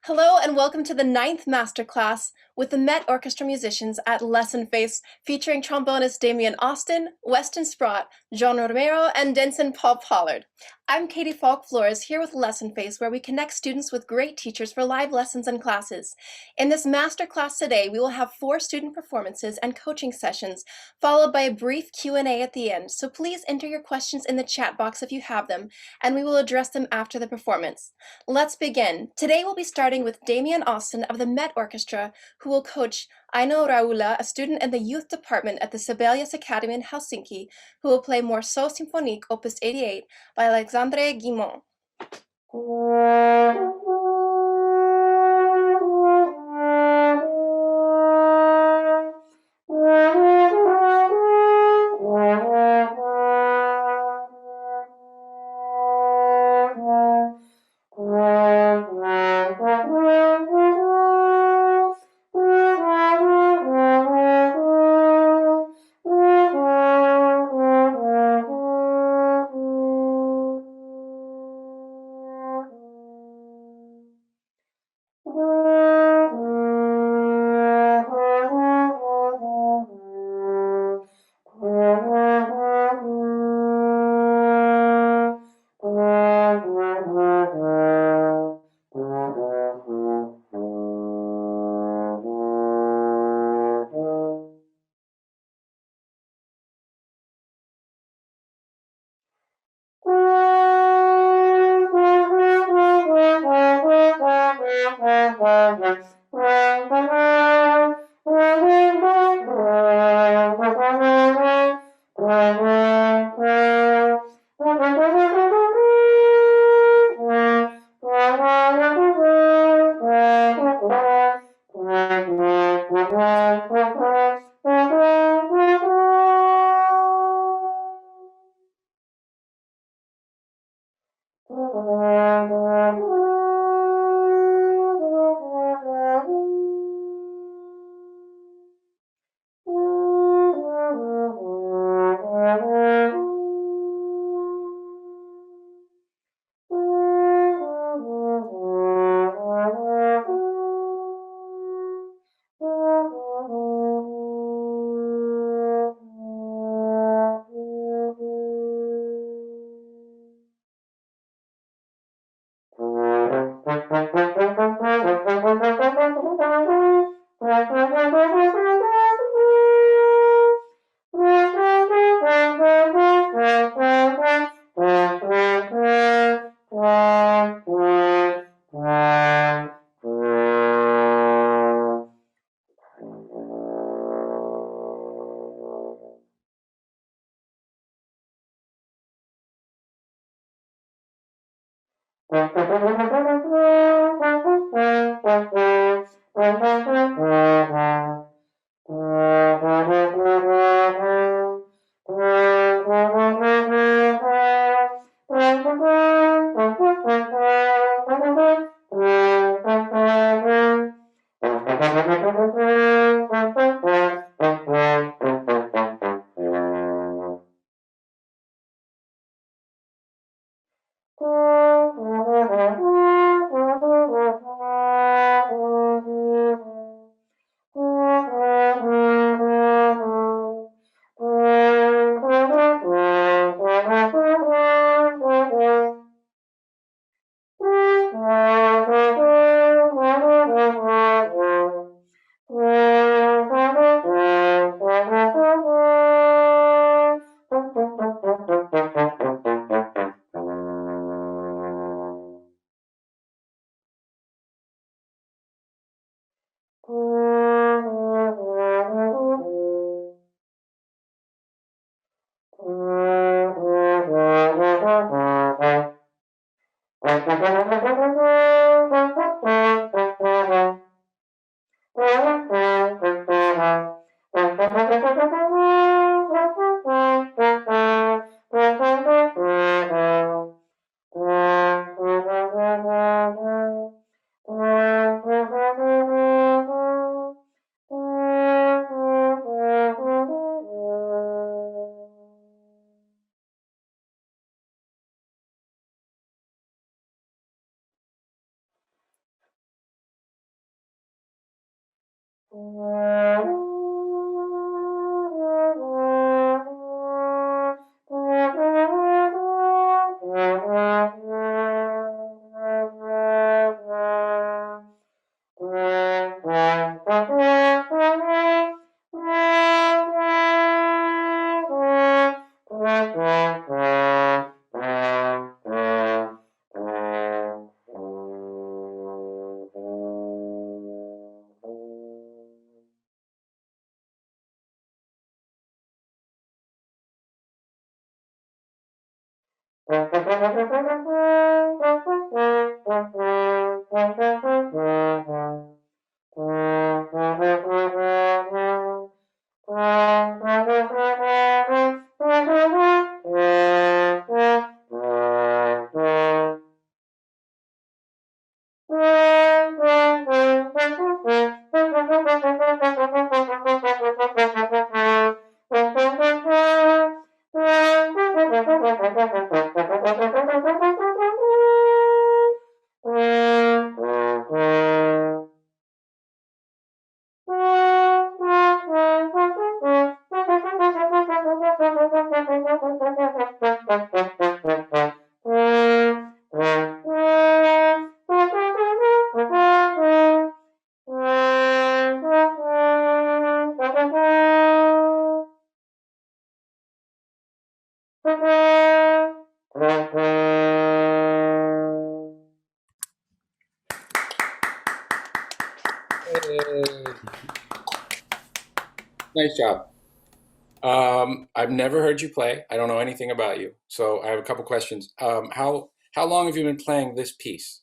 Hello and welcome to the 9th Masterclass with the MET Orchestra Musicians at Lessonface, featuring trombonists Damian Austin, Weston Sprott, John Romero, and Denson Paul Pollard. I'm Katie Falk Flores here with Lessonface, where we connect students with great teachers for live lessons and classes. In this Masterclass today, we will have 4 student performances and coaching sessions, followed by a brief Q&A at the end, so please enter your questions in the chat box if you have them, and we will address them after the performance. Let's begin. Today we'll be starting with Damian Austin of the MET Orchestra, who will coach Aino Raula, a student in the youth department at the Sibelius Academy in Helsinki, who will play Morceau Symphonique Opus 88 by Alexandre Guimond. Nice job. I've never heard you play. I don't know anything about you, so I have a couple questions. How long have you been playing this piece?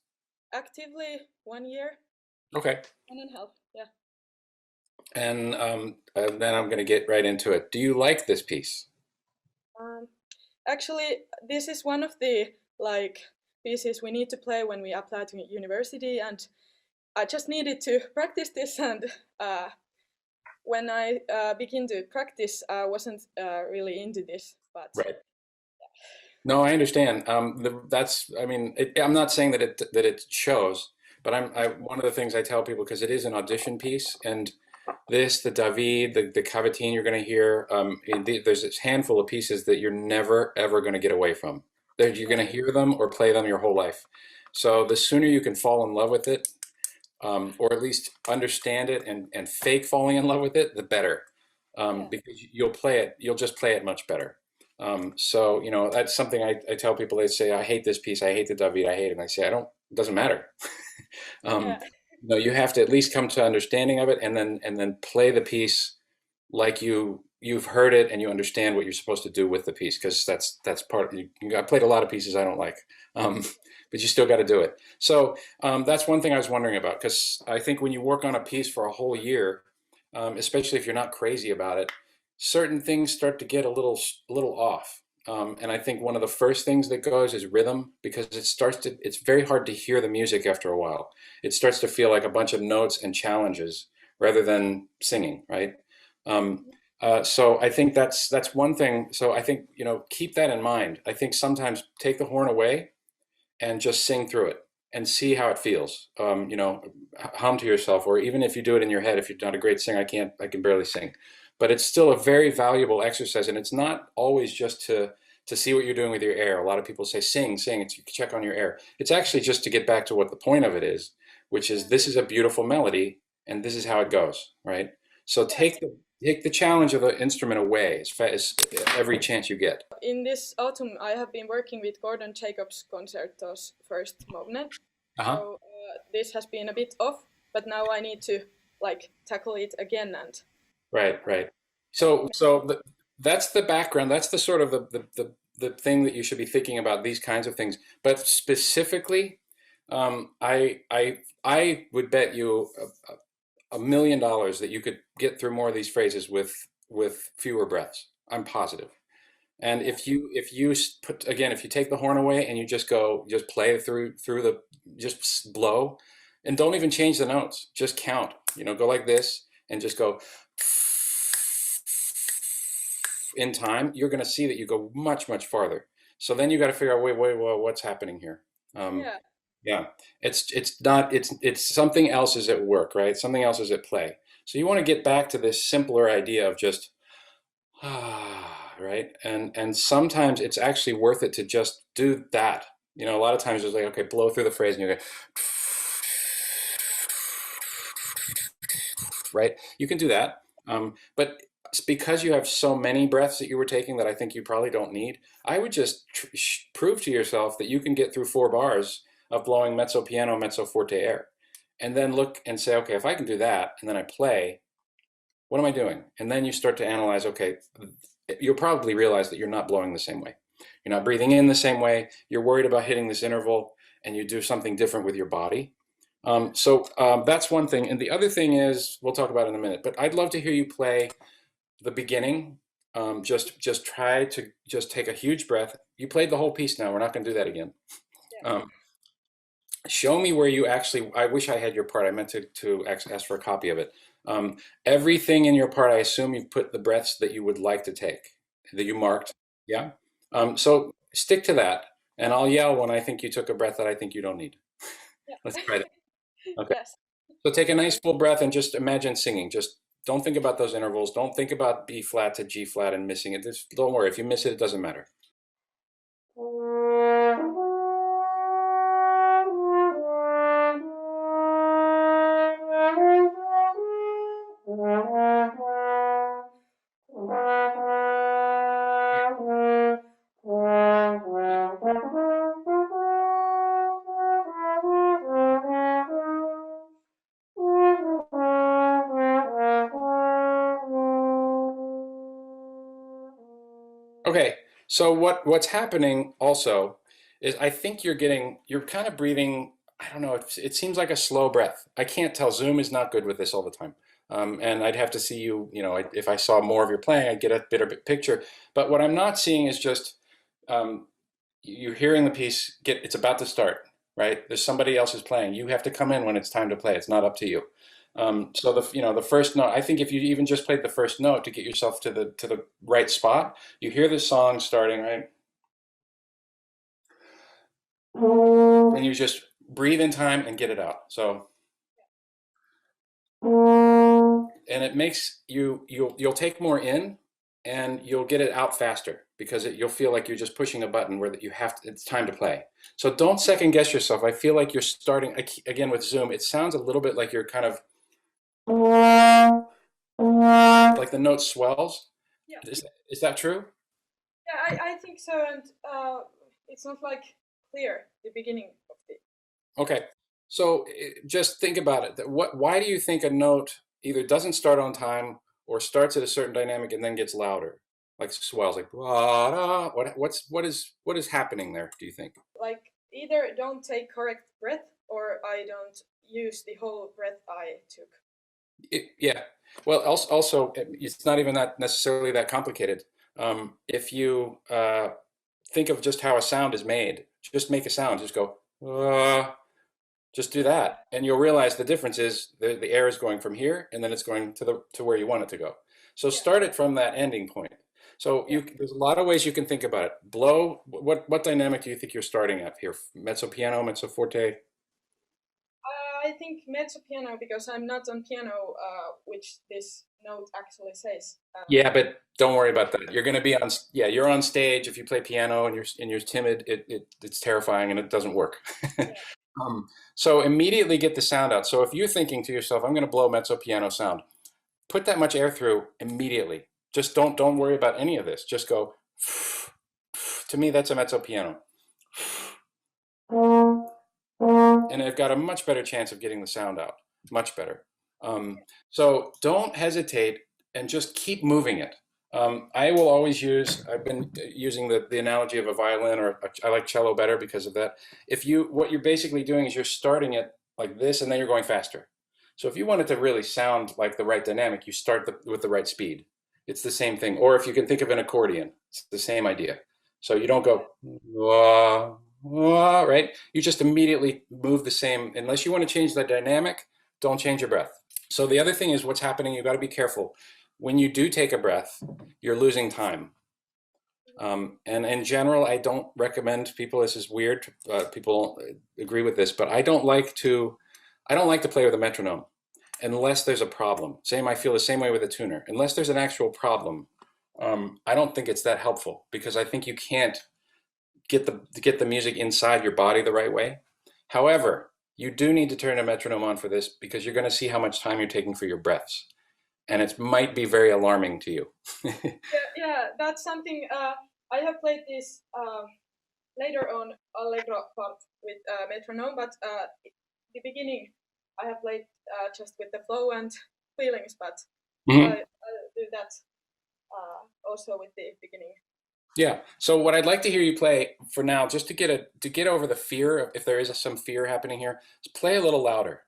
Actively 1 year, Okay, 1.5. Yeah. and then I'm going to get right into it. Do you like this piece? Um, Actually, this is one of the like pieces we need to play when we apply to university, and I just needed to practice this. And when I begin to practice, I wasn't really into this, but Right. No, I understand. I mean, I'm not saying that it shows, but one of the things I tell people because it is an audition piece, and the David, the Cavatine you're going to hear, there's this handful of pieces that you're never ever going to get away from. You're going to hear them or play them your whole life. So the sooner you can fall in love with it, or at least understand it and fake falling in love with it, the better, yeah, because you'll just play it much better. So, that's something I tell people. They say, I hate this piece, I hate the David, I hate it. And I say, it doesn't matter. yeah, um, you have to at least come to understanding of it and then play the piece like you've heard it and you understand what you're supposed to do with the piece, because that's part of I played a lot of pieces I don't like, um, but you still got to do it. So that's one thing I was wondering about, because I think when you work on a piece for a whole year, especially if you're not crazy about it, certain things start to get a little off. And I think one of the first things that goes is rhythm, because it's very hard to hear the music after a while. It starts to feel like a bunch of notes and challenges rather than singing, right? Um, so I think that's one thing. So I think, keep that in mind. I think sometimes take the horn away and just sing through it and see how it feels. Hum to yourself, or even if you do it in your head. If you're not a great singer, I can barely sing, but it's still a very valuable exercise, and it's not always just to see what you're doing with your air. A lot of people say sing, sing. It's you check on your air. It's actually just to get back to what the point of it is, which is yeah, this is a beautiful melody, and this is how it goes, right? So yes. take the challenge of the instrument away as every chance you get. In this autumn, I have been working with Gordon Jacobs' concertos first movement. Uh-huh. So this has been a bit off, but now I need to like tackle it again. And Right, right. So that's the background. That's the sort of the thing that you should be thinking about these kinds of things. But specifically, I would bet you $1 million that you could get through more of these phrases with fewer breaths. I'm positive. And yeah, if you put again, if you take the horn away and you just play through the just blow, and don't even change the notes, just count. Go like this and just go in time. You're going to see that you go much farther. So then you got to figure out, wait, what's happening here? Um, yeah, yeah, it's not it's something else is at work, right? Something else is at play. So you want to get back to this simpler idea of just right? And sometimes it's actually worth it to just do that. You know, a lot of times it's like, okay, blow through the phrase and you go, right? You can do that. But it's because you have so many breaths that you were taking that I think you probably don't need. I would just prove to yourself that you can get through 4 bars of blowing mezzo piano, mezzo forte air. And then look and say, okay, if I can do that, and then I play, what am I doing? And then you start to analyze, okay, you'll probably realize that you're not blowing the same way. You're not breathing in the same way. You're worried about hitting this interval, and you do something different with your body. That's one thing. And the other thing is, we'll talk about it in a minute, but I'd love to hear you play the beginning. Just try to just take a huge breath. You played the whole piece now. We're not going to do that again. Yeah. Show me where you actually, I wish I had your part. I meant to ask for a copy of it. Everything in your part, I assume you've put the breaths that you would like to take, that you marked. Yeah? So stick to that, and I'll yell when I think you took a breath that I think you don't need. Yeah. Let's try that. Okay. Yes. So take a nice full breath and just imagine singing. Just don't think about those intervals. Don't think about B flat to G flat and missing it. Just don't worry. If you miss it, it doesn't matter. Okay, so what's happening also is I think you're kind of breathing, I don't know, it seems like a slow breath. I can't tell. Zoom is not good with this all the time. And I'd have to see you, if I saw more of your playing, I'd get a better picture. But what I'm not seeing is just you're hearing the piece, it's about to start, right? There's somebody else is playing. You have to come in when it's time to play. It's not up to you. So the first note, I think if you even just played the first note to get yourself to the right spot, you hear the song starting, right? And you just breathe in time and get it out. So, and it makes you'll take more in and you'll get it out faster because you'll feel like you're just pushing a button where it's time to play. So don't second guess yourself. I feel like you're starting again with Zoom. It sounds a little bit like you're kind of like the note swells. Yeah. Is that true? Yeah, I think so, and it's not like clear the beginning of the. Okay, so just think about it. Why do you think a note either doesn't start on time or starts at a certain dynamic and then gets louder, like swells, like what is happening there? Do you think? Like either don't take correct breath or I don't use the whole breath I took. Yeah. Well, also, it's not even that necessarily that complicated. If you think of just how a sound is made, just make a sound. Just go. Just do that, and you'll realize the difference is the air is going from here, and then it's going to where you want it to go. So start it from that ending point. So there's a lot of ways you can think about it. Blow. What dynamic do you think you're starting at here? Mezzo piano, mezzo forte. I think mezzo piano because I'm not on piano, which this note actually says. Yeah, but don't worry about that. You're going to be on. Yeah, you're on stage. If you play piano and you're timid, it's terrifying and it doesn't work. Yeah. So immediately get the sound out. So if you're thinking to yourself, I'm going to blow mezzo piano sound, put that much air through immediately. Just don't worry about any of this. Just go. To me, that's a mezzo piano. And I've got a much better chance of getting the sound out. Much better. So don't hesitate and just keep moving it. I will always I've been using the analogy of a violin, or I like cello better because of that. What you're basically doing is you're starting it like this and then you're going faster. So if you want it to really sound like the right dynamic, you start with the right speed. It's the same thing. Or if you can think of an accordion, it's the same idea. So you don't go, wah, wah, right? You just immediately move the same. Unless you want to change the dynamic, don't change your breath. So the other thing is what's happening, you've got to be careful. When you do take a breath, you're losing time. And in general, I don't recommend people, this is weird, people agree with this, but I don't like to play with a metronome. unless there's a problem. I feel the same way with a tuner. Unless there's an actual problem, I don't think it's that helpful, because I think you can't get the music inside your body the right way. However, you do need to turn a metronome on for this, because you're going to see how much time you're taking for your breaths, and it might be very alarming to you. Yeah, that's something I have played this later on allegro part with metronome, but the beginning I have played just with the flow and feelings, but Mhm. I do that also with the beginning. Yeah. So what I'd like to hear you play for now, just to get over the fear of, if there is some fear happening here, is play a little louder.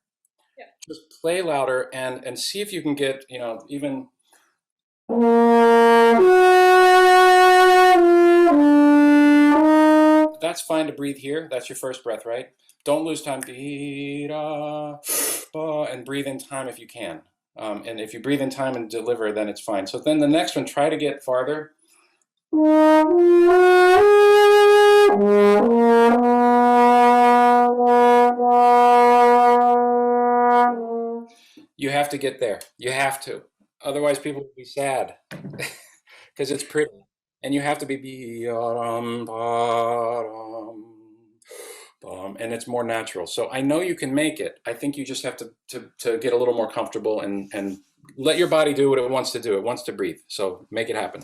Yeah. Just play louder and see if you can get, even. That's fine to breathe here. That's your first breath, right? Don't lose time. And breathe in time if you can. And if you breathe in time and deliver, then it's fine. So then the next one, try to get farther. You have to get there. You have to. Otherwise, people will be sad because it's pretty. And you have to be and it's more natural. So I know you can make it. I think you just have to get a little more comfortable and let your body do what it wants to do. It wants to breathe. So make it happen.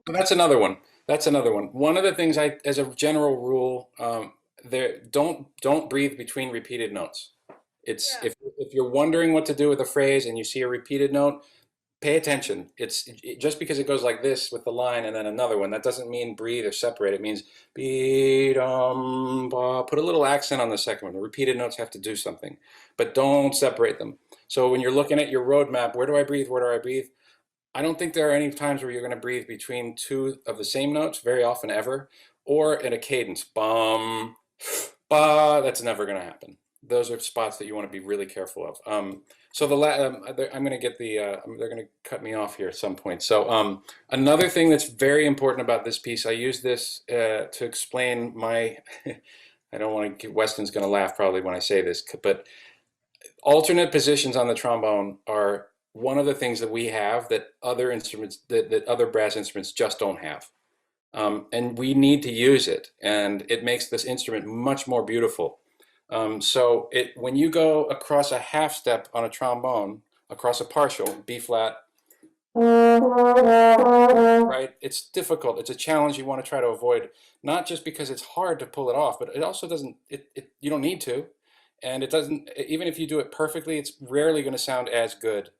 That's another one. That's another one. One of the things as a general rule, don't breathe between repeated notes. It's Yeah. if you're wondering what to do with a phrase and you see a repeated note, pay attention. Just because it goes like this with the line and then another one, that doesn't mean breathe or separate. It means be dum ba. Put a little accent on the second one. The repeated notes have to do something, but don't separate them. So when you're looking at your roadmap, where do I breathe? Where do I breathe? I don't think there are any times where you're going to breathe between two of the same notes, very often ever, or in a cadence. Bum, ba, that's never going to happen. Those are spots that you want to be really careful of. So I'm going to get they're going to cut me off here at some point. So another thing that's very important about this piece, I use this to explain my, I don't want to, Weston's going to laugh probably when I say this, but alternate positions on the trombone are one of the things that we have that other instruments, that other brass instruments just don't have. And we need to use it, and it makes this instrument much more beautiful. So when you go across a half step on a trombone, across a partial, B flat, right? It's difficult. It's a challenge you want to try to avoid, not just because it's hard to pull it off, but it also doesn't, you don't need to. And it doesn't, even if you do it perfectly, it's rarely going to sound as good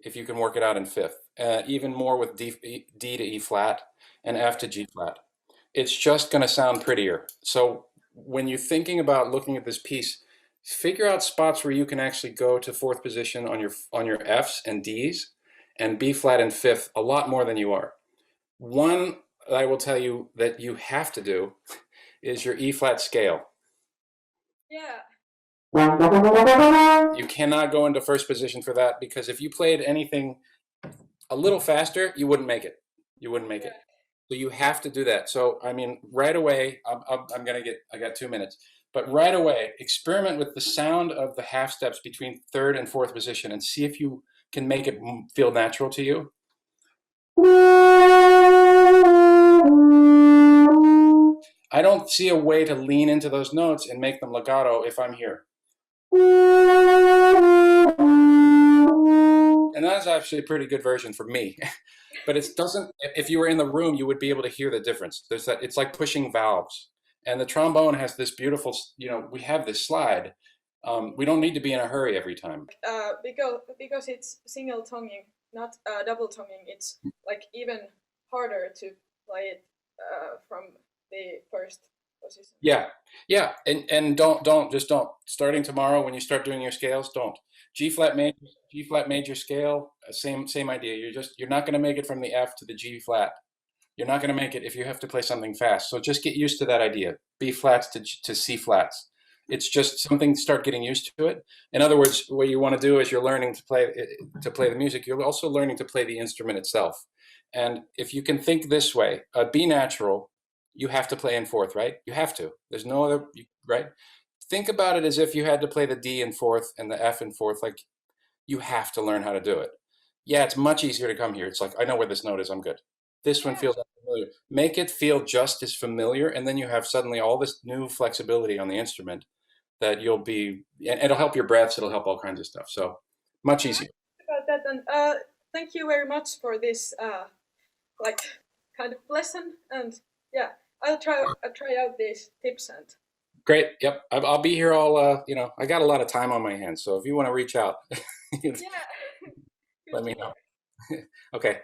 if you can work it out in fifth. Even more with D to E flat and F to G flat. It's just going to sound prettier. So when you're thinking about looking at this piece, figure out spots where you can actually go to fourth position on your Fs and Ds and B flat in fifth a lot more than you are. One I will tell you that you have to do is your E flat scale. Yeah. You cannot go into first position for that, because if you played anything a little faster, you wouldn't make it. You wouldn't make it. So you have to do that. So, I mean, right away, I got 2 minutes, but right away, experiment with the sound of the half steps between third and fourth position and see if you can make it feel natural to you. I don't see a way to lean into those notes and make them legato if I'm here. And that's actually a pretty good version for me. But it doesn't, if you were in the room, you would be able to hear the difference. There's that, it's like pushing valves. And the trombone has this beautiful, we have this slide. We don't need to be in a hurry every time. Because it's single tonguing, not double tonguing, it's like even harder to play it from the first position. Yeah. And don't. Starting tomorrow when you start doing your scales, don't. G flat major scale, same idea. You're not going to make it from the F to the G flat. You're not going to make it if you have to play something fast. So just get used to that idea. B flats to C flats. It's just something, start getting used to it. In other words, what you want to do is you're learning to play the music. You're also learning to play the instrument itself. And if you can think this way, B natural, you have to play in fourth, right? You have to. There's no other, right? Think about it as if you had to play the D in fourth and the F in fourth. Like, you have to learn how to do it. Yeah, it's much easier to come here. It's like, I know where this note is, I'm good. This one feels unfamiliar. Make it feel just as familiar, and then you have suddenly all this new flexibility on the instrument that you'll be, and it'll help your breaths, it'll help all kinds of stuff. So much easier. About that, and thank you very much for this like kind of lesson, and yeah, I'll try out these tips. And Great. Yep. I'll be here all, I got a lot of time on my hands. So if you want to reach out, yeah, let me know. Okay.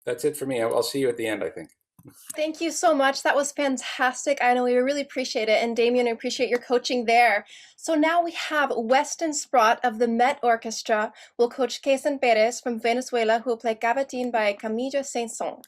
That's it for me. I'll see you at the end, I think. Thank you so much. That was fantastic. I know we really appreciate it. And Damian, I appreciate your coaching there. So now we have Weston Sprott of the MET Orchestra will coach Keyson Pérez from Venezuela, who will play Cavatin by Camille Saint-Saëns.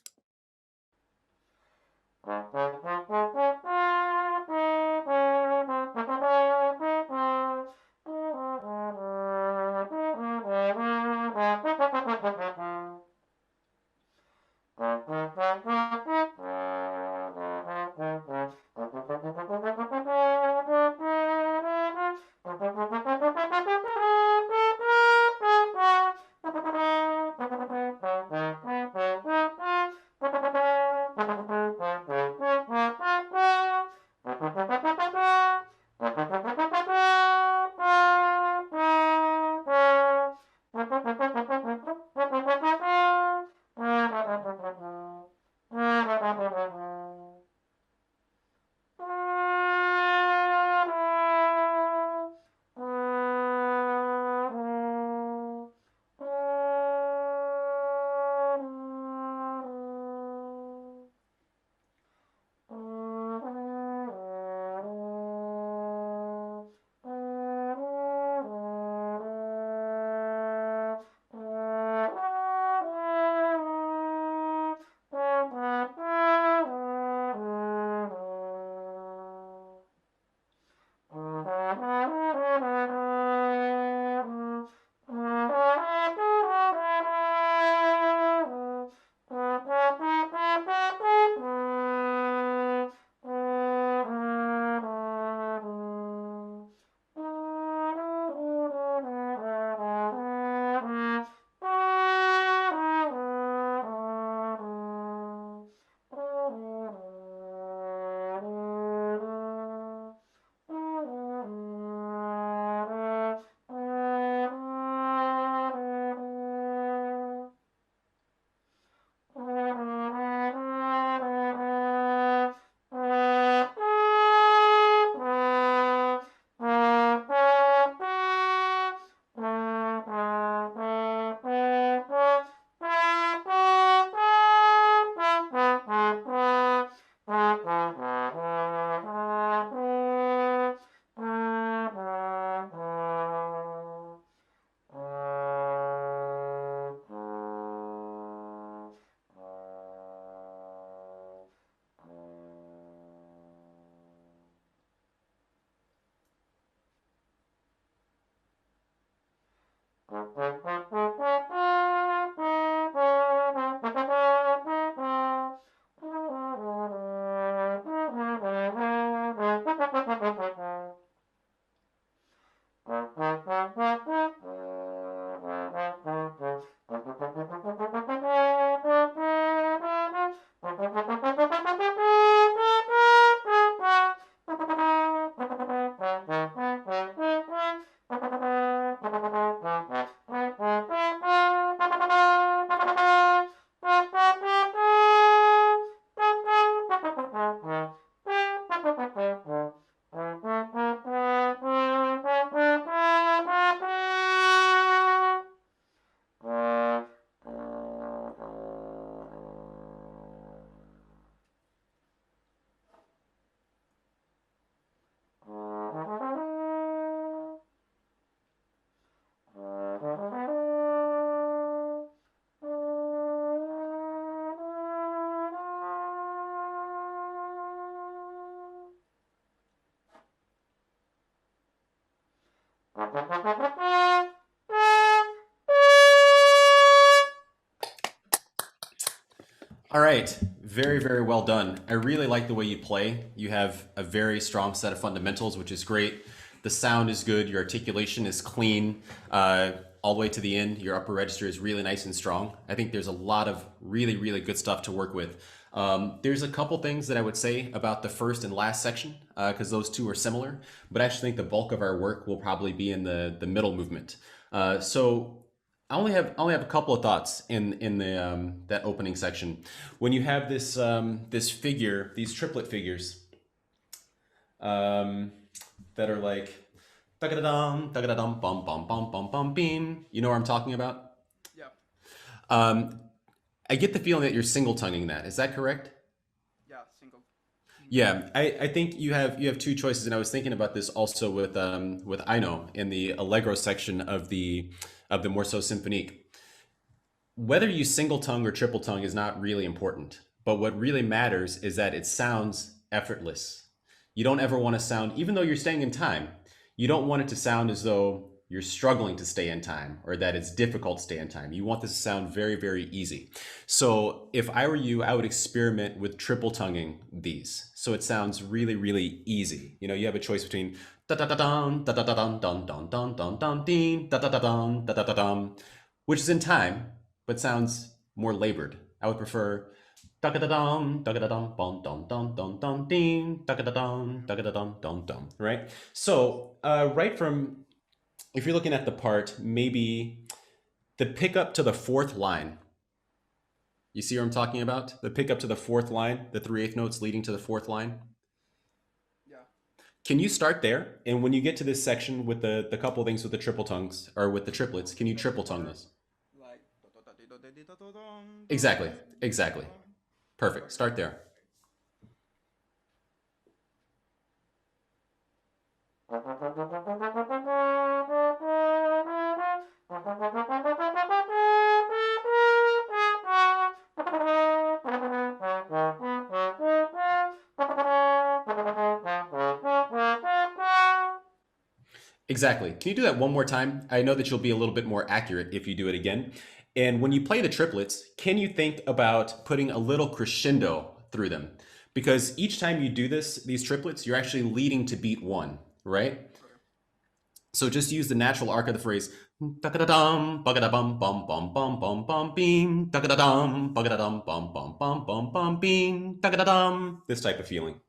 All right, very, very well done. I really like the way you play. You have a very strong set of fundamentals, which is great. The sound is good. Your articulation is clean all the way to the end. Your upper register is really nice and strong. I think there's a lot of really, really good stuff to work with. There's a couple things that I would say about the first and last section because those two are similar, but I actually think the bulk of our work will probably be in the middle movement. So I only have a couple of thoughts in the that opening section. When you have this this figure, these triplet figures that are like da-ga-da-dum, da-ga-da-dum, bum bum bum bum bum beam. You know what I'm talking about? Yeah. I get the feeling that you're single tonguing that. Is that correct? Yeah. Single. Yeah, I think you have two choices, and I was thinking about this also with Aino in the allegro section of the Morceau symphonique. Whether you single tongue or triple tongue is not really important, but what really matters is that it sounds effortless. You don't ever want to sound, even though you're staying in time, you don't want it to sound as though you're struggling to stay in time or that it's difficult to stay in time. You want this to sound very, very easy. So if I were you, I would experiment with triple tonguing these. So it sounds really, really easy. You know, you have a choice between da da da dum, da da da dum, dum dum dum dum dum ding, da da da dum, da da da dum, which is in time, but sounds more labored. I would prefer da da dum, da da dum, bum dum dum dum dum ding, da da dum, da da dum dum dum. Right. So right from, if you're looking at the part, maybe the pickup to the fourth line. You see what I'm talking about? The pickup to the fourth line, the 3/8 notes leading to the fourth line. Yeah. Can you start there? And when you get to this section with the couple of things with the triple tongues or with the triplets, can you triple tongue this? Like. Exactly. Exactly. Perfect. Start there. Exactly. Can you do that one more time? I know that you'll be a little bit more accurate if you do it again. And when you play the triplets, can you think about putting a little crescendo through them? Because each time you do this, these triplets, you're actually leading to beat one, right? So just use the natural arc of the phrase. Da-da-dum, ba-da-bum, bum, bum, bum, bum, bum, beam. Da-da-dum, ba-da-dum, bum, bum, bum, bum, bum, beam. Da-da-dum. This type of feeling.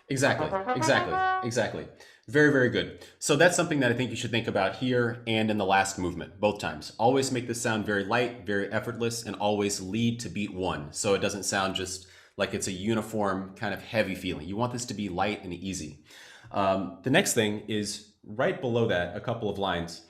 Exactly, exactly, exactly. Very, very good. So that's something that I think you should think about here and in the last movement, both times. Always make this sound very light, very effortless, and always lead to beat one. So it doesn't sound just like it's a uniform kind of heavy feeling. You want this to be light and easy. The next thing is right below that, a couple of lines.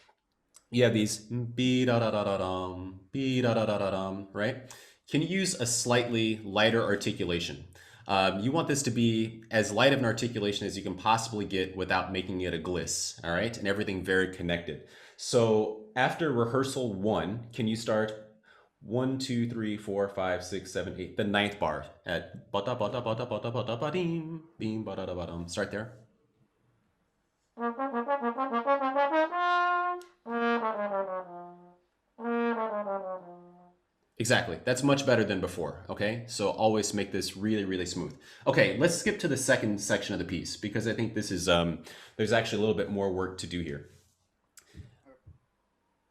You have these be-da-da-da-da-dum, be-da-da-da-da-dum, right? Can you use a slightly lighter articulation? You want this to be as light of an articulation as you can possibly get without making it a gliss, all right? And everything very connected. So after rehearsal 1, can you start 1, 2, 3, 4, 5, 6, 7, 8, the ninth bar at ba da ba da ba da ba da ba da ba ding, beam ba da da ba dum. Start there. Exactly. That's much better than before, okay? So always make this really, really smooth. Okay, let's skip to the second section of the piece because I think this is, there's actually a little bit more work to do here.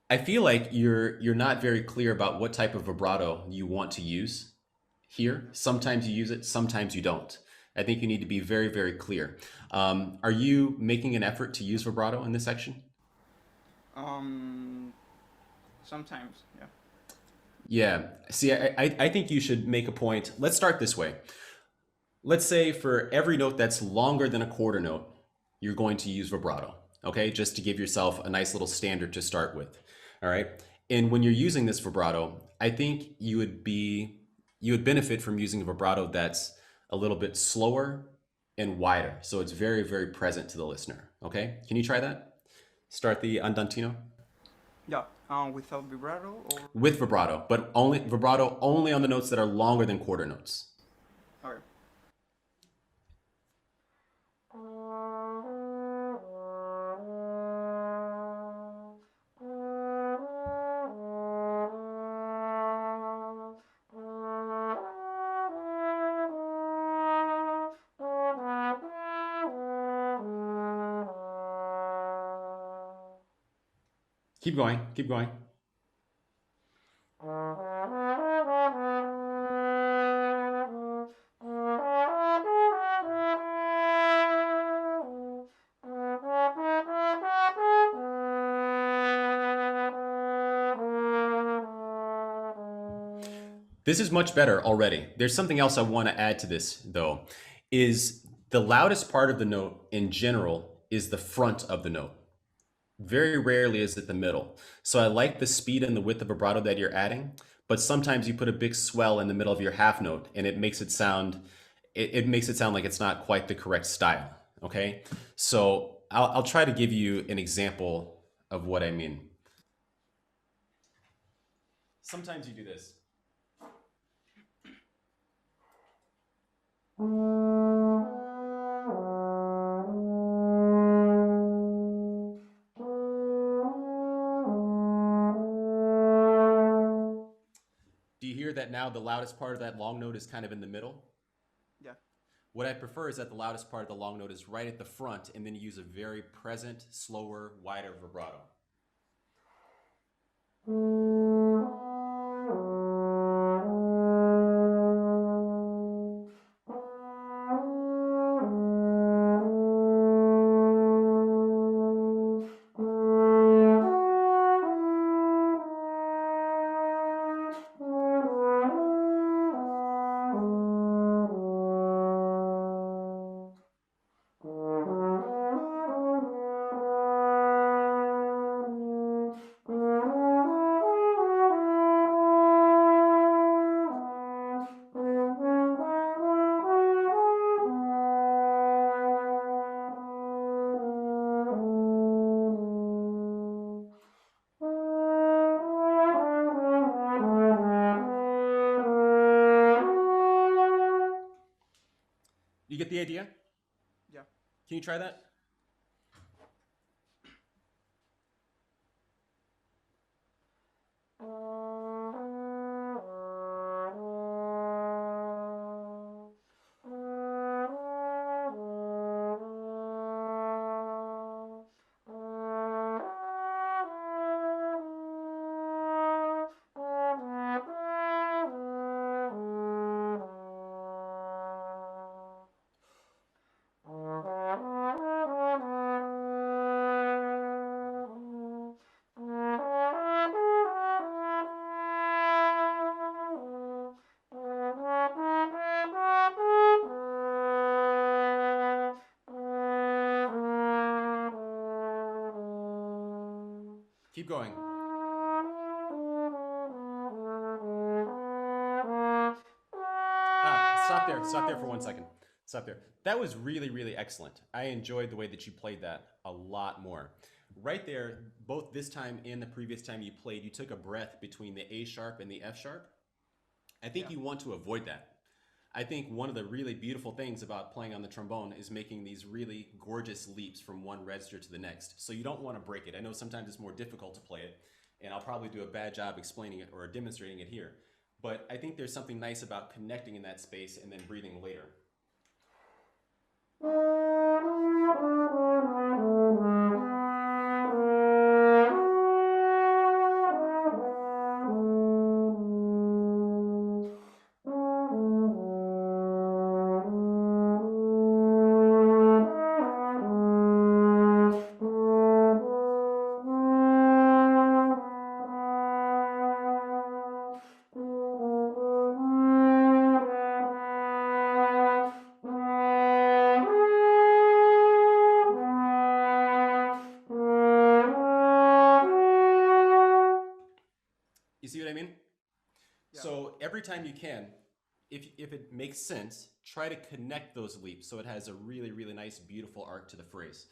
I feel like you're not very clear about what type of vibrato you want to use here. Sometimes you use it, sometimes you don't. I think you need to be very, very clear. Are you making an effort to use vibrato in this section? Sometimes, yeah. Yeah. See, I think you should make a point. Let's start this way. Let's say for every note that's longer than a quarter note, you're going to use vibrato, okay? Just to give yourself a nice little standard to start with, all right? And when you're using this vibrato, I think you would benefit from using a vibrato that's a little bit slower and wider. So it's very, very present to the listener, okay? Can you try that? Start the andantino. Yeah. Without vibrato or With vibrato, but only vibrato only on the notes that are longer than quarter notes. Okay. Keep going, keep going. This is much better already. There's something else I want to add to this, though, is the loudest part of the note in general is the front of the note. Very rarely is it the middle. So I like the speed and the width of vibrato that you're adding, but sometimes you put a big swell in the middle of your half note and it makes it sound like it's not quite the correct style. Okay, so I'll try to give you an example of what I mean. Sometimes you do this. Do you hear that now the loudest part of that long note is kind of in the middle? Yeah. What I prefer is that the loudest part of the long note is right at the front, and then you use a very present, slower, wider vibrato. You get the idea? Yeah. Can you try that? Keep going. Stop there for 1 second. Stop there. That was really, really excellent. I enjoyed the way that you played that a lot more. Right there, both this time and the previous time you played, you took a breath between the A sharp and the F sharp. I think you want to avoid that. I think one of the really beautiful things about playing on the trombone is making these really gorgeous leaps from one register to the next. So you don't want to break it. I know sometimes it's more difficult to play it, and I'll probably do a bad job explaining it or demonstrating it here. But I think there's something nice about connecting in that space and then breathing later. You see what I mean? Yeah. So every time you can, if it makes sense, try to connect those leaps so it has a really, really nice, beautiful arc to the phrase.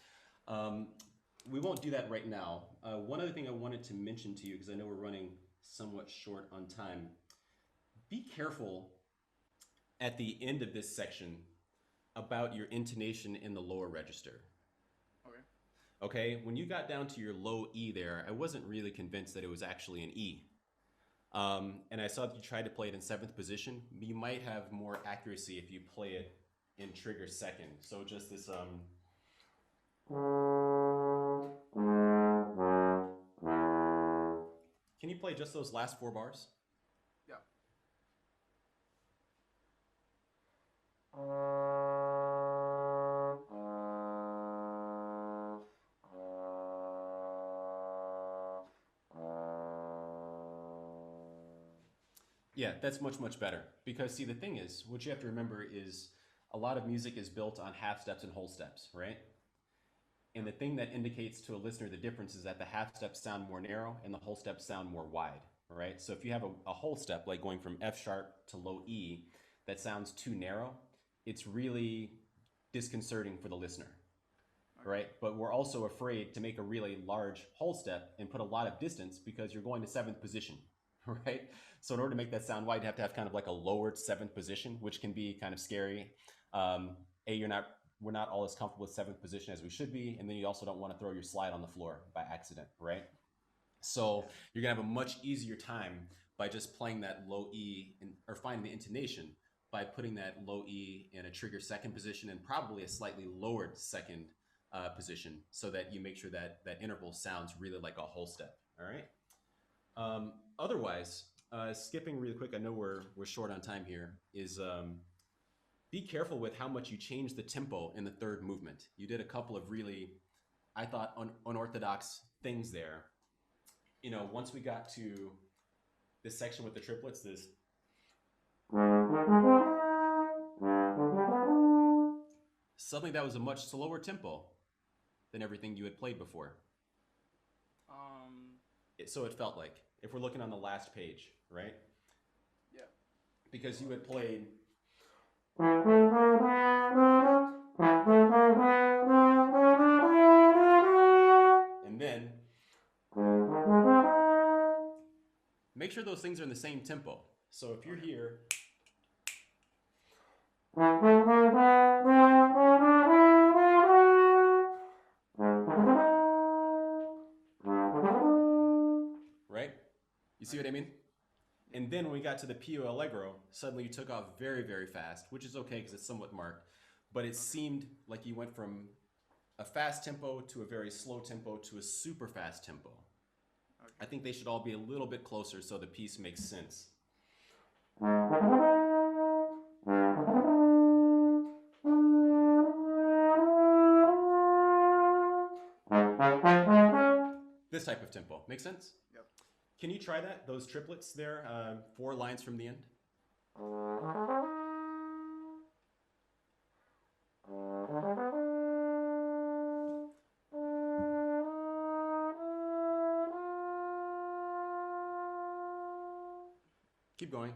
We won't do that right now. One other thing I wanted to mention to you, because I know we're running somewhat short on time, be careful at the end of this section about your intonation in the lower register. Okay. Okay, when you got down to your low E there, I wasn't really convinced that it was actually an E. And I saw that you tried to play it in 7th position. You might have more accuracy if you play it in trigger second. So just this Can you play just those last 4 bars? Yeah. Yeah, that's much, much better. Because see, the thing is, what you have to remember is a lot of music is built on half steps and whole steps, right? And the thing that indicates to a listener the difference is that the half steps sound more narrow and the whole steps sound more wide, right? So if you have a whole step, like going from F sharp to low E, that sounds too narrow, it's really disconcerting for the listener, right? But we're also afraid to make a really large whole step and put a lot of distance because you're going to 7th position, right? So in order to make that sound wide, you have to have kind of like a lowered 7th position, which can be kind of scary. We're not all as comfortable with 7th position as we should be. And then you also don't want to throw your slide on the floor by accident, right? So you're gonna have a much easier time by just playing that low E or finding the intonation by putting that low E in a trigger second position and probably a slightly lowered second position so that you make sure that that interval sounds really like a whole step, all right? Otherwise, skipping really quick, I know we're short on time here, is be careful with how much you change the tempo in the 3rd movement. You did a couple of really, I thought, unorthodox things there. You know, once we got to this section with the triplets, this suddenly that was a much slower tempo than everything you had played before. So it felt like, if we're looking on the last page, right? Yeah. Because you had played and then make sure those things are in the same tempo. So if you're here, right? You see what I mean? And then when we got to the Pio Allegro, suddenly you took off very, very fast, which is okay because it's somewhat marked. But it seemed like you went from a fast tempo to a very slow tempo to a super fast tempo. Okay. I think they should all be a little bit closer so the piece makes sense. This type of tempo. Make sense? Yep. Can you try that? Those triplets there, 4 lines from the end? Keep going.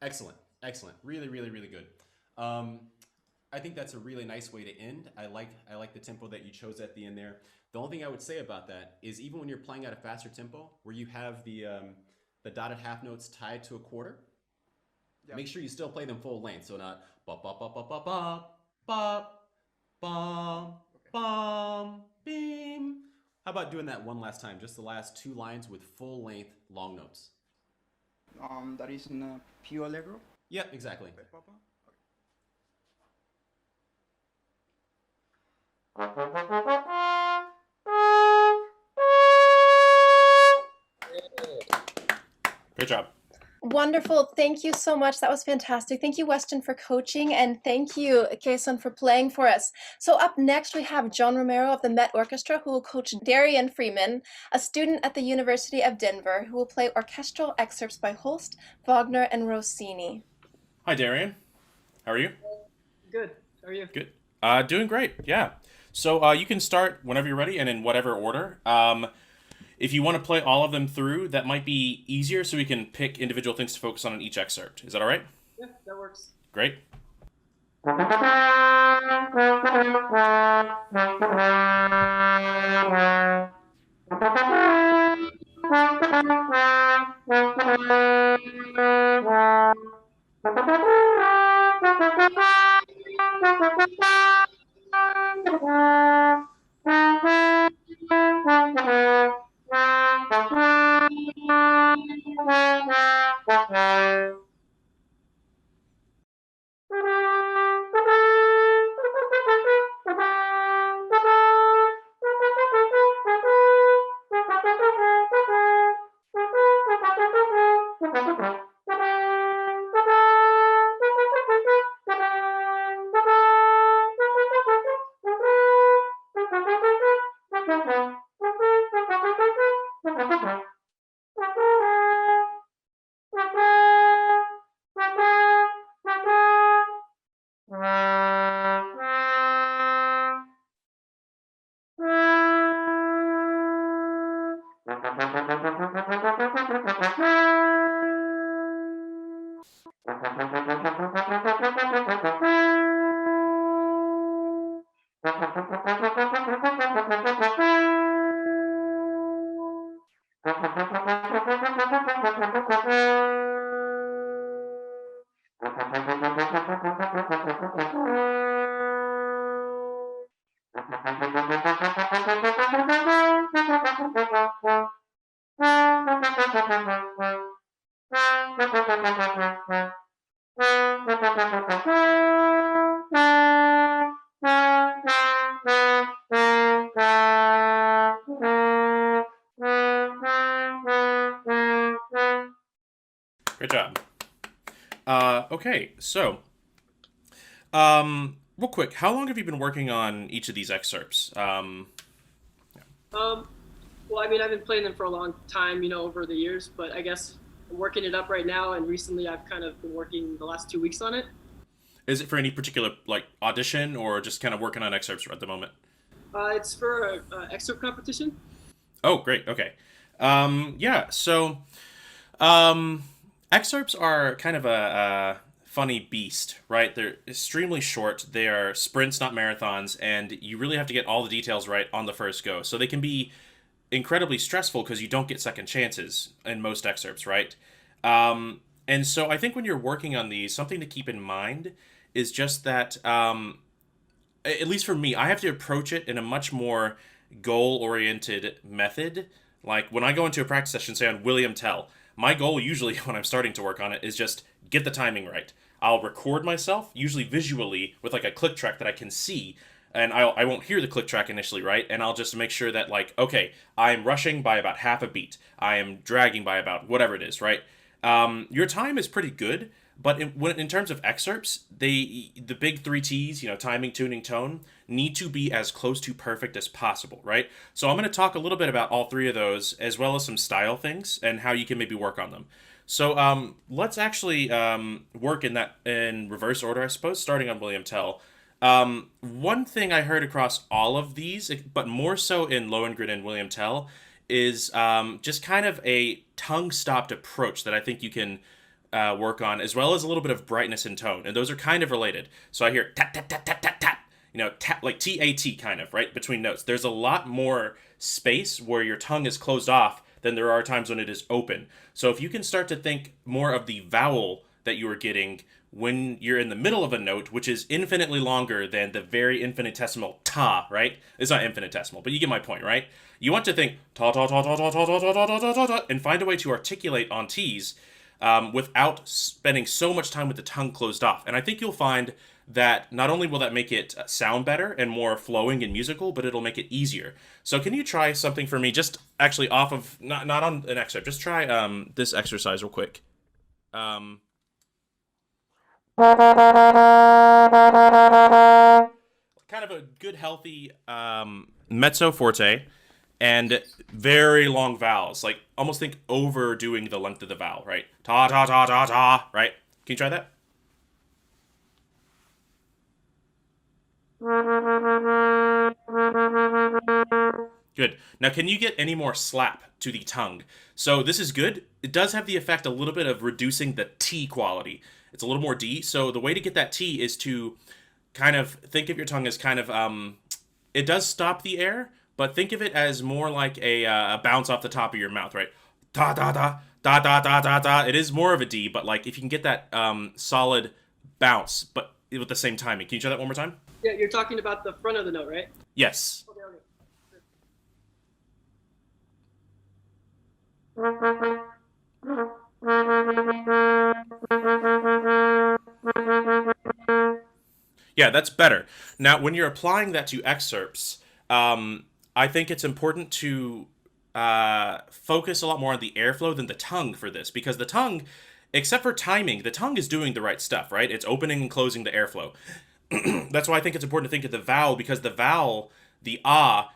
Excellent, excellent. Really, really, really good. I think that's a really nice way to end. I like the tempo that you chose at the end there. The only thing I would say about that is even when you're playing at a faster tempo, where you have the dotted half notes tied to a quarter, Yep. make sure you still play them full length. So not bop bop bop bop bop bop bop bum bum beam. How about doing that one last time? Just the last 2 lines with full length long notes. That is in a Pio Allegro. Yeah, exactly. Okay, Papa. Great job. Wonderful. Thank you so much. That was fantastic. Thank you, Weston, for coaching, and thank you, Keyson, for playing for us. So up next, we have John Romero of the MET Orchestra, who will coach Darian Freeman, a student at the University of Denver, who will play orchestral excerpts by Holst, Wagner, and Rossini. Hi, Darian. How are you? Good. How are you? Good. Doing great. Yeah. So you can start whenever you're ready and in whatever order. If you want to play all of them through, that might be easier so we can pick individual things to focus on in each excerpt. Is that all right? Yeah, that works. Great. Great job. Okay, so real quick, how long have you been working on each of these excerpts? Um, well, I mean, I've been playing them for a long time, over the years, but I guess I'm working it up right now, and recently I've kind of been working the last 2 weeks on it. Is it for any particular like audition or just kind of working on excerpts at the moment? It's for a excerpt competition. Oh, great. Okay. Yeah. So, um, excerpts are kind of a funny beast, right? They're extremely short. They are sprints, not marathons, and you really have to get all the details right on the first go. So they can be incredibly stressful because you don't get second chances in most excerpts, right? And so I think when you're working on these, something to keep in mind is just that, at least for me, I have to approach it in a much more goal-oriented method. Like when I go into a practice session, say on William Tell, my goal usually when I'm starting to work on it is just get the timing right. I'll record myself, usually visually, with like a click track that I can see, and I won't hear the click track initially, right? And I'll just make sure that like, okay, I'm rushing by about half a beat. I am dragging by about whatever it is, right? Your time is pretty good, but in terms of excerpts, the big three T's, timing, tuning, tone, need to be as close to perfect as possible, right? So I'm going to talk a little bit about all three of those, as well as some style things and how you can maybe work on them. So let's actually work in reverse order, I suppose, starting on William Tell. One thing I heard across all of these, but more so in Lohengrin and William Tell, is just kind of a tongue-stopped approach that I think you can work on, as well as a little bit of brightness and tone, and those are kind of related. So I hear tap tap tap tap tap tap, tap like TAT kind of right between notes. There's a lot more space where your tongue is closed off than there are times when it is open. So if you can start to think more of the vowel that you are getting when you're in the middle of a note, which is infinitely longer than the very infinitesimal ta, right? It's not infinitesimal, but you get my point, right? You want to think ta ta ta ta ta ta ta ta ta ta ta and find a way to articulate on T's without spending so much time with the tongue closed off. And I think you'll find that not only will that make it sound better and more flowing and musical, but it'll make it easier. So can you try something for me, just actually off of, not on an excerpt, just try this exercise real quick. Kind of a good, healthy mezzo forte and very long vowels. Like, almost think overdoing the length of the vowel, right? Ta, ta, ta, ta, ta, right? Can you try that? Good. Now, can you get any more slap to the tongue? So this is good. It does have the effect a little bit of reducing the T quality. It's a little more D. So the way to get that T is to kind of think of your tongue as kind of it does stop the air, but think of it as more like a bounce off the top of your mouth, right? Da da da da da da da da. It is more of a D, but like if you can get that solid bounce, but with the same timing. Can you try that one more time? Yeah, you're talking about the front of the note, right? Yes. Okay, okay. Yeah, that's better. Now, when you're applying that to excerpts, I think it's important to focus a lot more on the airflow than the tongue for this, because the tongue, except for timing, the tongue is doing the right stuff, right? It's opening and closing the airflow. That's why I think it's important to think of the vowel, because the vowel, the ah,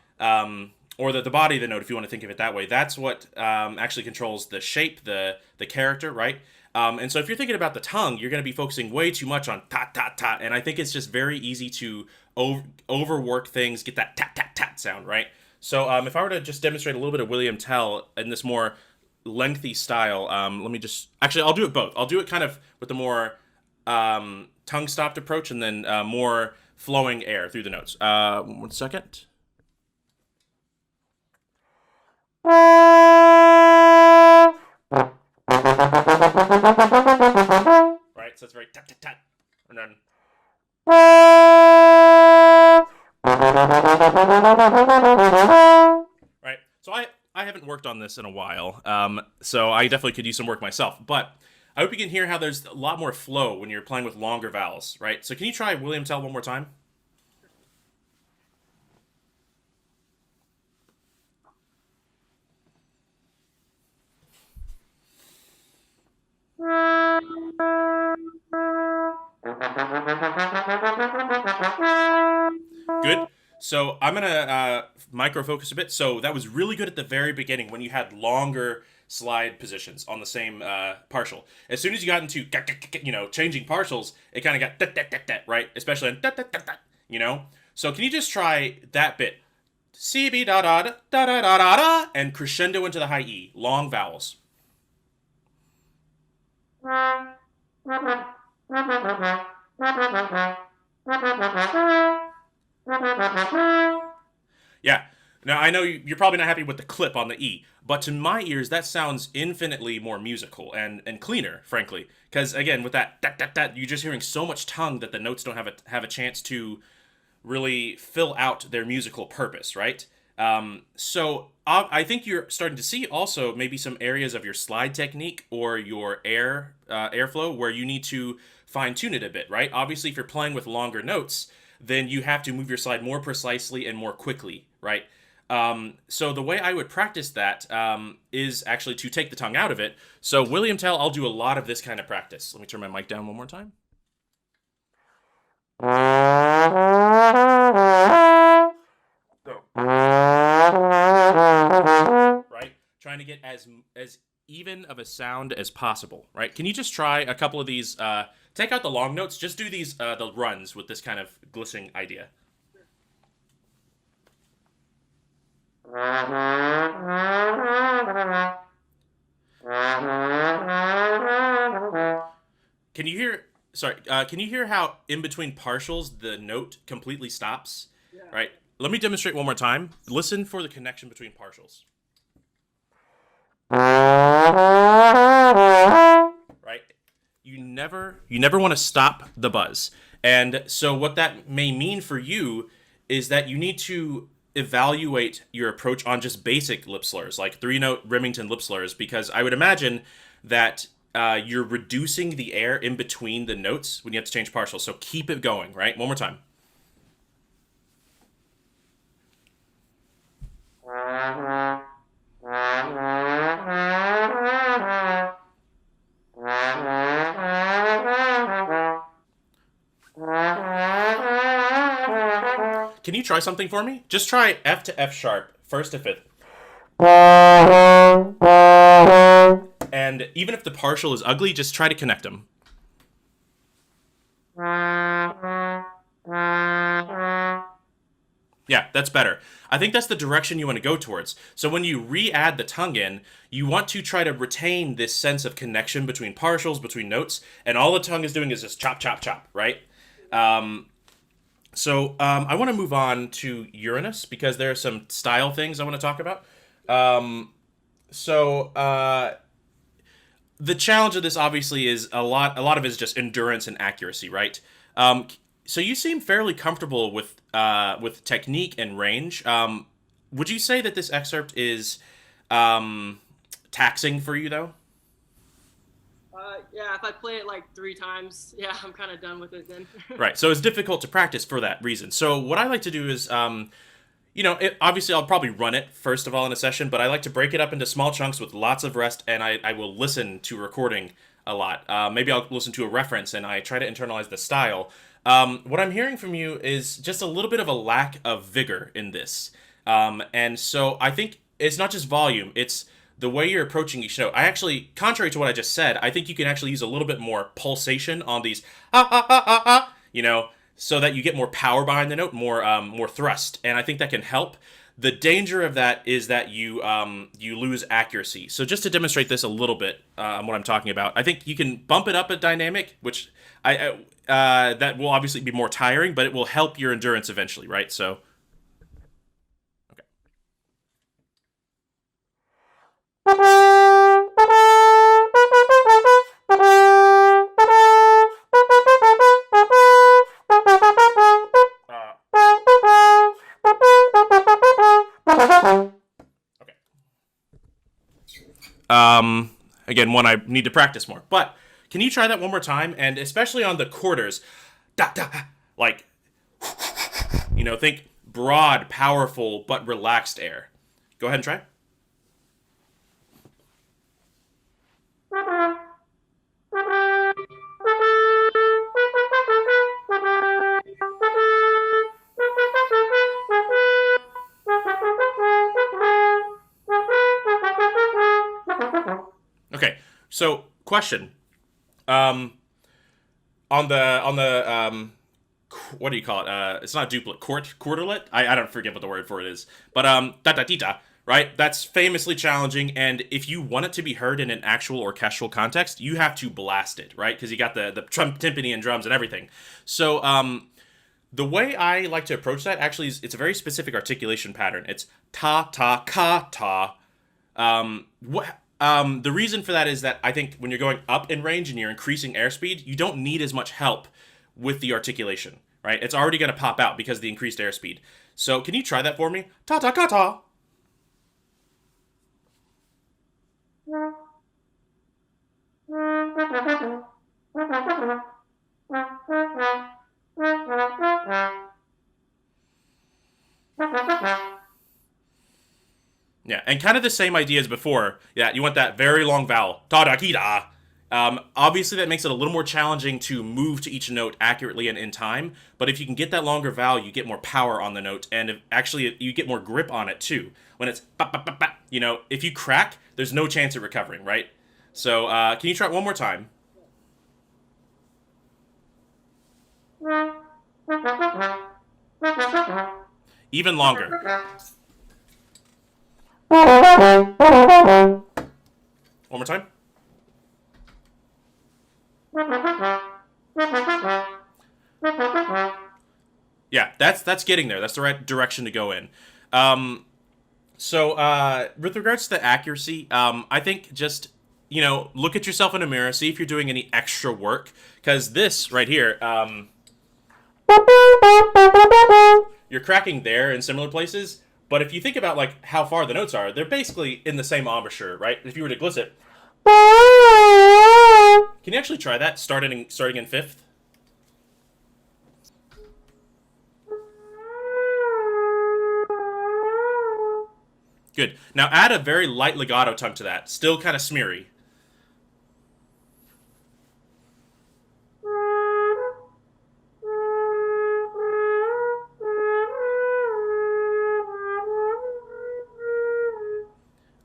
or the body of the note, if you want to think of it that way, that's what actually controls the shape, the character, right? And so if you're thinking about the tongue, you're going to be focusing way too much on ta ta ta, and I think it's just very easy to overwork things, get that tat tat tat sound, right? So if I were to just demonstrate a little bit of William Tell in this more lengthy style, let me just actually I'll do it both. I'll do it kind of with the more tongue stopped approach, and then more flowing air through the notes. 1 second. Right, so it's very tat tat tat, and then right. So I haven't worked on this in a while, so I definitely could use some work myself. But I hope you can hear how there's a lot more flow when you're playing with longer vowels, right? So can you try William Tell one more time? Good. So I'm gonna micro focus a bit. So that was really good at the very beginning when you had longer slide positions on the same partial. As soon as you got into changing partials, it kind of got right, especially on So can you just try that bit? C B da da da da da da da, and crescendo into the high E, long vowels. Yeah. Now, I know you're probably not happy with the clip on the E, but to my ears, that sounds infinitely more musical and cleaner, frankly. Because, again, with that, you're just hearing so much tongue that the notes don't have a chance to really fill out their musical purpose, right? So I think you're starting to see also maybe some areas of your slide technique or your airflow where you need to fine tune it a bit, right? Obviously, if you're playing with longer notes, then you have to move your slide more precisely and more quickly, right? So the way I would practice that is actually to take the tongue out of it. So William Tell, I'll do a lot of this kind of practice. Let me turn my mic down one more time. Right? Trying to get as even of a sound as possible, right? Can you just try a couple of these, take out the long notes, just do these, the runs with this kind of glissing idea. Can you hear, can you hear how in between partials the note completely stops? Yeah. Right? Let me demonstrate one more time. Listen for the connection between partials. Right? You never want to stop the buzz. And so what that may mean for you is that you need to evaluate your approach on just basic lip slurs, like 3-note Remington lip slurs, because I would imagine that you're reducing the air in between the notes when you have to change partials. So keep it going, right? One more time. Can you try something for me? Just try F to F sharp, first to fifth. And even if the partial is ugly, just try to connect them. Yeah, that's better. I think that's the direction you want to go towards. So when you re-add the tongue in, you want to try to retain this sense of connection between partials, between notes, and all the tongue is doing is just chop, chop, chop, right? So I want to move on to Uranus because there are some style things I want to talk about. Um, so the challenge of this obviously is a lot of it is just endurance and accuracy, right? Um, so you seem fairly comfortable with technique and range. Would you say that this excerpt is taxing for you though? Yeah, if I play it like 3 times, yeah, I'm kind of done with it then. Right. So it's difficult to practice for that reason. So what I like to do is, obviously I'll probably run it first of all in a session, but I like to break it up into small chunks with lots of rest, and I will listen to recording a lot. Maybe I'll listen to a reference, and I try to internalize the style. What I'm hearing from you is just a little bit of a lack of vigor in this. And so I think it's not just volume, it's the way you're approaching each note. I actually, contrary to what I just said, I think you can actually use a little bit more pulsation on these so that you get more power behind the note, more thrust, and I think that can help. The danger of that is that you lose accuracy. So just to demonstrate this a little bit, what I'm talking about, I think you can bump it up a dynamic, which that will obviously be more tiring, but it will help your endurance eventually, right? So. Again, one I need to practice more. But can you try that one more time? And especially on the quarters, da da, like, think broad, powerful, but relaxed air. Go ahead and try. Okay, so question. On the what do you call it? It's not duplet, quarterlet. I don't forget what the word for it is, but da da tita, right? That's famously challenging, and if you want it to be heard in an actual orchestral context, you have to blast it, right? Because you got the timpani and drums and everything. So the way I like to approach that actually is it's a very specific articulation pattern. It's ta ta ka ta. The reason for that is that I think when you're going up in range and you're increasing airspeed, you don't need as much help with the articulation, right? It's already going to pop out because of the increased airspeed. So can you try that for me? Ta ta ka ta. Yeah, and kind of the same idea as before. Yeah, you want that very long vowel. Ta-da-ki-da. Obviously, that makes it a little more challenging to move to each note accurately and in time. But if you can get that longer vowel, you get more power on the note. And actually, you get more grip on it, too. When it's ba-ba-ba-ba, if you crack, there's no chance of recovering, right? So can you try it one more time? Even longer. One more time. Yeah, that's getting there. That's the right direction to go in. So with regards to the accuracy, I think just, look at yourself in a mirror, see if you're doing any extra work, because this right here, you're cracking there in similar places, but if you think about like how far the notes are, they're basically in the same embouchure, right? If you were to gliss it, can you actually try that starting in fifth? Good. Now add a very light legato tongue to that, still kind of smeary.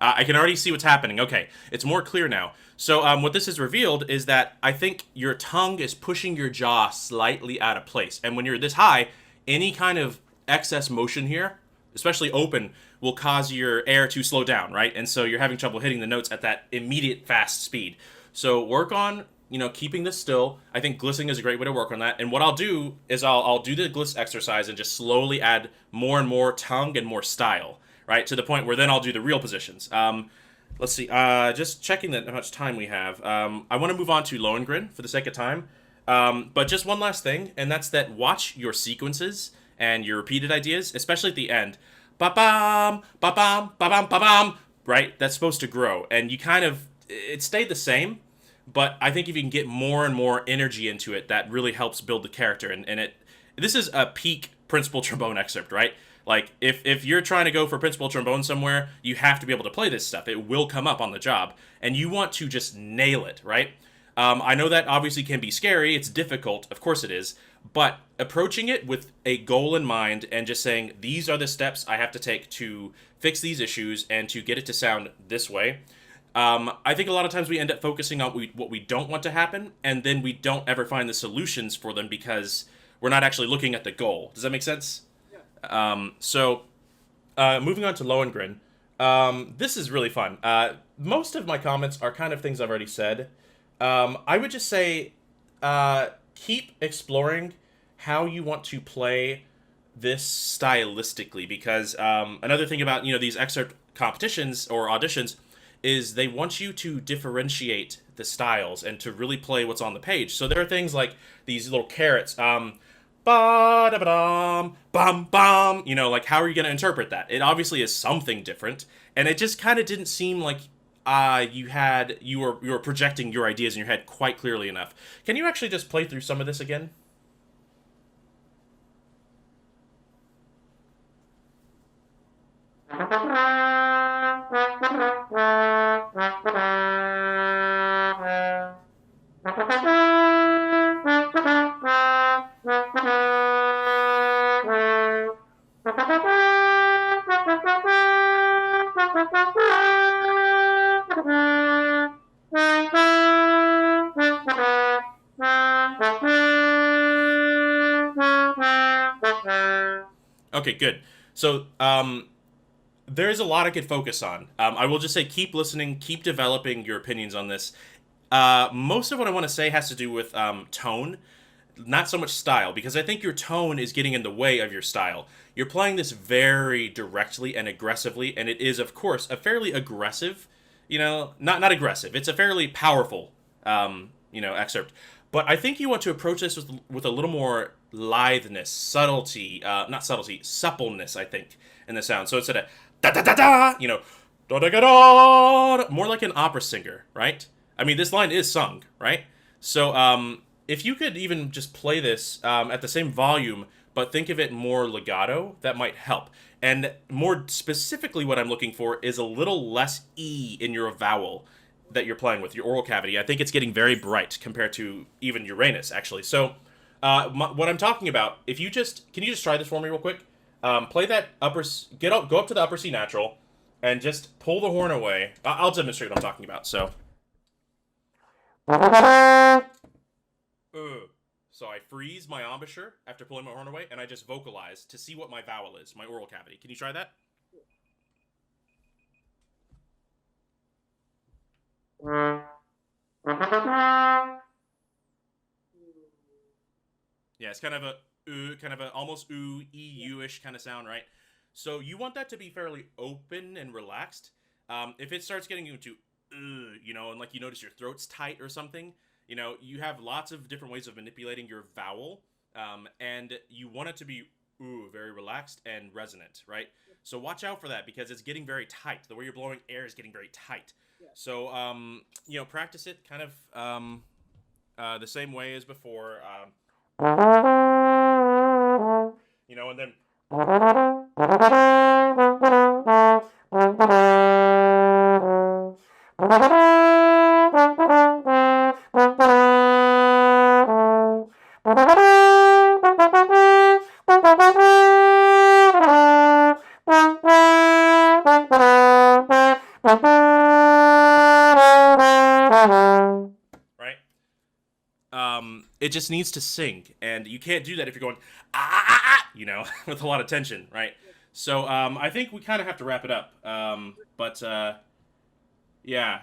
I can already see what's happening. Okay, it's more clear now. So what this has revealed is that I think your tongue is pushing your jaw slightly out of place. And when you're this high, any kind of excess motion here, especially open, will cause your air to slow down, right? And so you're having trouble hitting the notes at that immediate fast speed. So work on keeping this still. I think glistening is a great way to work on that. And what I'll do is I'll do the gliss exercise and just slowly add more and more tongue and more style, right? To the point where then I'll do the real positions. Let's see. Just checking how much time we have. I want to move on to Lohengrin for the sake of time. But just one last thing, and that's that watch your sequences and your repeated ideas, especially at the end. Ba-bam, ba-bam, ba-bam, ba-bam, right? That's supposed to grow. And it stayed the same, but I think if you can get more and more energy into it, that really helps build the character. And this is a peak principal trombone excerpt, right? Like, if you're trying to go for principal trombone somewhere, you have to be able to play this stuff. It will come up on the job, and you want to just nail it, right? I know that obviously can be scary. It's difficult. Of course it is. But approaching it with a goal in mind and just saying, these are the steps I have to take to fix these issues and to get it to sound this way. I think a lot of times we end up focusing on what we don't want to happen, and then we don't ever find the solutions for them because we're not actually looking at the goal. Does that make sense? Yeah. Moving on to Lohengrin. This is really fun. Most of my comments are kind of things I've already said. I would just say keep exploring how you want to play this stylistically, because another thing about these excerpt competitions or auditions is they want you to differentiate the styles and to really play what's on the page. So there are things like these little carrots, ba-da-ba-dum, bum-bum, like how are you going to interpret that? It obviously is something different, and it just kind of didn't seem like you were projecting your ideas in your head quite clearly enough. Can you actually just play through some of this again? Okay, good. So, there's a lot I could focus on. I will just say keep listening, keep developing your opinions on this. Most of what I want to say has to do with tone, not so much style, because I think your tone is getting in the way of your style. You're playing this very directly and aggressively, and it is, of course, a fairly aggressive, not aggressive. It's a fairly powerful, excerpt. But I think you want to approach this with a little more litheness, suppleness, I think, in the sound. So instead of da-da-da-da, da-da-da-da, more like an opera singer, right? I mean, this line is sung, right? So if you could even just play this at the same volume, but think of it more legato, that might help. And more specifically, what I'm looking for is a little less E in your vowel that you're playing with, your oral cavity. I think it's getting very bright compared to even Uranus, actually. So what I'm talking about, can you just try this for me real quick? Play that go up to the upper C natural, and just pull the horn away. I'll demonstrate what I'm talking about, so. So I freeze my embouchure after pulling my horn away, and I just vocalize to see what my vowel is, my oral cavity. Can you try that? Yeah, it's kind of a almost EU-ish kind of sound, right? So you want that to be fairly open and relaxed. If it starts getting into and like you notice your throat's tight or something, you have lots of different ways of manipulating your vowel, and you want it to be very relaxed and resonant, right? So watch out for that, because it's getting very tight. The way you're blowing air is getting very tight. So, practice it kind of the same way as before, and then... It just needs to sing, and you can't do that if you're going with a lot of tension, right? So I think we kind of have to wrap it up.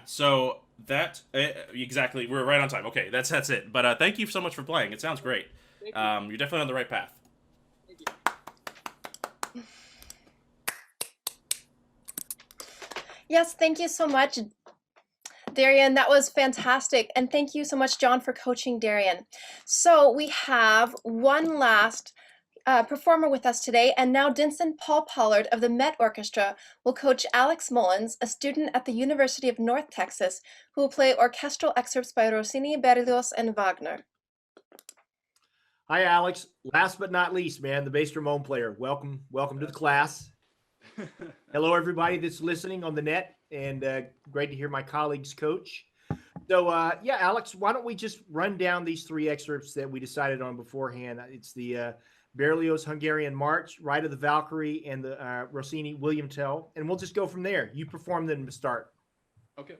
So That exactly. We're right on time. Okay, that's it. But thank you so much for playing. It sounds great. Thank you. You're definitely on the right path. Thank you. Yes, thank you so much, Darian. That was fantastic. And thank you so much, John, for coaching Darian. So we have one last performer with us today, and now Dinson Paul Pollard of the Met Orchestra will coach Alex Mullins, a student at the University of North Texas, who will play orchestral excerpts by Rossini, Berlioz, and Wagner. Hi, Alex. Last but not least, man, the bass trombone player. Welcome to the class. Hello, everybody that's listening on the net, and great to hear my colleagues coach. So, yeah, Alex, why don't we just run down these three excerpts that we decided on beforehand? It's the Berlioz Hungarian March, Ride of the Valkyrie, and the Rossini William Tell, and we'll just go from there. You perform them to start. Okay.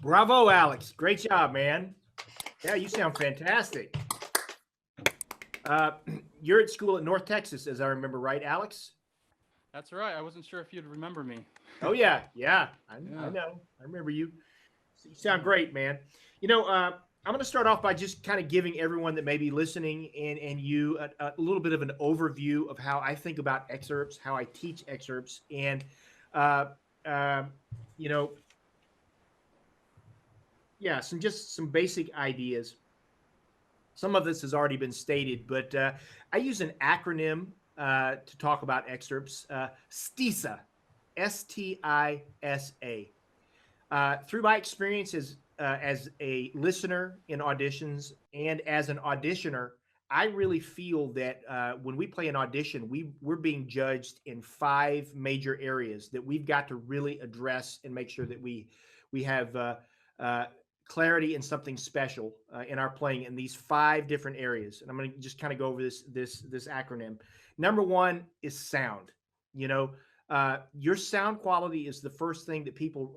Bravo, Alex. Great job, man. Yeah, you sound fantastic. You're at school at North Texas, as I remember, right, Alex? That's right. I wasn't sure if you'd remember me. Oh, yeah. I know. I remember you. You sound great, man. You know, I'm going to start off by just kind of giving everyone that may be listening and you a little bit of an overview of how I think about excerpts, how I teach excerpts, and, you know, yeah, some basic ideas. Some of this has already been stated, but I use an acronym to talk about excerpts. STISA, STISA. Through my experience as a listener in auditions and as an auditioner, I really feel that when we play an audition, we're being judged in 5 major areas that we've got to really address and make sure that we have clarity and something special in our playing in these 5 different areas. And I'm going to just kind of go over this acronym. Number 1 is sound. You know, your sound quality is the first thing that people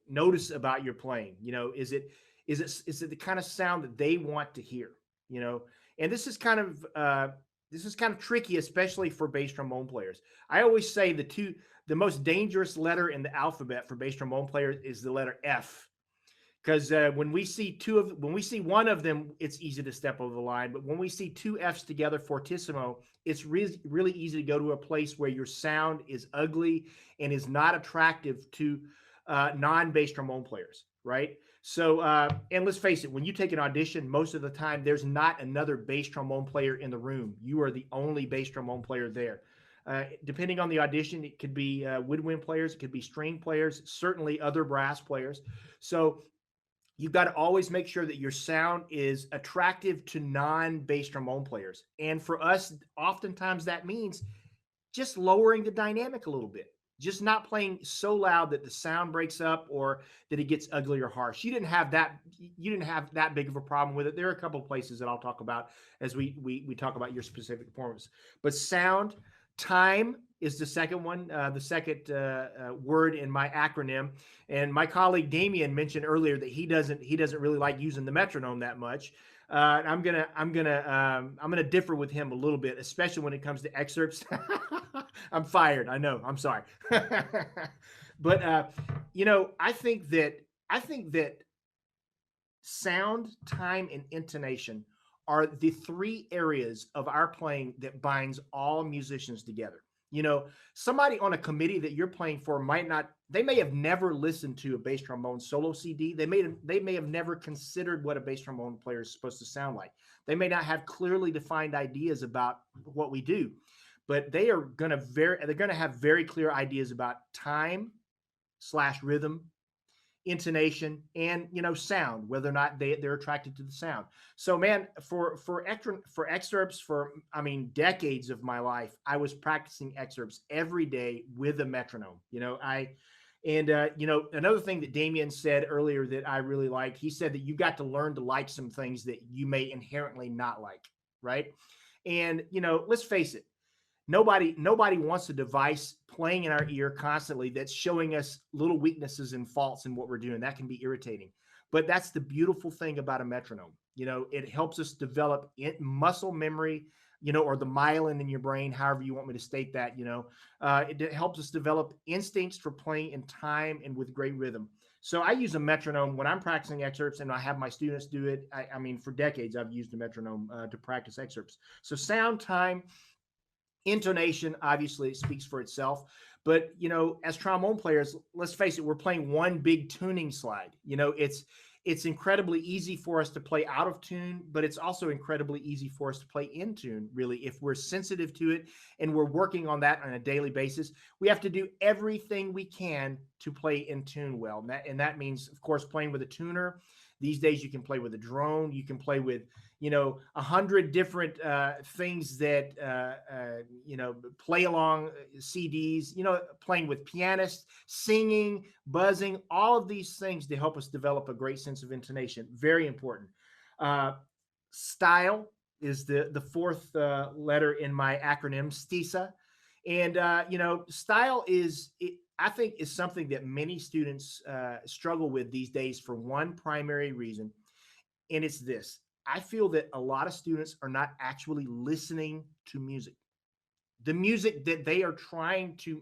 notice about your playing. You know, is it the kind of sound that they want to hear? You know, and this is kind of this is kind of tricky, especially for bass trombone players. I always say the most dangerous letter in the alphabet for bass trombone players is the letter F, because when we see one of them, it's easy to step over the line. But when we see two Fs together, fortissimo, it's really easy to go to a place where your sound is ugly and is not attractive to non-bass trombone players, right? So, and let's face it, when you take an audition, most of the time there's not another bass trombone player in the room. You are the only bass trombone player there. Depending on the audition, it could be woodwind players, it could be string players, certainly other brass players. So you've got to always make sure that your sound is attractive to non-bass trombone players. And for us, oftentimes that means just lowering the dynamic a little bit, just not playing so loud that the sound breaks up or that it gets ugly or harsh. You didn't have that big of a problem with it. There are a couple of places that I'll talk about as we talk about your specific performance. But sound, time is the second one, the second word in my acronym. And my colleague Damian mentioned earlier that he doesn't really like using the metronome that much. I'm gonna differ with him a little bit, especially when it comes to excerpts. I'm fired. I know. I'm sorry. But I think that sound, time, and intonation are the three areas of our playing that binds all musicians together. Somebody on a committee that you're playing for they may have never listened to a bass trombone solo CD. They may have never considered what a bass trombone player is supposed to sound like. They may not have clearly defined ideas about what we do, but they're going to have very clear ideas about time / rhythm, intonation, and sound, whether or not they're attracted to the sound. So man, for excerpts, decades of my life, I was practicing excerpts every day with a metronome. Another thing that Damian said earlier that I really liked, he said that you got to learn to like some things that you may inherently not like, right? And let's face it, nobody wants a device playing in our ear constantly that's showing us little weaknesses and faults in what we're doing. That can be irritating. But that's the beautiful thing about a metronome. It helps us develop muscle memory, or the myelin in your brain, however you want me to state that. It helps us develop instincts for playing in time and with great rhythm. So I use a metronome when I'm practicing excerpts, and I have my students do it. For decades, I've used a metronome to practice excerpts. So sound, time, intonation, obviously it speaks for itself, but as trombone players, let's face it, we're playing one big tuning slide. It's incredibly easy for us to play out of tune, but it's also incredibly easy for us to play in tune, really, if we're sensitive to it and we're working on that on a daily basis. We have to do everything we can to play in tune well, and that means, of course, playing with a tuner. These days you can play with a drone, you can play with 100 different things that play along CDs, playing with pianists, singing, buzzing, all of these things to help us develop a great sense of intonation. Very important. Style is the fourth letter in my acronym, STISA. And style I think is something that many students struggle with these days for one primary reason, and it's this. I feel that a lot of students are not actually listening to music, the music that they are trying to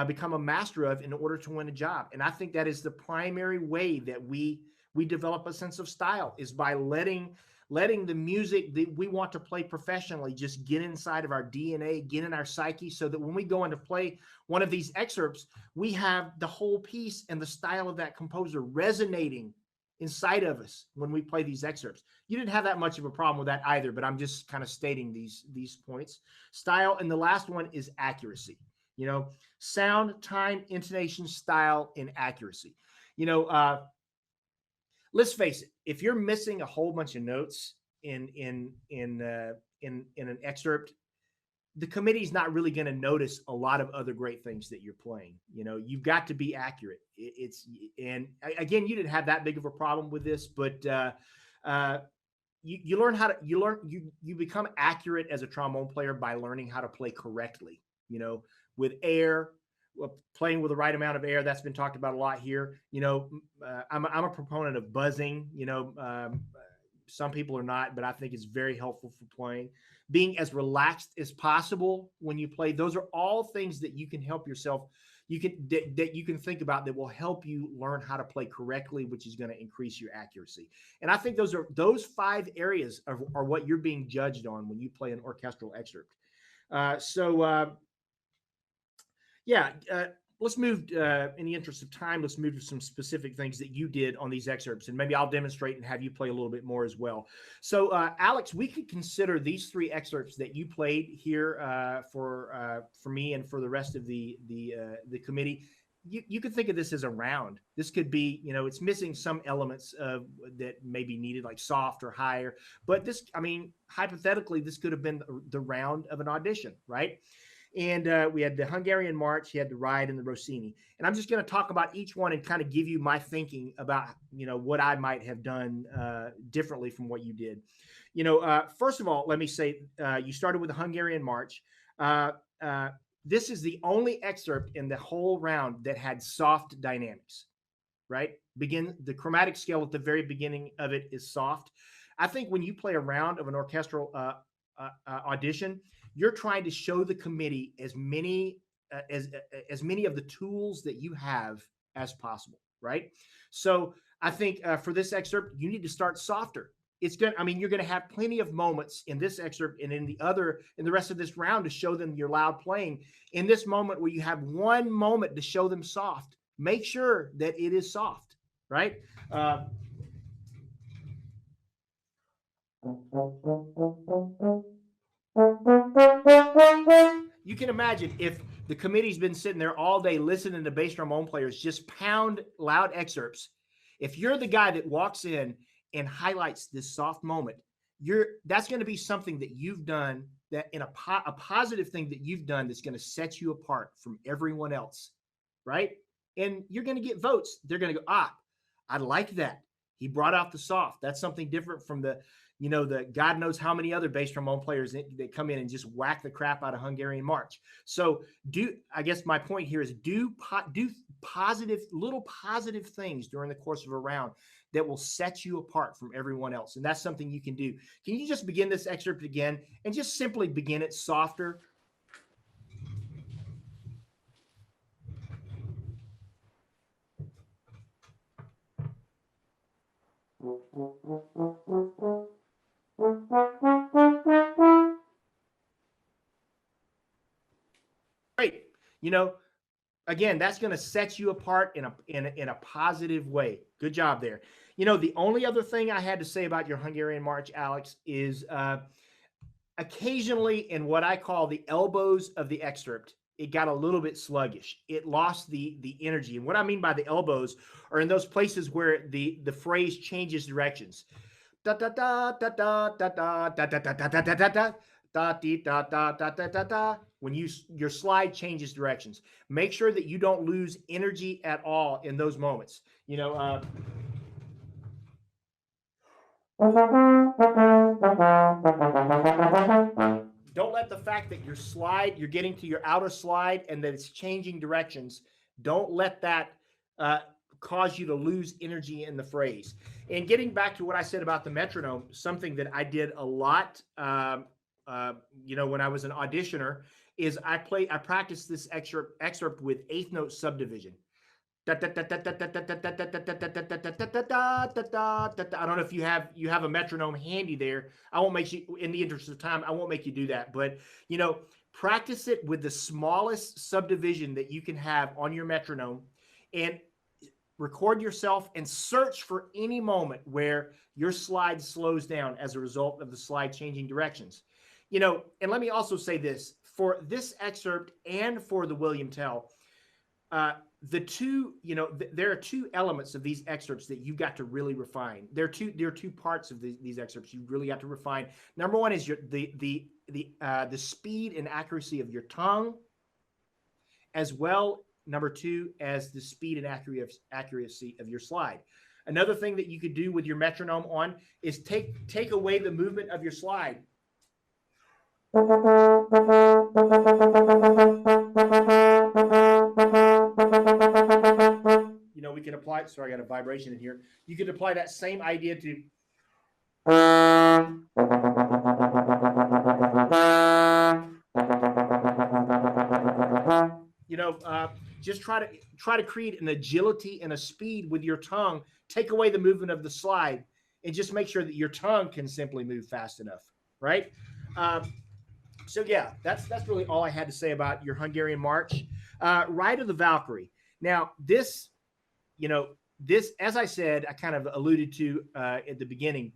become a master of in order to win a job. And I think that is the primary way that we develop a sense of style, is by letting the music that we want to play professionally just get inside of our DNA, get in our psyche, so that when we go in to play one of these excerpts, we have the whole piece and the style of that composer resonating inside of us when we play these excerpts. You didn't have that much of a problem with that either, but I'm just kind of stating these points. Style, and the last one is accuracy. Sound, time, intonation, style, and accuracy. Let's face it, if you're missing a whole bunch of notes in an excerpt, the committee's not really going to notice a lot of other great things that you're playing. You've got to be accurate. And again, you didn't have that big of a problem with this, but you become accurate as a trombone player by learning how to play correctly. With air, playing with the right amount of air. That's been talked about a lot here. I'm a proponent of buzzing. Some people are not, but I think it's very helpful for playing. Being as relaxed as possible when you play. Those are all things that you can help yourself. That you can think about that will help you learn how to play correctly, which is going to increase your accuracy. And I think those 5 areas are what you're being judged on when you play an orchestral excerpt. Let's move, in the interest of time, let's move to some specific things that you did on these excerpts, and maybe I'll demonstrate and have you play a little bit more as well. So, Alex, we could consider these 3 excerpts that you played here for me and for the rest of the committee. You could think of this as a round. This could be, it's missing some elements that may be needed, like soft or higher. But this, hypothetically, this could have been the round of an audition, right? And we had the Hungarian March, you had the Ride, and the Rossini. And I'm just going to talk about each one and kind of give you my thinking about, what I might have done differently from what you did. First of all, let me say, you started with the Hungarian March. This is the only excerpt in the whole round that had soft dynamics, right? The chromatic scale at the very beginning of it is soft. I think when you play a round of an orchestral audition, you're trying to show the committee as many of the tools that you have as possible, right? So I think for this excerpt, you need to start softer. You're going to have plenty of moments in this excerpt and in the rest of this round to show them your loud playing. In this moment where you have one moment to show them soft, make sure that it is soft, right? You can imagine if the committee's been sitting there all day listening to bass trombone players just pound loud excerpts. If you're the guy that walks in and highlights this soft moment, that's going to be something that you've done, that in a positive thing that you've done that's going to set you apart from everyone else, right? And you're going to get votes. They're going to go, I like that. He brought out the soft. That's something different from the God knows how many other bass trombone players that come in and just whack the crap out of Hungarian March. So I guess my point here is do little positive things during the course of a round that will set you apart from everyone else. And that's something you can do. Can you just begin this excerpt again and just simply begin it softer? Great. Again, that's going to set you apart in a positive way. Good job there. The only other thing I had to say about your Hungarian March, Alex, is occasionally in what I call the elbows of the excerpt, it got a little bit sluggish. It lost the energy. And what I mean by the elbows are in those places where the phrase changes directions. Da da da da da da da da da da da da da da da da da da da da. When your slide changes directions, make sure that you don't lose energy at all in those moments. Don't let the fact that you're getting to your outer slide and that it's changing directions, don't let that cause you to lose energy in the phrase. And getting back to what I said about the metronome, something that I did a lot, when I was an auditioner, is I practiced this excerpt with eighth note subdivision. I don't know if you have a metronome handy there. I won't make you, in the interest of time, I won't make you do that. But practice it with the smallest subdivision that you can have on your metronome, and record yourself and search for any moment where your slide slows down as a result of the slide changing directions. And let me also say this, for this excerpt and for the William Tell, there are two elements of these excerpts that you've got to really refine. There are two parts of these excerpts you really got to refine. Number one is the speed and accuracy of your tongue, as well, number two, as the speed and accuracy of your slide. Another thing that you could do with your metronome on is take away the movement of your slide. We can apply, sorry, I got a vibration in here. You could apply that same idea to You know, just try to create an agility and a speed with your tongue. Take away the movement of the slide, and just make sure that your tongue can simply move fast enough, right? So yeah, that's really all I had to say about your Hungarian march. Ride of the Valkyrie. Now this, this, as I said, I kind of alluded to at the beginning.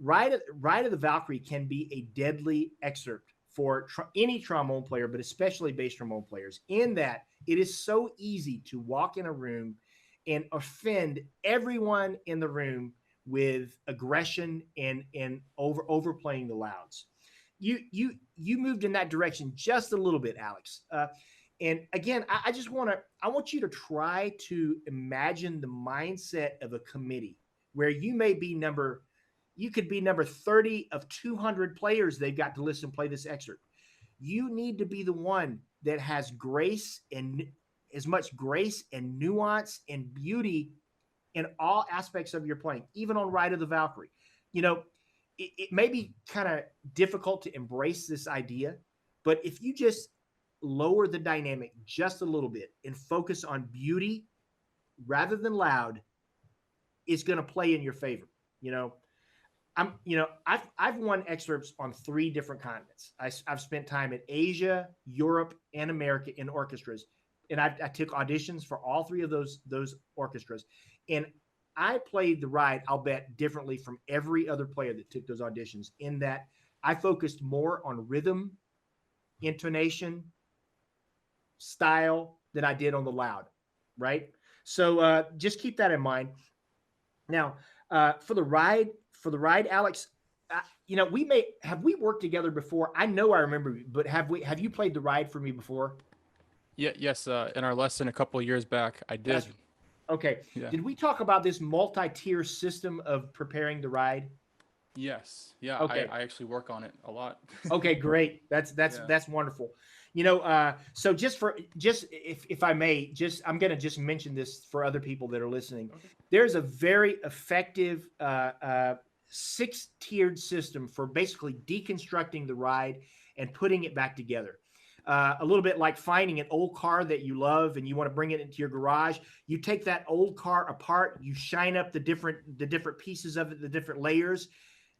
Ride of the Valkyrie can be a deadly excerpt for any trombone player, but especially bass trombone players, in that it is so easy to walk in a room and offend everyone in the room with aggression and overplaying the louds. You moved in that direction just a little bit, Alex. And again, I want you to try to imagine the mindset of a committee where you could be number 30 of 200 players they've got to listen play this excerpt. You need to be the one that has grace, and as much grace and nuance and beauty in all aspects of your playing, even on Ride of the Valkyrie. It may be kind of difficult to embrace this idea, but if you just lower the dynamic just a little bit and focus on beauty rather than loud, it's going to play in your favor. I've won excerpts on 3 different continents. I've spent time in Asia, Europe, and America in orchestras, and I took auditions for all 3 of those orchestras. And I played the ride, I'll bet, differently from every other player that took those auditions, in that I focused more on rhythm, intonation, style than I did on the loud, right? So just keep that in mind. Now, for the ride, Alex, have we worked together before? I know I remember, but have you played the ride for me before? Yes. In our lesson a couple of years back, I did. Okay. Yeah. Did we talk about this multi-tier system of preparing the ride? Yes. Yeah. Okay. I actually work on it a lot. Okay, great. That's wonderful. So if I may, I'm going to just mention this for other people that are listening. Okay. There's a very effective 6-tiered system for basically deconstructing the ride and putting it back together. A little bit like finding an old car that you love and you want to bring it into your garage. You take that old car apart, you shine up the different pieces of it, the different layers,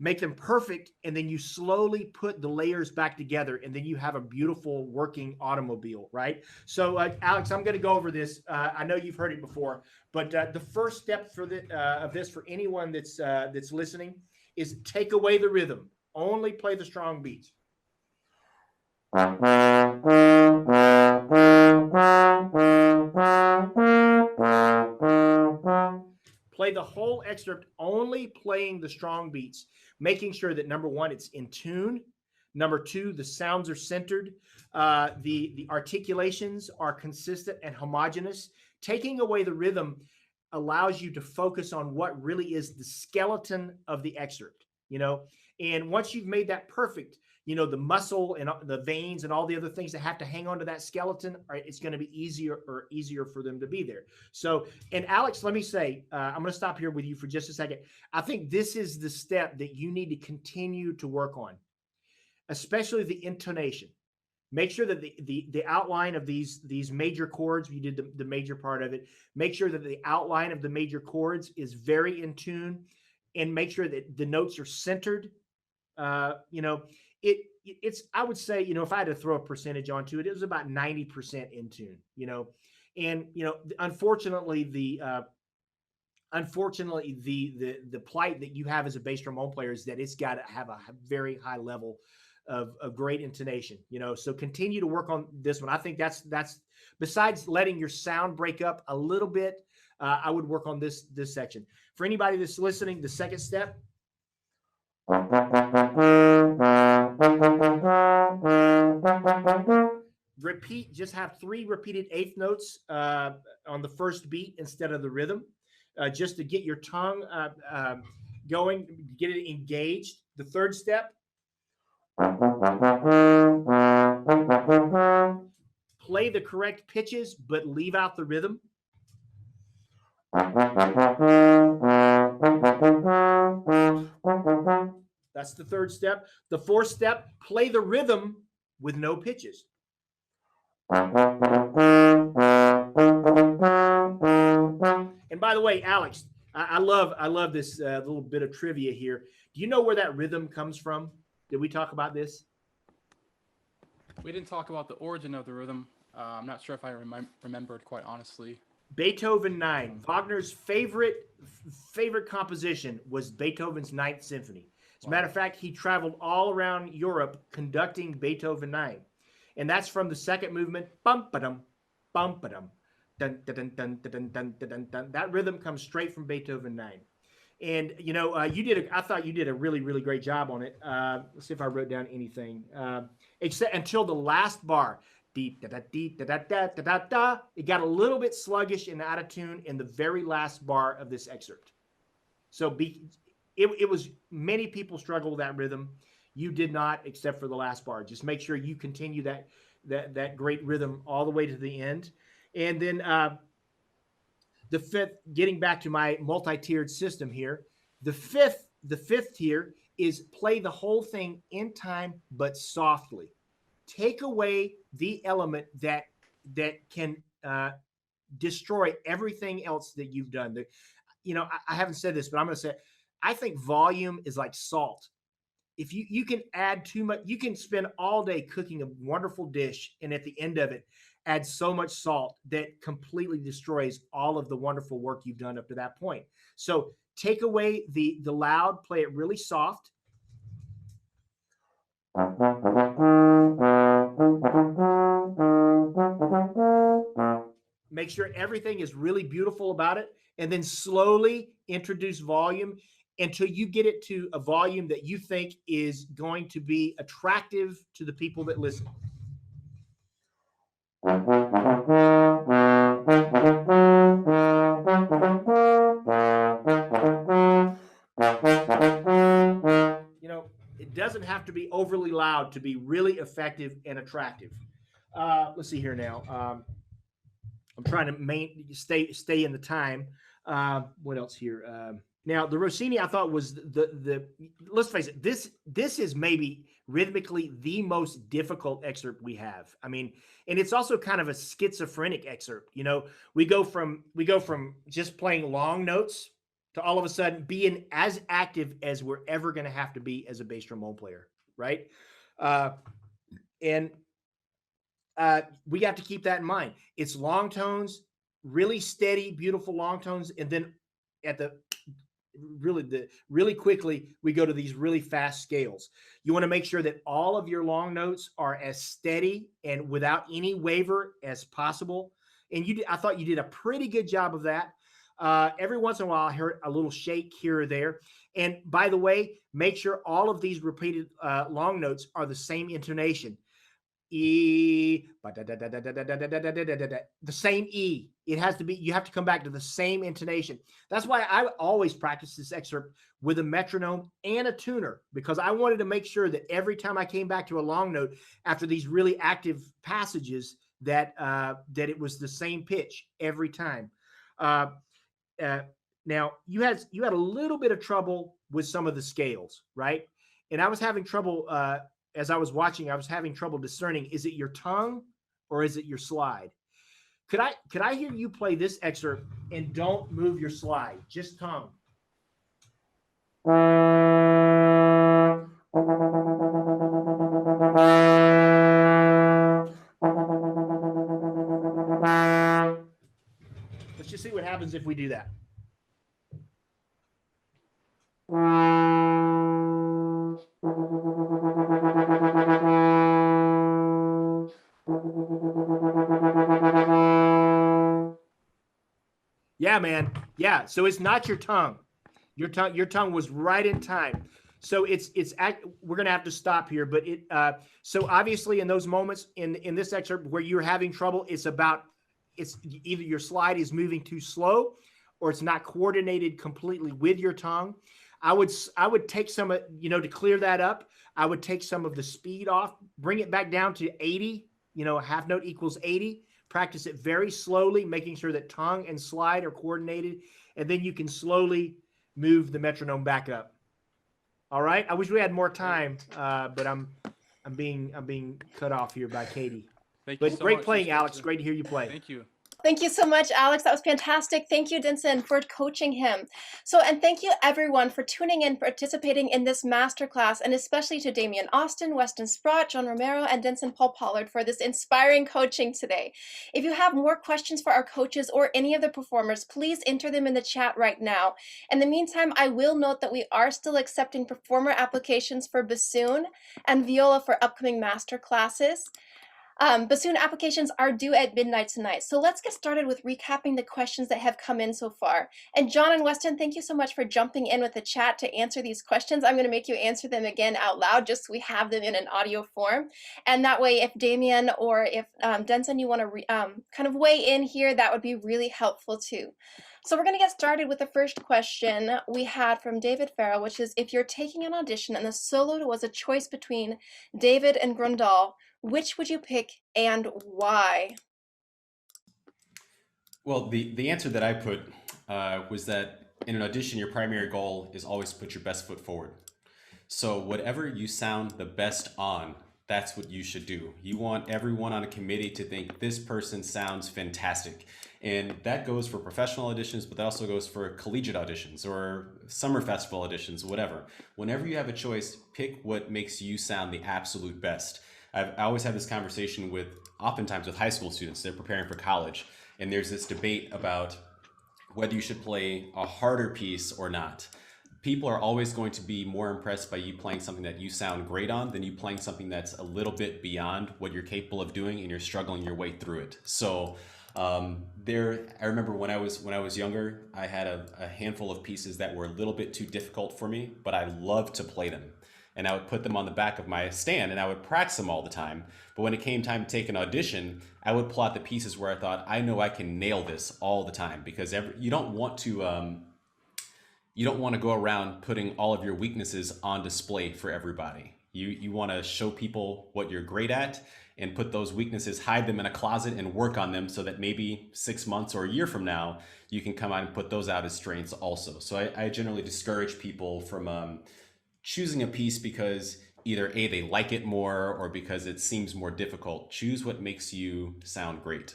make them perfect, and then you slowly put the layers back together, and then you have a beautiful working automobile, right? So, Alex, I'm going to go over this. I know you've heard it before, but the first step of this for anyone that's listening is take away the rhythm. Only play the strong beats. Play the whole excerpt only playing the strong beats, making sure that number 1, it's in tune. Number 2, the sounds are centered. The articulations are consistent and homogeneous. Taking away the rhythm allows you to focus on what really is the skeleton of the excerpt, and once you've made that perfect, the muscle and the veins and all the other things that have to hang on to that skeleton, it's going to be easier for them to be there. So, and Alex, let me say, I'm going to stop here with you for just a second. I think this is the step that you need to continue to work on, especially the intonation. Make sure that the outline of these major chords, you did the major part of it. Make sure that the outline of the major chords is very in tune, and make sure that the notes are centered. It's I would say, if I had to throw a percentage onto it, it was about 90% in tune, and unfortunately the plight that you have as a bass trombone player is that it's got to have a very high level of great intonation, so continue to work on this one. I think that's besides letting your sound break up a little bit, I would work on this section. For anybody that's listening, the second step, repeat, just have 3 repeated eighth notes on the first beat instead of the rhythm, just to get your tongue going, get it engaged. The third step, play the correct pitches, but leave out the rhythm. That's the third step. The fourth step, play the rhythm with no pitches. And by the way, Alex, I love this little bit of trivia here. Do you know where that rhythm comes from? Did we talk about this? We didn't talk about the origin of the rhythm. I'm not sure if I remembered, quite honestly. Beethoven 9. Wagner's favorite composition was Beethoven's Ninth Symphony. As a matter of fact, he traveled all around Europe conducting Beethoven 9. And that's from the second movement. Bum-ba-dum, bum-ba-dum, dun, dun, dun, dun, dun, dun, dun, dun. That rhythm comes straight from Beethoven 9. And, you know, I thought you did a really, really great job on it. Let's see if I wrote down anything. Except until the last bar. It got a little bit sluggish and out of tune in the very last bar of this excerpt. So it was, many people struggle with that rhythm. You did not, except for the last bar. Just make sure you continue that great rhythm all the way to the end. And then the fifth, getting back to my multi-tiered system here, the fifth tier is play the whole thing in time but softly. Take away the element that can destroy everything else that you've done. I haven't said this, but I'm going to say it. I think volume is like salt. If you can add too much, you can spend all day cooking a wonderful dish, and at the end of it, add so much salt that completely destroys all of the wonderful work you've done up to that point. So take away the loud, play it really soft. Make sure everything is really beautiful about it, and then slowly introduce volume until you get it to a volume that you think is going to be attractive to the people that listen. You know, it doesn't have to be overly loud to be really effective and attractive. Let's see here now. I'm trying to stay in the time. What else here? Now, the Rossini, I thought, was the let's face it, this is maybe rhythmically the most difficult excerpt we have. I mean, and it's also kind of a schizophrenic excerpt. You know, we go from just playing long notes to all of a sudden being as active as we're ever going to have to be as a bass trombone player, right? And we have to keep that in mind. It's long tones, really steady, beautiful long tones, and then at the really quickly we go to these really fast scales. You want to make sure that all of your long notes are as steady and without any waver as possible. And I thought you did a pretty good job of that. Every once in a while I heard a little shake here or there. And by the way, make sure all of these repeated long notes are the same intonation. E, the same E. It has to be, you have to come back to the same intonation. That's why I always practice this excerpt with a metronome and a tuner, because I wanted to make sure that every time I came back to a long note after these really active passages that it was the same pitch every time. Now you had a little bit of trouble with some of the scales, right? And I was having trouble as I was watching, I was having trouble discerning, is it your tongue or is it your slide? Could I hear you play this excerpt and don't move your slide, just tongue? Let's just see what happens if we do that. Yeah, man. Yeah. So it's not your tongue. Your tongue was right in time. So we're going to have to stop here, but so obviously in those moments in this excerpt where you're having trouble, it's either your slide is moving too slow or it's not coordinated completely with your tongue. I would take some, to clear that up, I would take some of the speed off, bring it back down to 80, half note equals 80. Practice it very slowly, making sure that tongue and slide are coordinated, and then you can slowly move the metronome back up. All right. I wish we had more time, but I'm being cut off here by Katie. Thank you But so great much. playing, Alex. Great to hear you play. Thank you. Thank you so much, Alex. That was fantastic. Thank you, Denson, for coaching him. So, and thank you everyone for tuning in, participating in this masterclass, and especially to Damian Austin, Weston Sprott, John Romero, and Denson Paul Pollard for this inspiring coaching today. If you have more questions for our coaches or any of the performers, please enter them in the chat right now. In the meantime, I will note that we are still accepting performer applications for bassoon and viola for upcoming masterclasses. Bassoon applications are due at midnight tonight. So let's get started with recapping the questions that have come in so far. And John and Weston, thank you so much for jumping in with the chat to answer these questions. I'm going to make you answer them again out loud, just so we have them in an audio form. And that way, if Damian or if Denson, you want to kind of weigh in here, that would be really helpful too. So we're going to get started with the first question we had from David Farrell, which is, if you're taking an audition and the solo was a choice between David and Grundal, which would you pick and why? Well, the answer that I put was that in an audition, your primary goal is always to put your best foot forward. So whatever you sound the best on, that's what you should do. You want everyone on a committee to think this person sounds fantastic. And that goes for professional auditions, but that also goes for collegiate auditions or summer festival auditions, whatever. Whenever you have a choice, pick what makes you sound the absolute best. I always have this conversation oftentimes with high school students. They're preparing for college, and there's this debate about whether you should play a harder piece or not. People are always going to be more impressed by you playing something that you sound great on than you playing something that's a little bit beyond what you're capable of doing and you're struggling your way through it. So I remember when I was younger, I had a handful of pieces that were a little bit too difficult for me, but I loved to play them. And I would put them on the back of my stand and I would practice them all the time. But when it came time to take an audition, I would plot the pieces where I thought, I know I can nail this all the time, because you don't want to go around putting all of your weaknesses on display for everybody. You want to show people what you're great at and put those weaknesses, hide them in a closet and work on them so that maybe 6 months or a year from now, you can come out and put those out as strengths also. So I generally discourage people from choosing a piece because either A, they like it more, or because it seems more difficult. Choose what makes you sound great.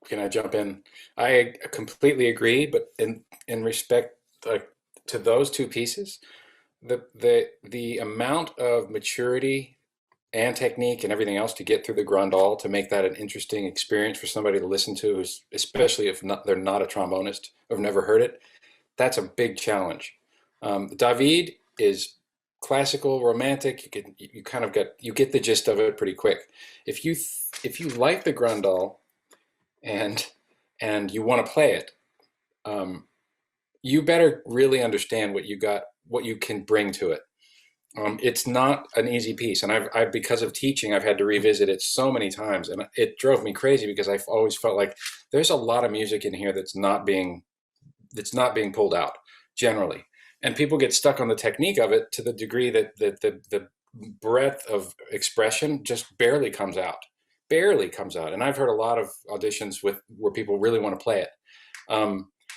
Can I jump in? I completely agree, but in respect to those two pieces, the amount of maturity and technique and everything else to get through the Grundal to make that an interesting experience for somebody to listen to, especially if they're not a trombonist or have never heard it, that's a big challenge. David is classical, romantic. You get the gist of it pretty quick. If you like the Grundal and you want to play it, you better really understand what you can bring to it. It's not an easy piece, and I've because of teaching, I've had to revisit it so many times, and it drove me crazy because I've always felt like there's a lot of music in here that's not being pulled out generally. And people get stuck on the technique of it to the degree that the breadth of expression just barely comes out. And I've heard a lot of auditions where people really want to play it.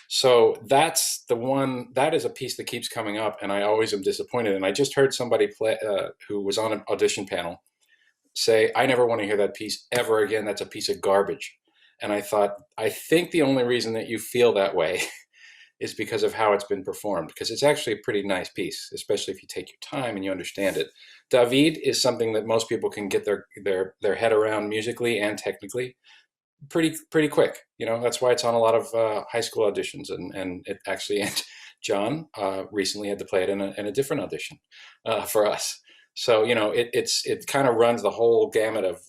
So that's that is a piece that keeps coming up, and I always am disappointed. And I just heard somebody play who was on an audition panel say, I never want to hear that piece ever again. That's a piece of garbage. And I thought, I think the only reason that you feel that way is because of how it's been performed, because it's actually a pretty nice piece, especially if you take your time and you understand it. David is something that most people can get their head around musically and technically pretty quick. That's why it's on a lot of high school auditions, and it actually, and John recently had to play it in a different audition for us. So, it kind of runs the whole gamut of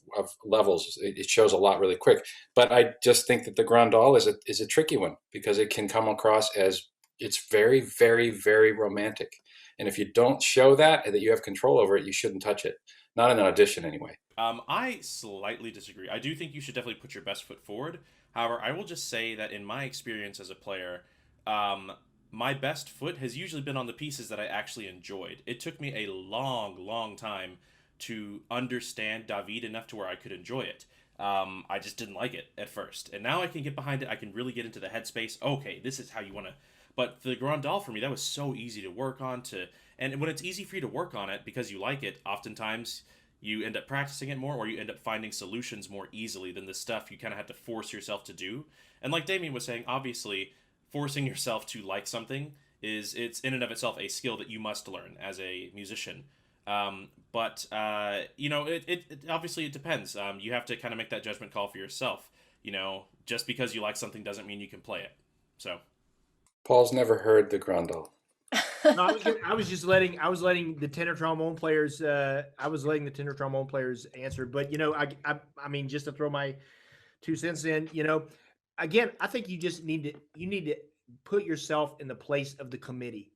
levels. It shows a lot really quick. But I just think that the Grundal is a tricky one because it can come across as it's very, very, very romantic. And if you don't show that you have control over it, you shouldn't touch it. Not in an audition anyway. I slightly disagree. I do think you should definitely put your best foot forward. However, I will just say that in my experience as a player, my best foot has usually been on the pieces that I actually enjoyed. It took me a long, long time to understand David enough to where I could enjoy it. I just didn't like it at first. And now I can get behind it. I can really get into the headspace. Okay, this is how you want to But the Grandal for me, that was so easy to work on and when it's easy for you to work on it because you like it, oftentimes you end up practicing it more, or you end up finding solutions more easily than the stuff you kind of have to force yourself to do. And like Damien was saying, obviously forcing yourself to like something it's in and of itself a skill that you must learn as a musician. But it obviously it depends. You have to kind of make that judgment call for yourself. Just because you like something doesn't mean you can play it. So Paul's never heard the Grandal. No, I was letting the tenor trombone players. I was letting the tenor trombone players answer. But I mean, just to throw my 2 cents in. Again, I think you need to put yourself in the place of the committee.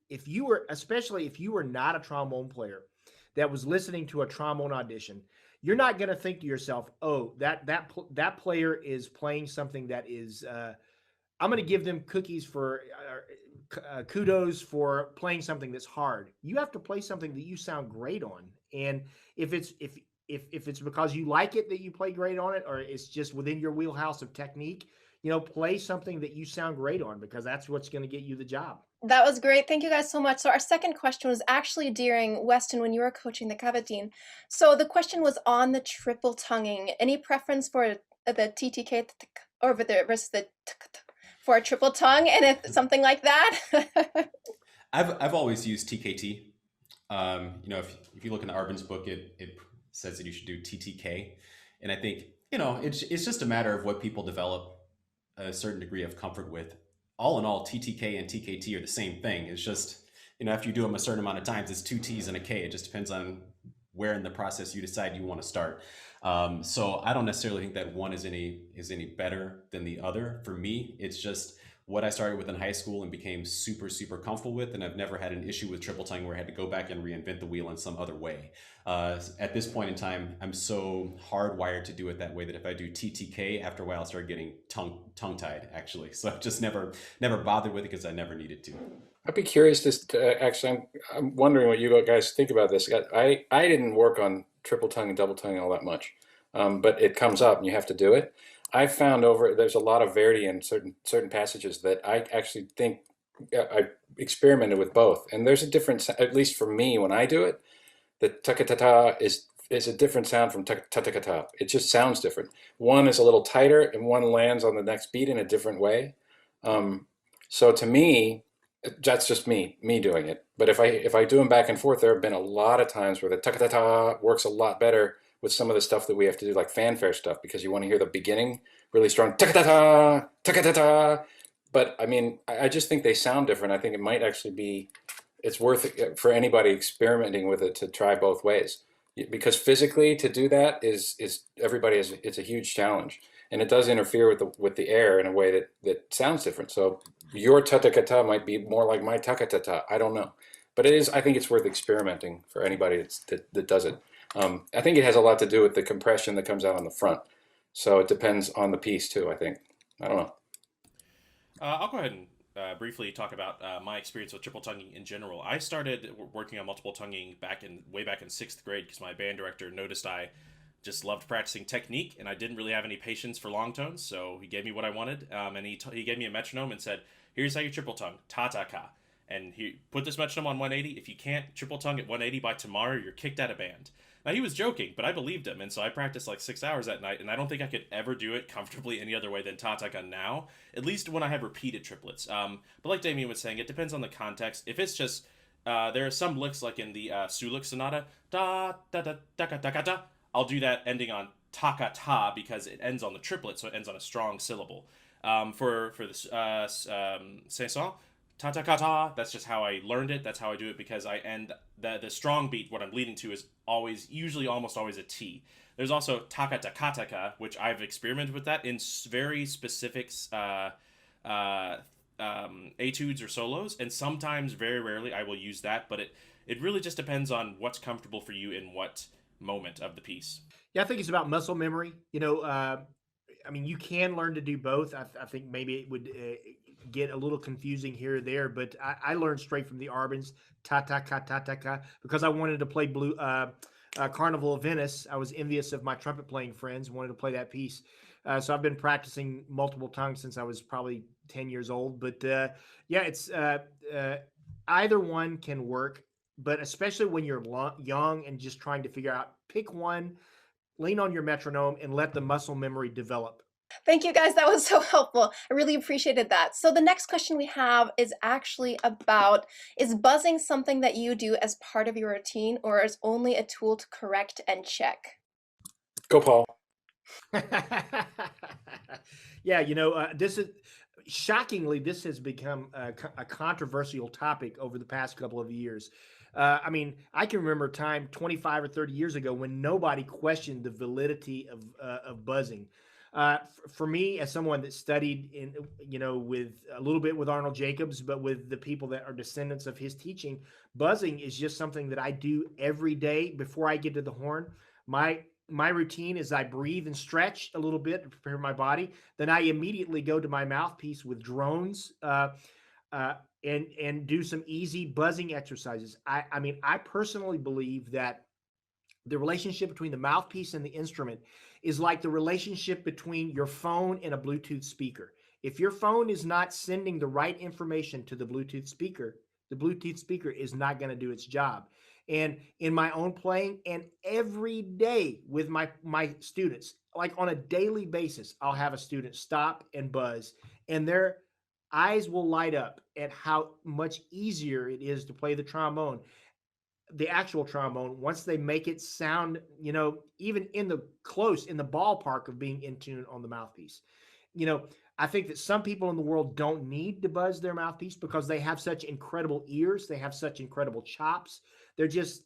Especially if you were not a trombone player that was listening to a trombone audition, you're not going to think to yourself, "Oh, that player is playing something that is." I'm going to give them cookies for kudos for playing something that's hard. You have to play something that you sound great on, and if it's because you like it that you play great on it, or it's just within your wheelhouse of technique, play something that you sound great on, because that's what's going to get you the job. That was great. Thank you guys so much. So our second question was actually during Weston when you were coaching the cavatin. So the question was on the triple tonguing. Any preference for the TTK or versus the for a triple tongue, and if something like that? I've always used TKT. If you look in the Arben's book, it says that you should do TTK, and I think it's just a matter of what people develop a certain degree of comfort with. All in all, TTK and TKT are the same thing. It's just after you do them a certain amount of times, it's 2 T's and a K. It just depends on where in the process you decide you want to start. So I don't necessarily think that one is any better than the other. For me, it's just what I started with in high school and became super, super comfortable with. And I've never had an issue with triple tongue where I had to go back and reinvent the wheel in some other way. At this point in time, I'm so hardwired to do it that way that if I do TTK, after a while, I start getting tongue-tied, actually. So I've just never bothered with it because I never needed to. I'd be curious actually, I'm wondering what you guys think about this. I didn't work on triple tongue and double tongue all that much, but it comes up and you have to do it. I've found there's a lot of Verdi in certain passages that I actually think I experimented with both, and there's a difference, at least for me when I do it. The ta-ka-ta-ta is a different sound from ta-ta-ka-ta. It just sounds different. One is a little tighter, and one lands on the next beat in a different way. So to me, that's just me doing it. But if I do them back and forth, there have been a lot of times where the ta-ka-ta-ta works a lot better with some of the stuff that we have to do, like fanfare stuff, because you want to hear the beginning really strong, ta-ka-ta-ta, ta-ka-ta-ta. But I mean, I just think they sound different. I think it might actually it's worth it for anybody experimenting with it to try both ways, because physically to do that it's a huge challenge, and it does interfere with the air in a way that sounds different. So your ta-ta-ka-ta might be more like my ta-ka-ta-ta. I don't know, but I think it's worth experimenting for anybody that does it. I think it has a lot to do with the compression that comes out on the front. So it depends on the piece too, I think. I don't know. I'll go ahead and briefly talk about my experience with triple tonguing in general. I started working on multiple tonguing way back in 6th grade because my band director noticed I just loved practicing technique and I didn't really have any patience for long tones. So he gave me what I wanted, and he gave me a metronome and said, "Here's how you triple tongue, ta-ta-ka. And he put this metronome on 180. If you can't triple tongue at 180 by tomorrow, you're kicked out of band." Now, he was joking, but I believed him, and so I practiced like 6 hours that night, and I don't think I could ever do it comfortably any other way than ta-ta-ka now, at least when I have repeated triplets. But like Damien was saying, it depends on the context. If it's just, there are some licks, like in the Sulik Sonata, da-da-da-da-da-da-da, I'll do that ending on ta-ka-ta because it ends on the triplet, so it ends on a strong syllable. For the Saison, ta-ta-ka-ta, that's just how I learned it. That's how I do it because I end the strong beat, what I'm leading to is usually almost always a T. There's also taka-ta-ka-taka, which I've experimented with that in very specific etudes or solos, and sometimes, very rarely, I will use that, but it really just depends on what's comfortable for you in what moment of the piece. Yeah, I think it's about muscle memory. I mean, you can learn to do both. I think maybe it would get a little confusing here or there, but I learned straight from the Arbans, ta-ta-ka, ta-ta-ka, because I wanted to play Carnival of Venice, I was envious of my trumpet playing friends, wanted to play that piece. So I've been practicing multiple tongues since I was probably 10 years old. But yeah, it's either one can work, but especially when you're young and just trying to figure out, pick one, lean on your metronome, and let the muscle memory develop. Thank you guys, that was so helpful. I really appreciated that. So the next question we have is actually about, is buzzing something that you do as part of your routine, or is only a tool to correct and check? Go, Paul. Yeah, this is shockingly, this has become a controversial topic over the past couple of years. I mean, I can remember time 25 or 30 years ago when nobody questioned the validity of buzzing. For me, as someone that studied with a little bit with Arnold Jacobs, but with the people that are descendants of his teaching, buzzing is just something that I do every day before I get to the horn. My routine is I breathe and stretch a little bit to prepare my body. Then I immediately go to my mouthpiece with drones and do some easy buzzing exercises. I mean, I personally believe that the relationship between the mouthpiece and the instrument is like the relationship between your phone and a Bluetooth speaker. If your phone is not sending the right information to the Bluetooth speaker is not going to do its job. And in my own playing and every day with my students, like on a daily basis, I'll have a student stop and buzz, and their eyes will light up at how much easier it is to play the trombone, the actual trombone, once they make it sound, even in the ballpark of being in tune on the mouthpiece. I think that some people in the world don't need to buzz their mouthpiece because they have such incredible ears. They have such incredible chops. They're just,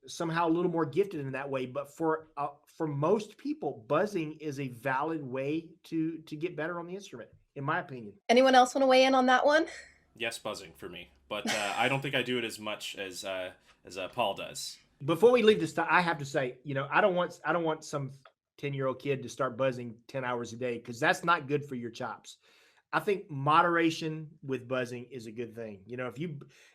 somehow a little more gifted in that way. But for most people, buzzing is a valid way to get better on the instrument, in my opinion. Anyone else want to weigh in on that one? Yes, buzzing for me, but I don't think I do it as much as Paul does. Before we leave this, I have to say, I don't want some 10-year-old kid to start buzzing 10 hours a day, because that's not good for your chops. I think moderation with buzzing is a good thing.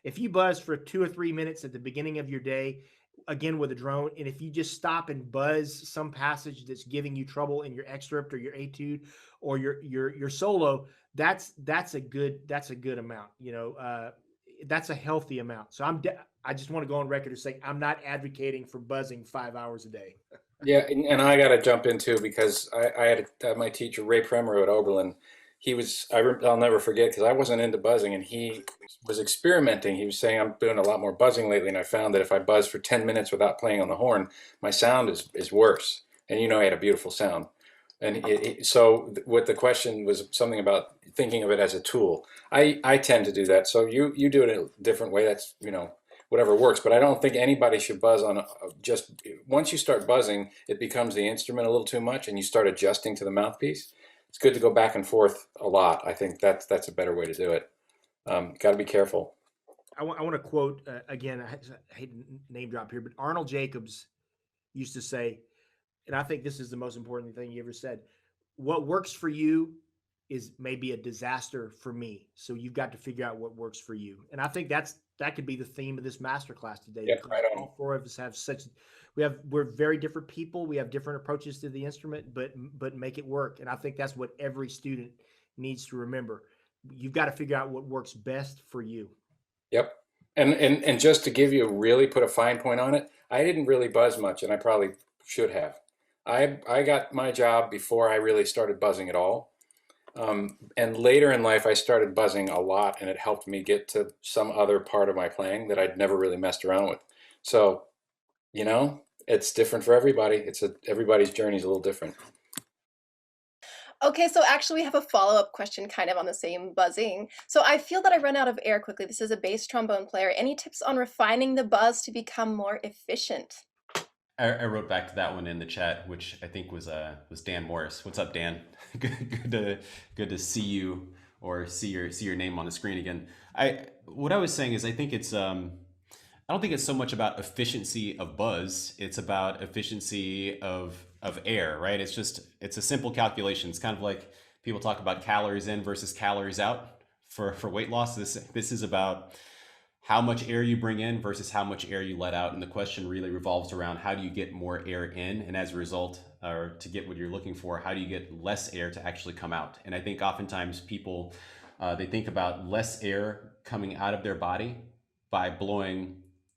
If you buzz for 2 or 3 minutes at the beginning of your day, again with a drone, and if you just stop and buzz some passage that's giving you trouble in your excerpt or your etude or your solo, that's a good amount. That's a healthy amount. So I just want to go on record and say I'm not advocating for buzzing 5 hours a day. Yeah, and I got to jump in too, because I had my teacher Ray Premero at Oberlin. I'll never forget, because I wasn't into buzzing, and he was experimenting. He was saying, I'm doing a lot more buzzing lately, and I found that if I buzz for 10 minutes without playing on the horn, my sound is worse. And he had a beautiful sound. And so what the question was, something about thinking of it as a tool. I tend to do that. So you do it in a different way. That's, whatever works. But I don't think anybody should buzz on just once you start buzzing, it becomes the instrument a little too much, and you start adjusting to the mouthpiece. It's good to go back and forth a lot. I think that's a better way to do it. Got to be careful. I want to quote again. I hate to name drop here, but Arnold Jacobs used to say, and I think this is the most important thing he ever said: "What works for you is maybe a disaster for me. So you've got to figure out what works for you." And I think that could be the theme of this masterclass today. Yeah, right on. All four of us have we're very different people. We have different approaches to the instrument, but make it work. And I think that's what every student needs to remember. You've got to figure out what works best for you. Yep. And just to give you really put a fine point on it, I didn't really buzz much, and I probably should have. I got my job before I really started buzzing at all. And later in life, I started buzzing a lot, and it helped me get to some other part of my playing that I'd never really messed around with. So, it's different for everybody. Everybody's journey is a little different. Okay, so actually we have a follow-up question kind of on the same buzzing. So I feel that I run out of air quickly. This is a bass trombone player. Any tips on refining the buzz to become more efficient? I wrote back to that one in the chat, which I think was Dan Morris. What's up, Dan? good to see you, or see your name on the screen again. What I was saying is I think it's I don't think it's so much about efficiency of buzz. It's about efficiency of air, right? It's a simple calculation. It's kind of like people talk about calories in versus calories out for weight loss. This is about how much air you bring in versus how much air you let out. And the question really revolves around how do you get more air in? And as a result, or to get what you're looking for, how do you get less air to actually come out? And I think oftentimes people, they think about less air coming out of their body by blowing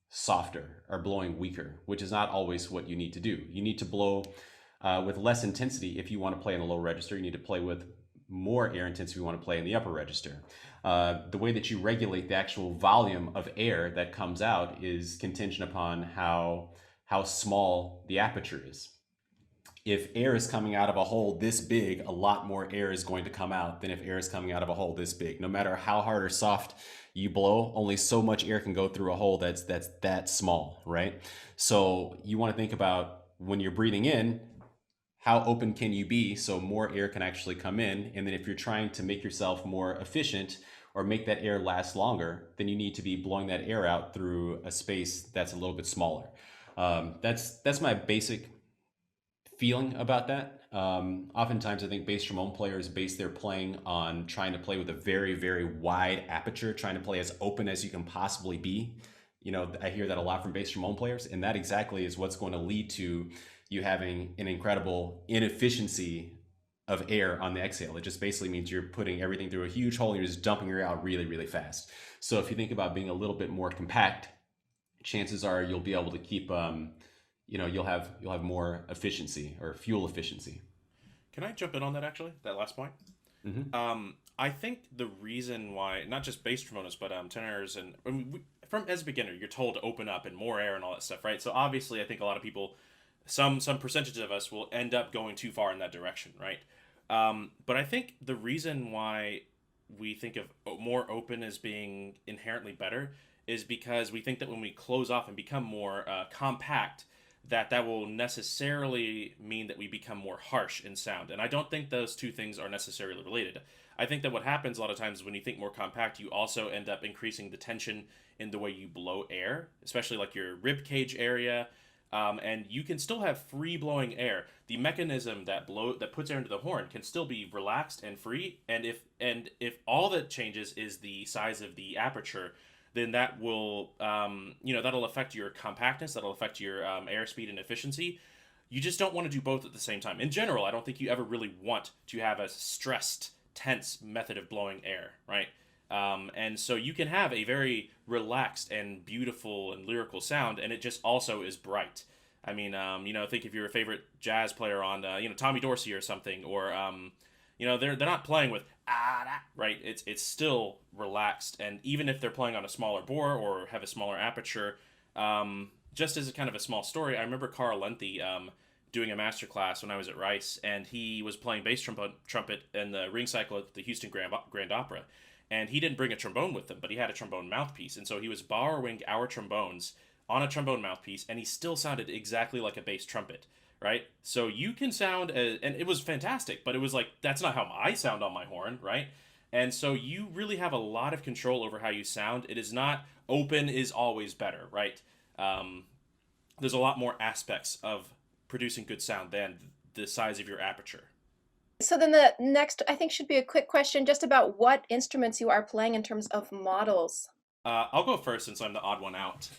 softer or blowing weaker, which is not always what you need to do. You need to blow with less intensity if you want to play in a low register. You need to play with more air intensity if you want to play in the upper register. The way that you regulate the actual volume of air that comes out is contingent upon how small the aperture is. If air is coming out of a hole this big, a lot more air is going to come out than if air is coming out of a hole this big. No matter how hard or soft you blow, only so much air can go through a hole that's that small, right? So you want to think about when you're breathing in, how open can you be so more air can actually come in? And then if you're trying to make yourself more efficient or make that air last longer, then you need to be blowing that air out through a space that's a little bit smaller. That's my basic feeling about that. Oftentimes I think bass trombone players base their playing on trying to play with a very, very wide aperture, trying to play as open as you can possibly be. You know, I hear that a lot from bass trombone players, and that exactly is what's going to lead to you having an incredible inefficiency of air on the exhale. It just basically means you're putting everything through a huge hole and you're just dumping air out really, really fast. So if you think about being a little bit more compact, chances are you'll be able to keep, you'll have more efficiency or fuel efficiency. Can I jump in on that actually? That last point? Mm-hmm. I think the reason why, not just bass trombones, but tenors and as a beginner, you're told to open up and more air and all that stuff, right? So obviously, I think a lot of people, some percentage of us will end up going too far in that direction, right? But I think the reason why we think of more open as being inherently better is because we think that when we close off and become more compact, that will necessarily mean that we become more harsh in sound. And I don't think those two things are necessarily related. I think that what happens a lot of times when you think more compact, you also end up increasing the tension in the way you blow air, especially like your rib cage area. And you can still have free blowing air. The mechanism that puts air into the horn can still be relaxed and free. And if all that changes is the size of the aperture, then that will, that'll affect your compactness. That'll affect your airspeed and efficiency. You just don't want to do both at the same time. In general, I don't think you ever really want to have a stressed, tense method of blowing air, right? And so you can have a very relaxed and beautiful and lyrical sound, and it just also is bright. I mean, think if you're a favorite jazz player on, Tommy Dorsey or something, or, they're not playing with right? It's still relaxed, and even if they're playing on a smaller bore or have a smaller aperture, just as a kind of a small story, I remember Carl Lenthe doing a masterclass when I was at Rice, and he was playing bass trumpet in the ring cycle at the Houston Grand Opera. And he didn't bring a trombone with him, but he had a trombone mouthpiece. And so he was borrowing our trombones on a trombone mouthpiece, and he still sounded exactly like a bass trumpet, right? So you can sound, and it was fantastic, but it was like, that's not how I sound on my horn, right? And so you really have a lot of control over how you sound. It is not open is always better, right? There's a lot more aspects of producing good sound than the size of your aperture. So then the next, I think, should be a quick question just about what instruments you are playing in terms of models. I'll go first since I'm the odd one out.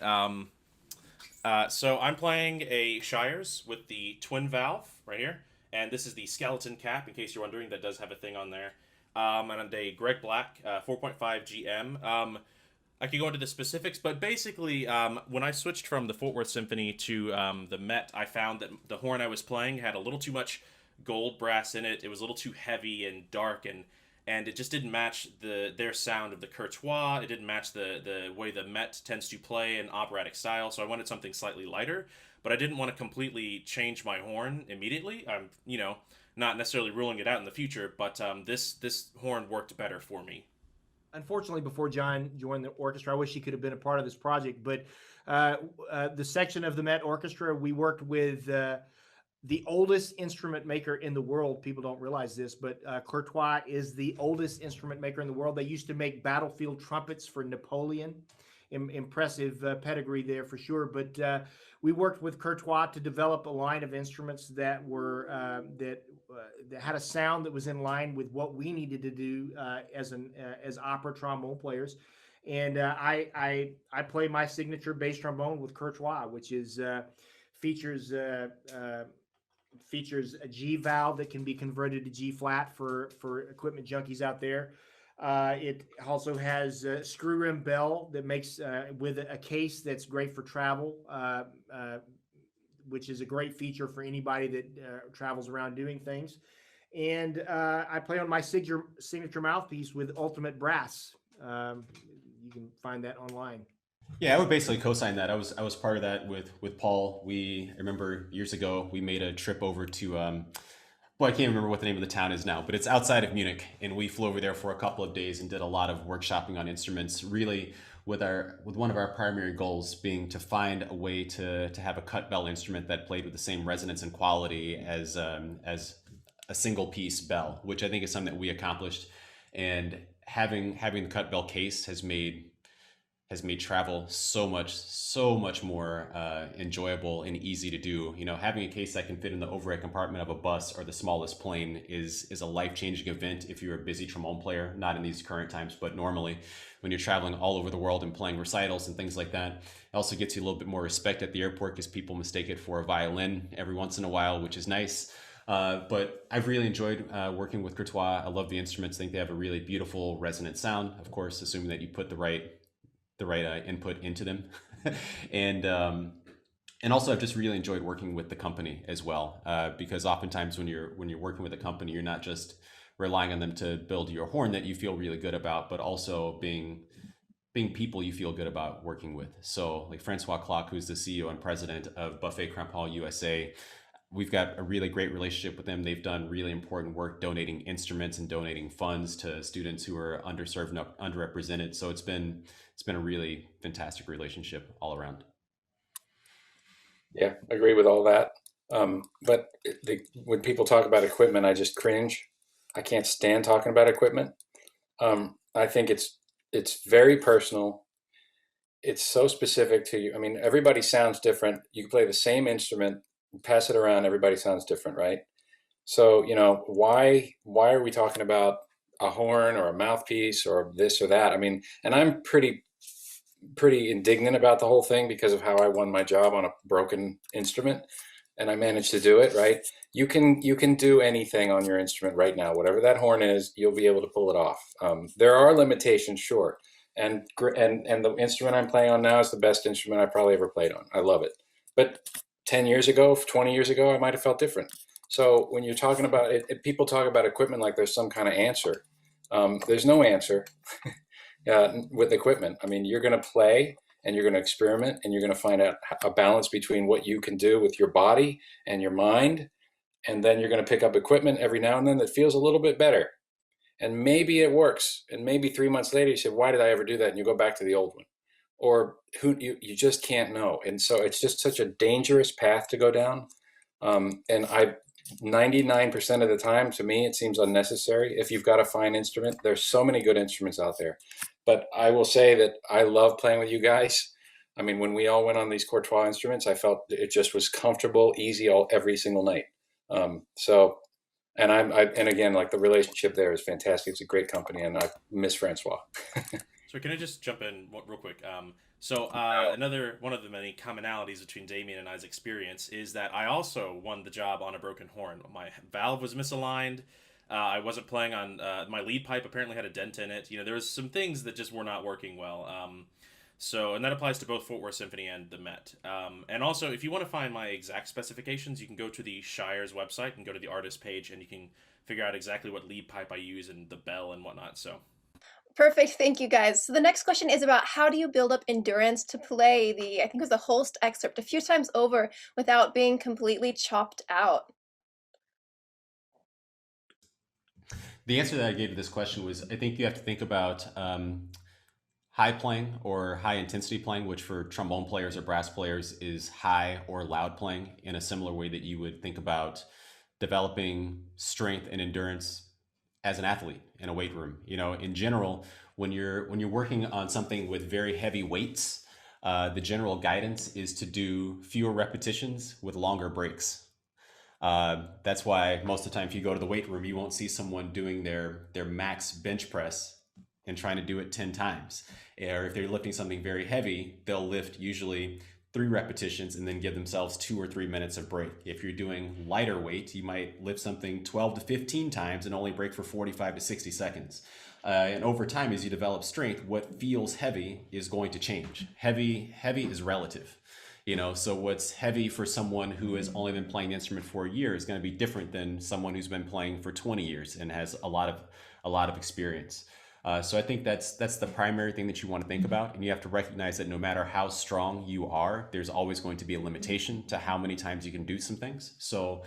So I'm playing a Shires with the twin valve right here. And this is the skeleton cap, in case you're wondering. That does have a thing on there. And a Greg Black 4.5 GM. I could go into the specifics, but basically, when I switched from the Fort Worth Symphony to the Met, I found that the horn I was playing had a little too much gold brass in it. It was a little too heavy and dark, and it just didn't match their sound of the Courtois. It didn't match the way the Met tends to play in operatic style, so I wanted something slightly lighter, but I didn't want to completely change my horn immediately. I'm, not necessarily ruling it out in the future, but this horn worked better for me. Unfortunately, before John joined the orchestra, I wish he could have been a part of this project, but the section of the Met Orchestra, we worked with the oldest instrument maker in the world. People don't realize this, but Courtois is the oldest instrument maker in the world. They used to make battlefield trumpets for Napoleon. Impressive pedigree there for sure. But we worked with Courtois to develop a line of instruments that were that had a sound that was in line with what we needed to do as opera trombone players. And I play my signature bass trombone with Courtois, which is features features a G valve that can be converted to G flat for equipment junkies out there. It also has a screw rim bell that makes with a case that's great for travel, which is a great feature for anybody that travels around doing things. And I play on my signature mouthpiece with Ultimate Brass. You can find that online. Yeah, I would basically co-sign that. I was part of that with Paul. I remember years ago we made a trip over to well, I can't remember what the name of the town is now, but it's outside of Munich, and we flew over there for a couple of days and did a lot of workshopping on instruments. Really, with one of our primary goals being to find a way to have a cut bell instrument that played with the same resonance and quality as a single piece bell, which I think is something that we accomplished. And having the cut bell case has made travel so much more enjoyable and easy to do. You know, having a case that can fit in the overhead compartment of a bus or the smallest plane is a life-changing event if you're a busy trombone player, not in these current times, but normally when you're traveling all over the world and playing recitals and things like that. It also gets you a little bit more respect at the airport because people mistake it for a violin every once in a while, which is nice. But I've really enjoyed working with Courtois. I love the instruments. I think they have a really beautiful resonant sound, of course, assuming that you put the right input into them. And also I've just really enjoyed working with the company as well, because oftentimes when you're working with a company, you're not just relying on them to build your horn that you feel really good about, but also being people you feel good about working with. So like Francois Clark, who's the CEO and president of Buffet Crampon USA, we've got a really great relationship with them. They've done really important work donating instruments and donating funds to students who are underserved and underrepresented. So it's been a really fantastic relationship all around. Yeah, I agree with all that. But when people talk about equipment, I just cringe. I can't stand talking about equipment. I think it's very personal. It's so specific to you. I mean, everybody sounds different. You can play the same instrument, pass it around, everybody sounds different, right? So, you know, why are we talking about a horn or a mouthpiece or this or that? I mean, and I'm pretty indignant about the whole thing because of how I won my job on a broken instrument, and I managed to do it, right? You can do anything on your instrument right now. Whatever that horn is, you'll be able to pull it off. There are limitations, sure. And the instrument I'm playing on now is the best instrument I probably ever played on. I love it. But 10 years ago, 20 years ago, I might have felt different. So when you're talking about it, people talk about equipment like there's some kind of answer. There's no answer with equipment. I mean, you're going to play and you're going to experiment and you're going to find out a balance between what you can do with your body and your mind. And then you're going to pick up equipment every now and then that feels a little bit better. And maybe it works. And maybe 3 months later, you say, why did I ever do that? And you go back to the old one. Or you just can't know. And so it's just such a dangerous path to go down. And 99% of the time, to me, it seems unnecessary. If you've got a fine instrument, there's so many good instruments out there. But I will say that I love playing with you guys. I mean, when we all went on these Courtois instruments, I felt it just was comfortable, easy every single night. And again, like the relationship there is fantastic. It's a great company, and I miss Francois. So can I just jump in real quick? Another one of the many commonalities between Damian and I's experience is that I also won the job on a broken horn. My valve was misaligned. I wasn't playing on my lead pipe. Apparently had a dent in it. You know, there was some things that just were not working well. And that applies to both Fort Worth Symphony and the Met. And also, if you want to find my exact specifications, you can go to the Shire's website and go to the artist page, and you can figure out exactly what lead pipe I use and the bell and whatnot. So. Perfect. Thank you, guys. So the next question is about how do you build up endurance to play I think it was the Holst excerpt a few times over without being completely chopped out? The answer that I gave to this question was, I think you have to think about high playing or high intensity playing, which for trombone players or brass players is high or loud playing, in a similar way that you would think about developing strength and endurance as an athlete in a weight room. You know, in general, when you're working on something with very heavy weights, the general guidance is to do fewer repetitions with longer breaks. That's why most of the time, if you go to the weight room, you won't see someone doing their max bench press and trying to do it 10 times. Or if they're lifting something very heavy, they'll lift usually 3 repetitions and then give themselves 2 or 3 minutes of break. If you're doing lighter weight, you might lift something 12 to 15 times and only break for 45 to 60 seconds. And over time, as you develop strength, what feels heavy is going to change. Heavy is relative. So what's heavy for someone who has only been playing the instrument for a year is going to be different than someone who's been playing for 20 years and has a lot of experience. So I think that's the primary thing that you want to think about, and you have to recognize that no matter how strong you are, there's always going to be a limitation to how many times you can do some things. So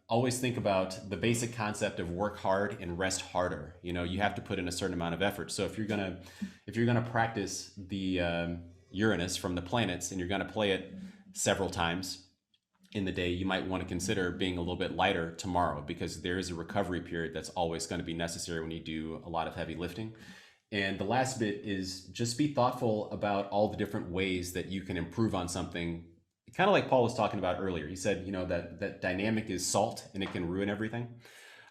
always think about the basic concept of work hard and rest harder. You have to put in a certain amount of effort. So if you're gonna practice the Uranus from the planets and you're gonna play it several times in the day, you might want to consider being a little bit lighter tomorrow, because there is a recovery period that's always going to be necessary when you do a lot of heavy lifting. And the last bit is just be thoughtful about all the different ways that you can improve on something. Kind of like Paul was talking about earlier. He said, that dynamic is salt and it can ruin everything.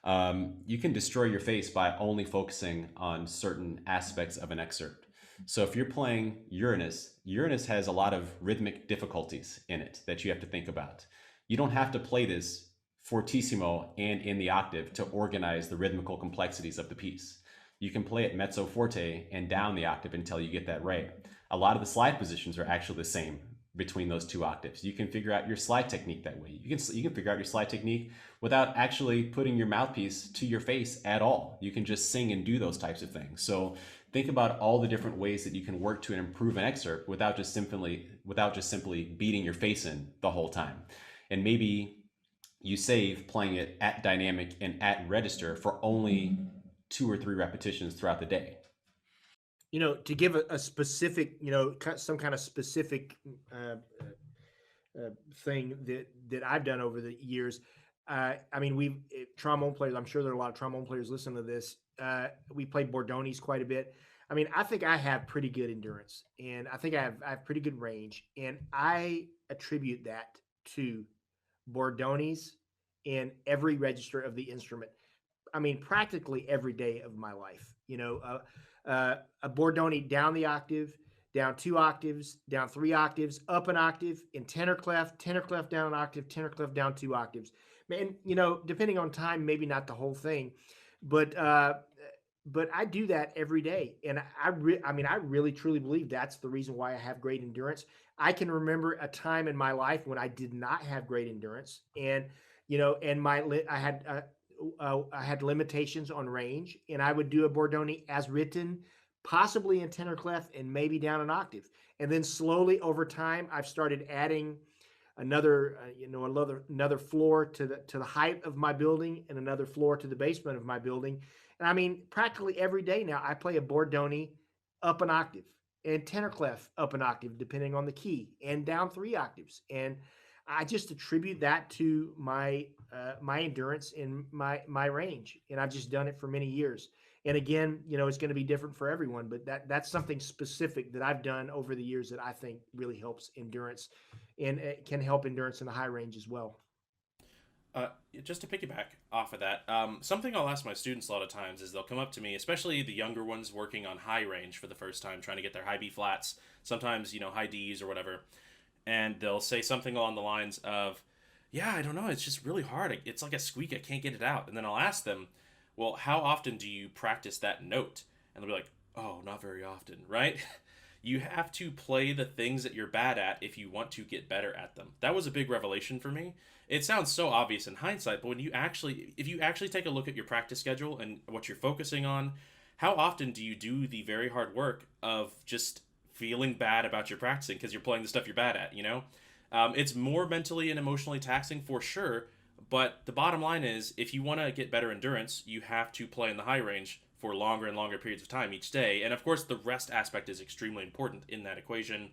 You can destroy your face by only focusing on certain aspects of an excerpt. So if you're playing Uranus has a lot of rhythmic difficulties in it that you have to think about. You don't have to play this fortissimo and in the octave to organize the rhythmical complexities of the piece. You can play it mezzo forte and down the octave until you get that right. A lot of the slide positions are actually the same between those 2 octaves. You can figure out your slide technique that way. You can figure out your slide technique without actually putting your mouthpiece to your face at all. You can just sing and do those types of things. So think about all the different ways that you can work to improve an excerpt without just simply beating your face in the whole time. And maybe you save playing it at dynamic and at register for only 2 or 3 repetitions throughout the day. To give a specific, some kind of specific thing that I've done over the years. Trombone players, I'm sure there are a lot of trombone players listening to this. We play Bordonis quite a bit. I think I have pretty good endurance, and I think I have pretty good range, and I attribute that to Bordonis in every register of the instrument. Practically every day of my life. A Bordoni down the octave, down 2 octaves, down 3 octaves, up an octave, in tenor clef down an octave, tenor clef down 2 octaves. And depending on time, maybe not the whole thing, but I do that every day, and I really truly believe that's the reason why I have great endurance. I can remember a time in my life when I did not have great endurance, and I had limitations on range, and I would do a Bordoni as written, possibly in tenor clef and maybe down an octave. And then slowly over time, I've started adding another floor to the height of my building and another floor to the basement of my building. And practically every day now I play a Bordoni up an octave and tenor clef up an octave, depending on the key, and down 3 octaves. And I just attribute that to my endurance and my range. And I've just done it for many years. And again, it's going to be different for everyone, but that's something specific that I've done over the years that I think really helps endurance, and it can help endurance in the high range as well. Just to piggyback off of that, something I'll ask my students a lot of times is they'll come up to me, especially the younger ones working on high range for the first time, trying to get their high B flats, sometimes, high Ds or whatever. And they'll say something along the lines of, yeah, I don't know, it's just really hard. It's like a squeak, I can't get it out. And then I'll ask them, well, how often do you practice that note? And they'll be like, oh, not very often, right? You have to play the things that you're bad at if you want to get better at them. That was a big revelation for me. It sounds so obvious in hindsight, but if you actually take a look at your practice schedule and what you're focusing on, how often do you do the very hard work of just feeling bad about your practicing because you're playing the stuff you're bad at, It's more mentally and emotionally taxing for sure, but the bottom line is, if you want to get better endurance, you have to play in the high range for longer and longer periods of time each day. And of course, the rest aspect is extremely important in that equation.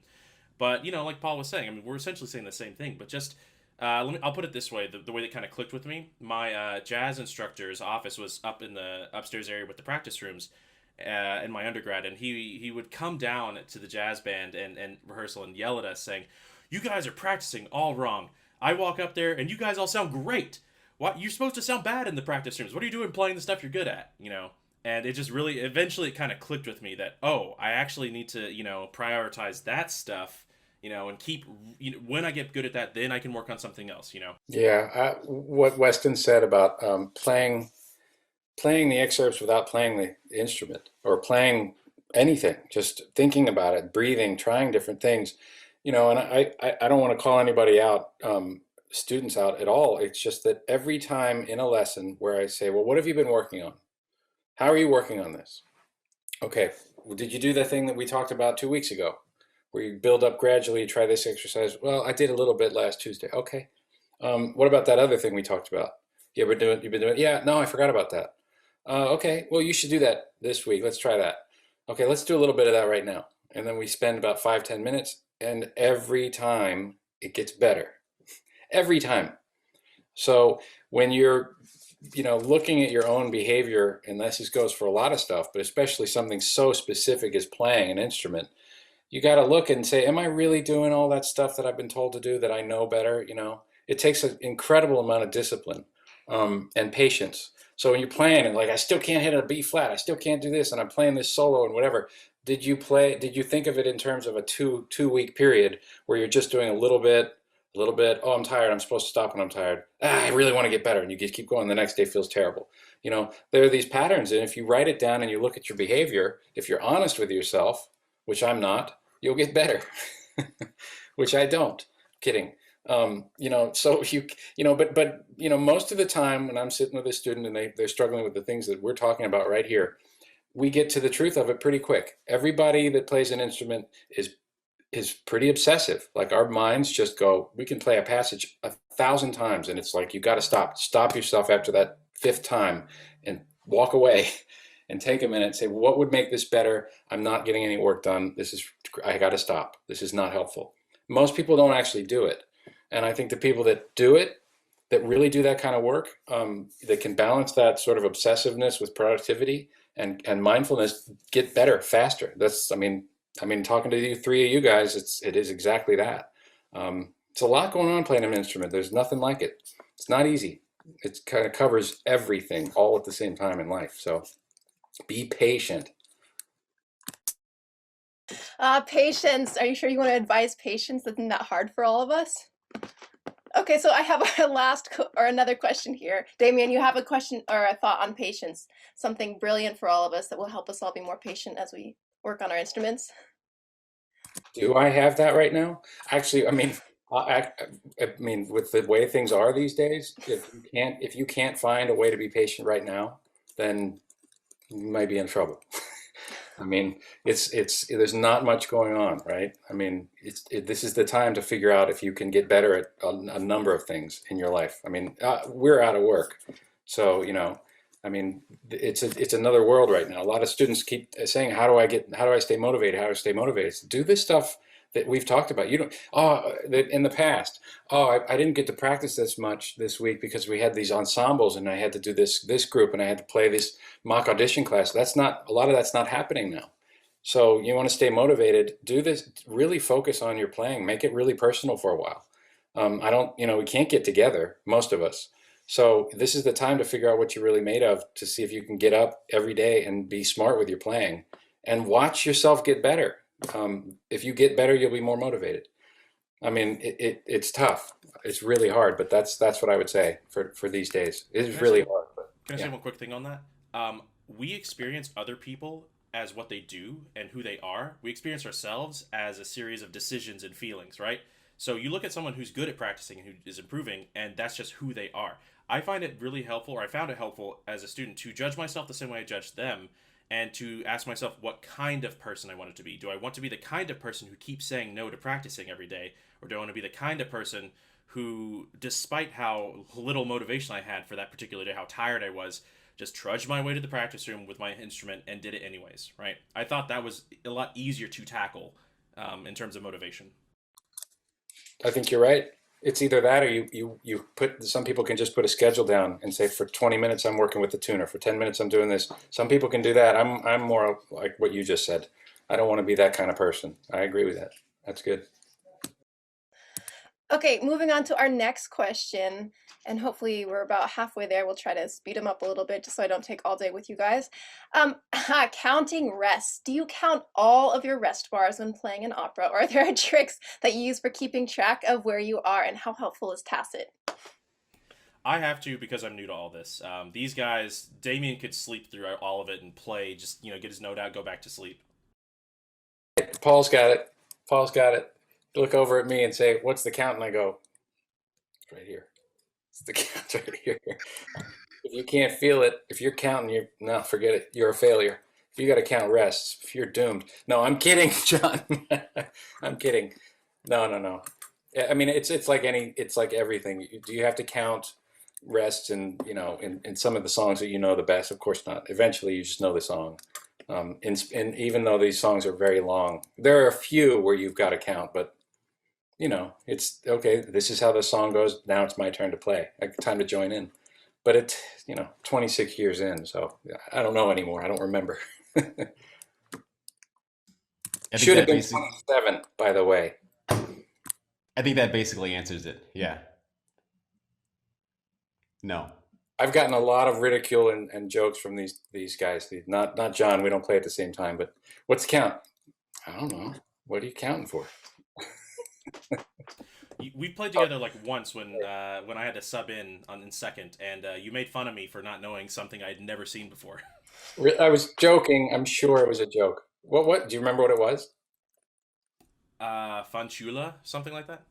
But, like Paul was saying, we're essentially saying the same thing, but just, I'll put it this way, the way that kind of clicked with me. My jazz instructor's office was up in the upstairs area with the practice rooms in my undergrad, and he would come down to the jazz band and rehearsal and yell at us saying, "You guys are practicing all wrong. I walk up there and you guys all sound great. What, you're supposed to sound bad in the practice rooms. What are you doing playing the stuff you're good at?" And it just really, eventually it kind of clicked with me that, oh, I actually need to, prioritize that stuff, and keep, when I get good at that, then I can work on something else. Yeah, what Weston said about playing the excerpts without playing the instrument or playing anything, just thinking about it, breathing, trying different things, and I don't want to call anybody out, students out at all. It's just that every time in a lesson where I say, well, what have you been working on? How are you working on this? Okay, well, did you do the thing that we talked about 2 weeks ago, where you build up gradually, try this exercise? Well, I did a little bit last Tuesday. Okay. What about that other thing we talked about? You've been doing it? Yeah, no, I forgot about that. Okay, well, you should do that this week. Let's try that. Okay, let's do a little bit of that right now. And then we spend about 5-10 minutes, and every time it gets better. Every time. So when you're looking at your own behavior, and this goes for a lot of stuff, but especially something so specific as playing an instrument, you got to look and say, am I really doing all that stuff that I've been told to do that I know better? It takes an incredible amount of discipline, and patience. So when you're playing and like, I still can't hit a B flat, I still can't do this, and I'm playing this solo and whatever. Did you think of it in terms of a two-week period where you're just doing a little bit, oh, I'm tired, I'm supposed to stop when I'm tired. I really want to get better, and you just keep going, the next day feels terrible. There are these patterns, and if you write it down and you look at your behavior, if you're honest with yourself, which I'm not, you'll get better, which I don't. Kidding. So but most of the time when I'm sitting with a student and they're struggling with the things that we're talking about right here, we get to the truth of it pretty quick. Everybody that plays an instrument is pretty obsessive. Like, our minds just go, we can play a passage 1,000 times, and it's like, you got to stop yourself after that 5th time and walk away and take a minute and say, what would make this better? I'm not getting any work done. I got to stop. This is not helpful. Most people don't actually do it. And I think the people that do it, that really do that kind of work, that can balance that sort of obsessiveness with productivity and mindfulness, get better faster. Talking to you, 3 of you guys, it is exactly that. It's a lot going on playing an instrument. There's nothing like it. It's not easy. It kind of covers everything all at the same time in life. So be patient. Patience. Are you sure you want to advise patience? Isn't that hard for all of us? Okay, so I have another question here. Damian, you have a question or a thought on patience, something brilliant for all of us that will help us all be more patient as we work on our instruments. Do I have that right now? Actually, I mean, with the way things are these days, if you can't find a way to be patient right now, then you might be in trouble. There's not much going on, right? This is the time to figure out if you can get better at a number of things in your life. We're out of work, so it's another world right now. A lot of students keep saying, how do I stay motivated? How do I stay motivated? So do this stuff that we've talked about. That in the past, I didn't get to practice this much this week because we had these ensembles and I had to do this group and I had to play this mock audition class. A lot of that's not happening now. So you want to stay motivated, do this, really focus on your playing, make it really personal for a while. We can't get together, most of us. So this is the time to figure out what you're really made of, to see if you can get up every day and be smart with your playing and watch yourself get better. If you get better, you'll be more motivated. It's tough. It's really hard, but that's what I would say for these days. It's really hard. Can I say one quick thing on that? We experience other people as what they do and who they are. We experience ourselves as a series of decisions and feelings, right? So you look at someone who's good at practicing and who is improving, and that's just who they are. I find it really helpful, or I found it helpful as a student, to judge myself the same way I judged them, and to ask myself what kind of person I wanted to be. Do I want to be the kind of person who keeps saying no to practicing every day? Or do I want to be the kind of person who, despite how little motivation I had for that particular day, how tired I was, just trudged my way to the practice room with my instrument and did it anyways, right? I thought that was a lot easier to tackle in terms of motivation. I think you're right. It's either that or you put, some people can just put a schedule down and say, for 20 minutes I'm working with the tuner, for 10 minutes I'm doing this. Some people can do that. I'm more like what you just said. I don't want to be that kind of person. I agree with that. That's good. Okay, moving on to our next question, and hopefully we're about halfway there. We'll try to speed them up a little bit just so I don't take all day with you guys. Counting rests. Do you count all of your rest bars when playing an opera, or are there tricks that you use for keeping track of where you are, and how helpful is tacit? I have to because I'm new to all this. These guys, Damien could sleep through all of it and play, just get his note out, go back to sleep. Paul's got it. Paul's got it. Look over at me and say, "What's the count?" And I go, "It's right here. It's the count right here." If you can't feel it, if you're counting, no, forget it. You're a failure. If you got to count rests, if you're doomed. No, I'm kidding, John. I'm kidding. No. I mean, it's like everything. Do you have to count rests and in some of the songs that you know the best? Of course not. Eventually, you just know the song. And even though these songs are very long, there are a few where you've got to count, but it's okay. This is how the song goes. Now it's my turn to play. Time to join in. But it's 26 years in, so I don't know anymore. I don't remember. Should have been 27, by the way. I think that basically answers it. Yeah. No. I've gotten a lot of ridicule and jokes from these guys. Not John. We don't play at the same time. But what's the count? I don't know. What are you counting for? We played together like once when I had to sub in second, and you made fun of me for not knowing something I'd never seen before. I was joking. I'm sure it was a joke. What? Do you remember what it was? Fanchula, something like that.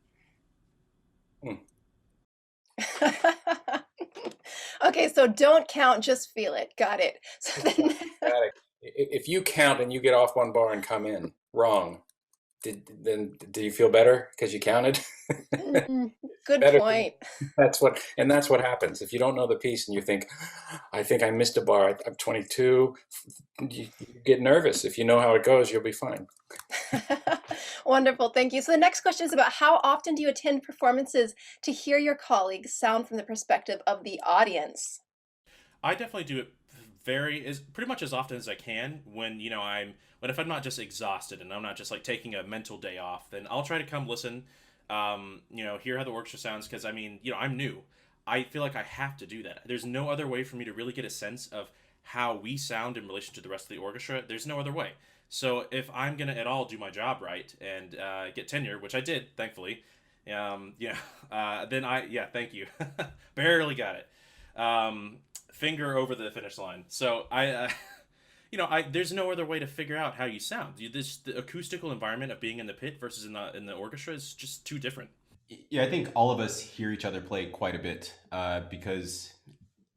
Okay, so don't count, just feel it. Got it. So then, Got it. If you count and you get off one bar and come in wrong, do you feel better because you counted? good point. That's what happens. If you don't know the piece and you think, I think I missed a bar, I'm 22, you get nervous. If you know how it goes, you'll be fine. Wonderful, thank you. So the next question is about how often do you attend performances to hear your colleagues sound from the perspective of the audience? I definitely do it pretty much as often as I can when if I'm not just exhausted and I'm not just like taking a mental day off, then I'll try to come listen, hear how the orchestra sounds, because I'm new. I feel like I have to do that. There's no other way for me to really get a sense of how we sound in relation to the rest of the orchestra. There's no other way. So if I'm gonna at all do my job right and get tenure, which I did, thankfully, then thank you. Barely got it. Finger over the finish line. So there's no other way to figure out how you sound. The acoustical environment of being in the pit versus in the orchestra is just too different. Yeah, I think all of us hear each other play quite a bit because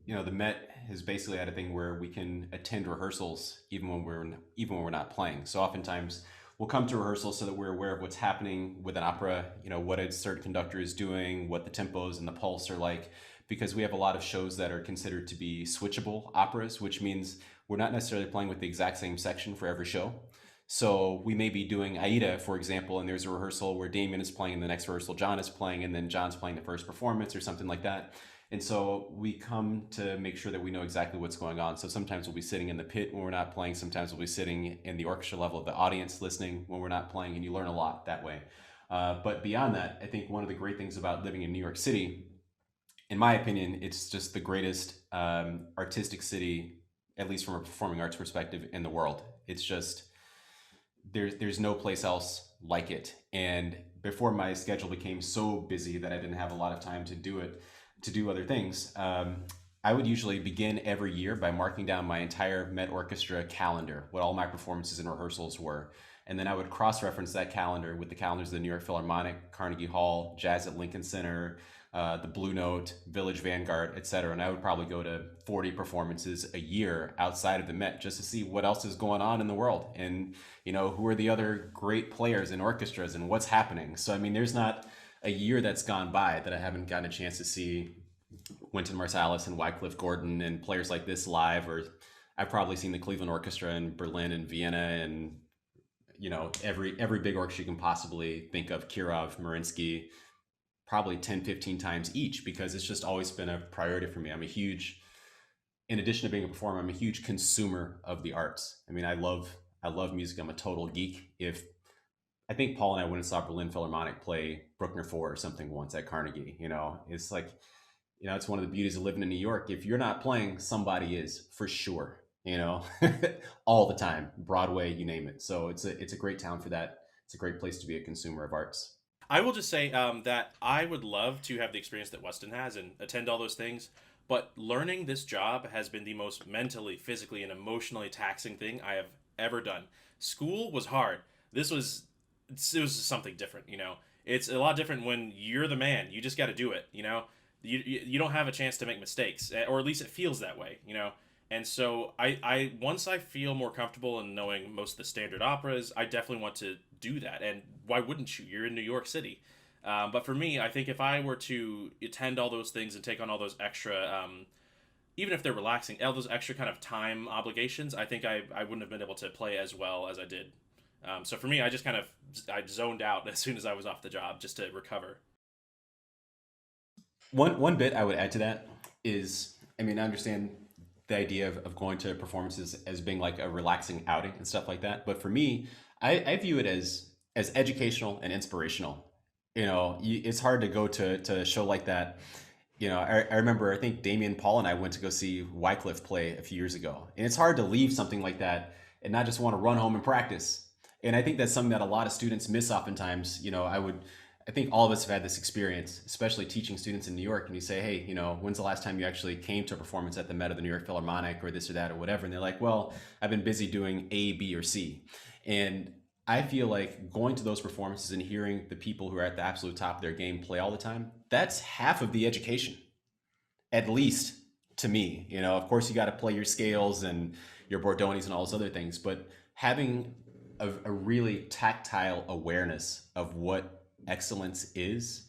the Met has basically had a thing where we can attend rehearsals even when we're not playing. So oftentimes we'll come to rehearsals so that we're aware of what's happening with an opera, what a certain conductor is doing, what the tempos and the pulse are like, because we have a lot of shows that are considered to be switchable operas, which means we're not necessarily playing with the exact same section for every show. So we may be doing Aida, for example, and there's a rehearsal where Damien is playing, and the next rehearsal John is playing, and then John's playing the first performance or something like that. And so we come to make sure that we know exactly what's going on. So sometimes we'll be sitting in the pit when we're not playing. Sometimes we'll be sitting in the orchestra level of the audience listening when we're not playing, and you learn a lot that way. But beyond that, I think one of the great things about living in New York City, in my opinion, it's just the greatest artistic city, at least from a performing arts perspective, in the world. It's just, there's no place else like it. And before my schedule became so busy that I didn't have a lot of time to do other things, I would usually begin every year by marking down my entire Met Orchestra calendar, what all my performances and rehearsals were. And then I would cross-reference that calendar with the calendars of the New York Philharmonic, Carnegie Hall, Jazz at Lincoln Center, the Blue Note, Village Vanguard, etc. And I would probably go to 40 performances a year outside of the Met just to see what else is going on in the world, and who are the other great players in orchestras and what's happening. So I mean, there's not a year that's gone by that I haven't gotten a chance to see Wynton Marsalis and Wycliffe Gordon and players like this live, or I've probably seen the Cleveland Orchestra in Berlin and Vienna, and every big orchestra you can possibly think of, Kirov, Mariinsky, probably 10-15 times each, because it's just always been a priority for me. In addition to being a performer, I'm a huge consumer of the arts. I mean, I love music. I'm a total geek. If I think Paul and I went and saw Berlin Philharmonic play Bruckner 4 or something once at Carnegie. It's like, it's one of the beauties of living in New York. If you're not playing, somebody is for sure, all the time, Broadway, you name it. So it's a great town for that. It's a great place to be a consumer of arts. I will just say that I would love to have the experience that Weston has and attend all those things. But learning this job has been the most mentally, physically, and emotionally taxing thing I have ever done. School was hard. It was something different. It's a lot different when you're the man. You just got to do it. You don't have a chance to make mistakes, or at least it feels that way. And so I once I feel more comfortable in knowing most of the standard operas, I definitely want to do that. And why wouldn't you? You're in New York City. But for me, I think if I were to attend all those things and take on all those extra, even if they're relaxing, all those extra kind of time obligations, I think I wouldn't have been able to play as well as I did. So for me, I zoned out as soon as I was off the job just to recover. One bit I would add to that is, I understand the idea of going to performances as being like a relaxing outing and stuff like that. But for me, I view it as educational and inspirational. It's hard to go to a show like that. I remember, I think Damien, Paul, and I went to go see Wycliffe play a few years ago. And it's hard to leave something like that and not just want to run home and practice. And I think that's something that a lot of students miss oftentimes. I think all of us have had this experience, especially teaching students in New York. And you say, hey, when's the last time you actually came to a performance at the MET or the New York Philharmonic or this or that or whatever? And they're like, well, I've been busy doing A, B, or C. And I feel like going to those performances and hearing the people who are at the absolute top of their game play all the time, that's half of the education, at least to me. Of course, you got to play your scales and your Bordonis and all those other things, but having a really tactile awareness of what excellence is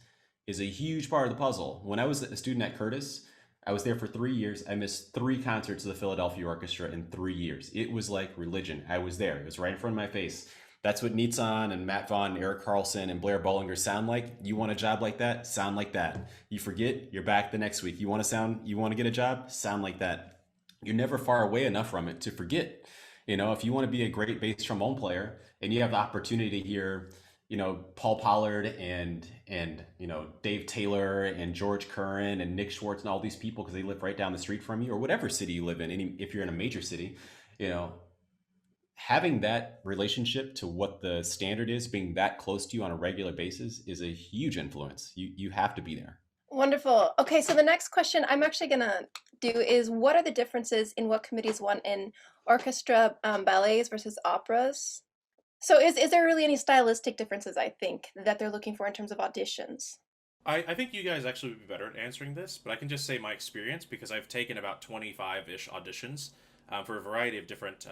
a huge part of the puzzle. When I was a student at Curtis, I was there for 3 years. I missed 3 concerts of the Philadelphia Orchestra in 3 years. It was like religion. I was there. It was right in front of my face. That's what Nietzsche and Matt Vaughn, Eric Carlson, and Blair Bollinger sound like. You want a job like that? Sound like that. You forget, you're back the next week. You want to get a job? Sound like that. You're never far away enough from it to forget. If you want to be a great bass trombone player and you have the opportunity to hear, Paul Pollard and Dave Taylor and George Curran and Nick Schwartz and all these people because they live right down the street from you, or whatever city you live in, if you're in a major city, having that relationship to what the standard is, being that close to you on a regular basis is a huge influence. You have to be there. Wonderful. Okay, so the next question I'm actually going to do is, what are the differences in what committees won in orchestra, ballets versus operas? So is there really any stylistic differences, I think, that they're looking for in terms of auditions? I think you guys actually would be better at answering this, but I can just say my experience because I've taken about 25-ish auditions for a variety of different,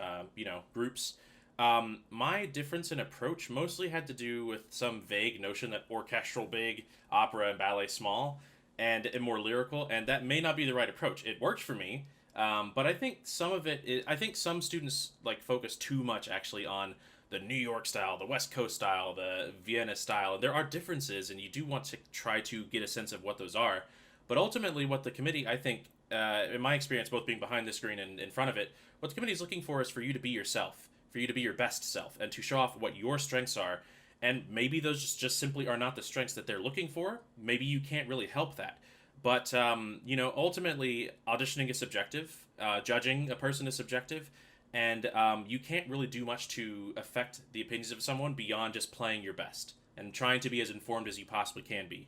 groups. My difference in approach mostly had to do with some vague notion that orchestral big, opera and ballet small, and more lyrical, and that may not be the right approach. It worked for me, but I think I think some students focus too much actually on the New York style, the West Coast style, the Vienna style. And there are differences, and you do want to try to get a sense of what those are. But ultimately, what the committee, I think, in my experience, both being behind the screen and in front of it, what the committee is looking for is for you to be yourself, for you to be your best self, and to show off what your strengths are. And maybe those just simply are not the strengths that they're looking for. Maybe you can't really help that. But, ultimately, auditioning is subjective. Judging a person is subjective. And you can't really do much to affect the opinions of someone beyond just playing your best and trying to be as informed as you possibly can be.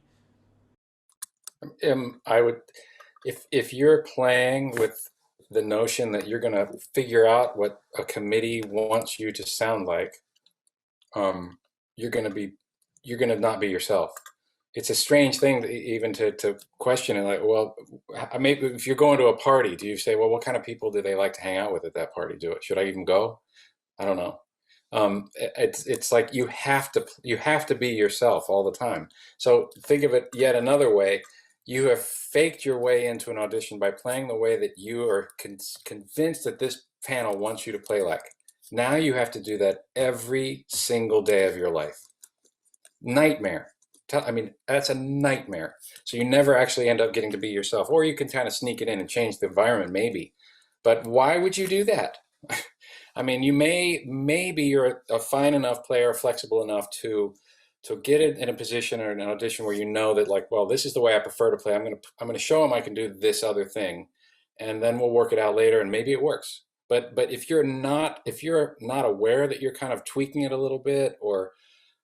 I would, if you're playing with the notion that you're going to figure out what a committee wants you to sound like, you're going to not be yourself. It's a strange thing even to question it. Like, well, maybe if you're going to a party, do you say, well, what kind of people do they like to hang out with at that party? Should I even go? I don't know. It's like you have to be yourself all the time. So think of it yet another way. You have faked your way into an audition by playing the way that you are convinced that this panel wants you to play like. Now you have to do that every single day of your life. Nightmare. That's a nightmare. So you never actually end up getting to be yourself, or you can kind of sneak it in and change the environment maybe. But why would you do that? I mean, maybe you're a fine enough player, flexible enough to get it in a position or an audition where you know that, like, well, this is the way I prefer to play. I'm gonna show them I can do this other thing, and then we'll work it out later, and maybe it works. But if you're not aware that you're kind of tweaking it a little bit, or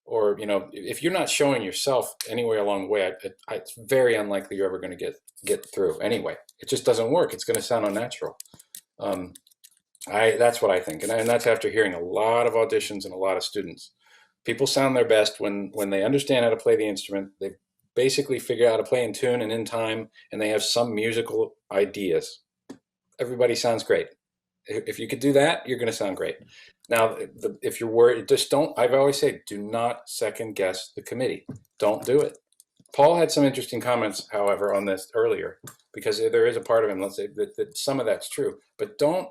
if you're not showing yourself anywhere along the way, it's very unlikely you're ever going to get through. Anyway, it just doesn't work. It's going to sound unnatural. That's what I think, and that's after hearing a lot of auditions and a lot of students. People sound their best when they understand how to play the instrument. They basically figure out how to play in tune and in time, and they have some musical ideas. Everybody sounds great. If you could do that, you're going to sound great. Now, if you're worried, just don't. I've always said, do not second guess the committee. Don't do it. Paul had some interesting comments, however, on this earlier, because there is a part of him, let's say, that some of that's true. But don't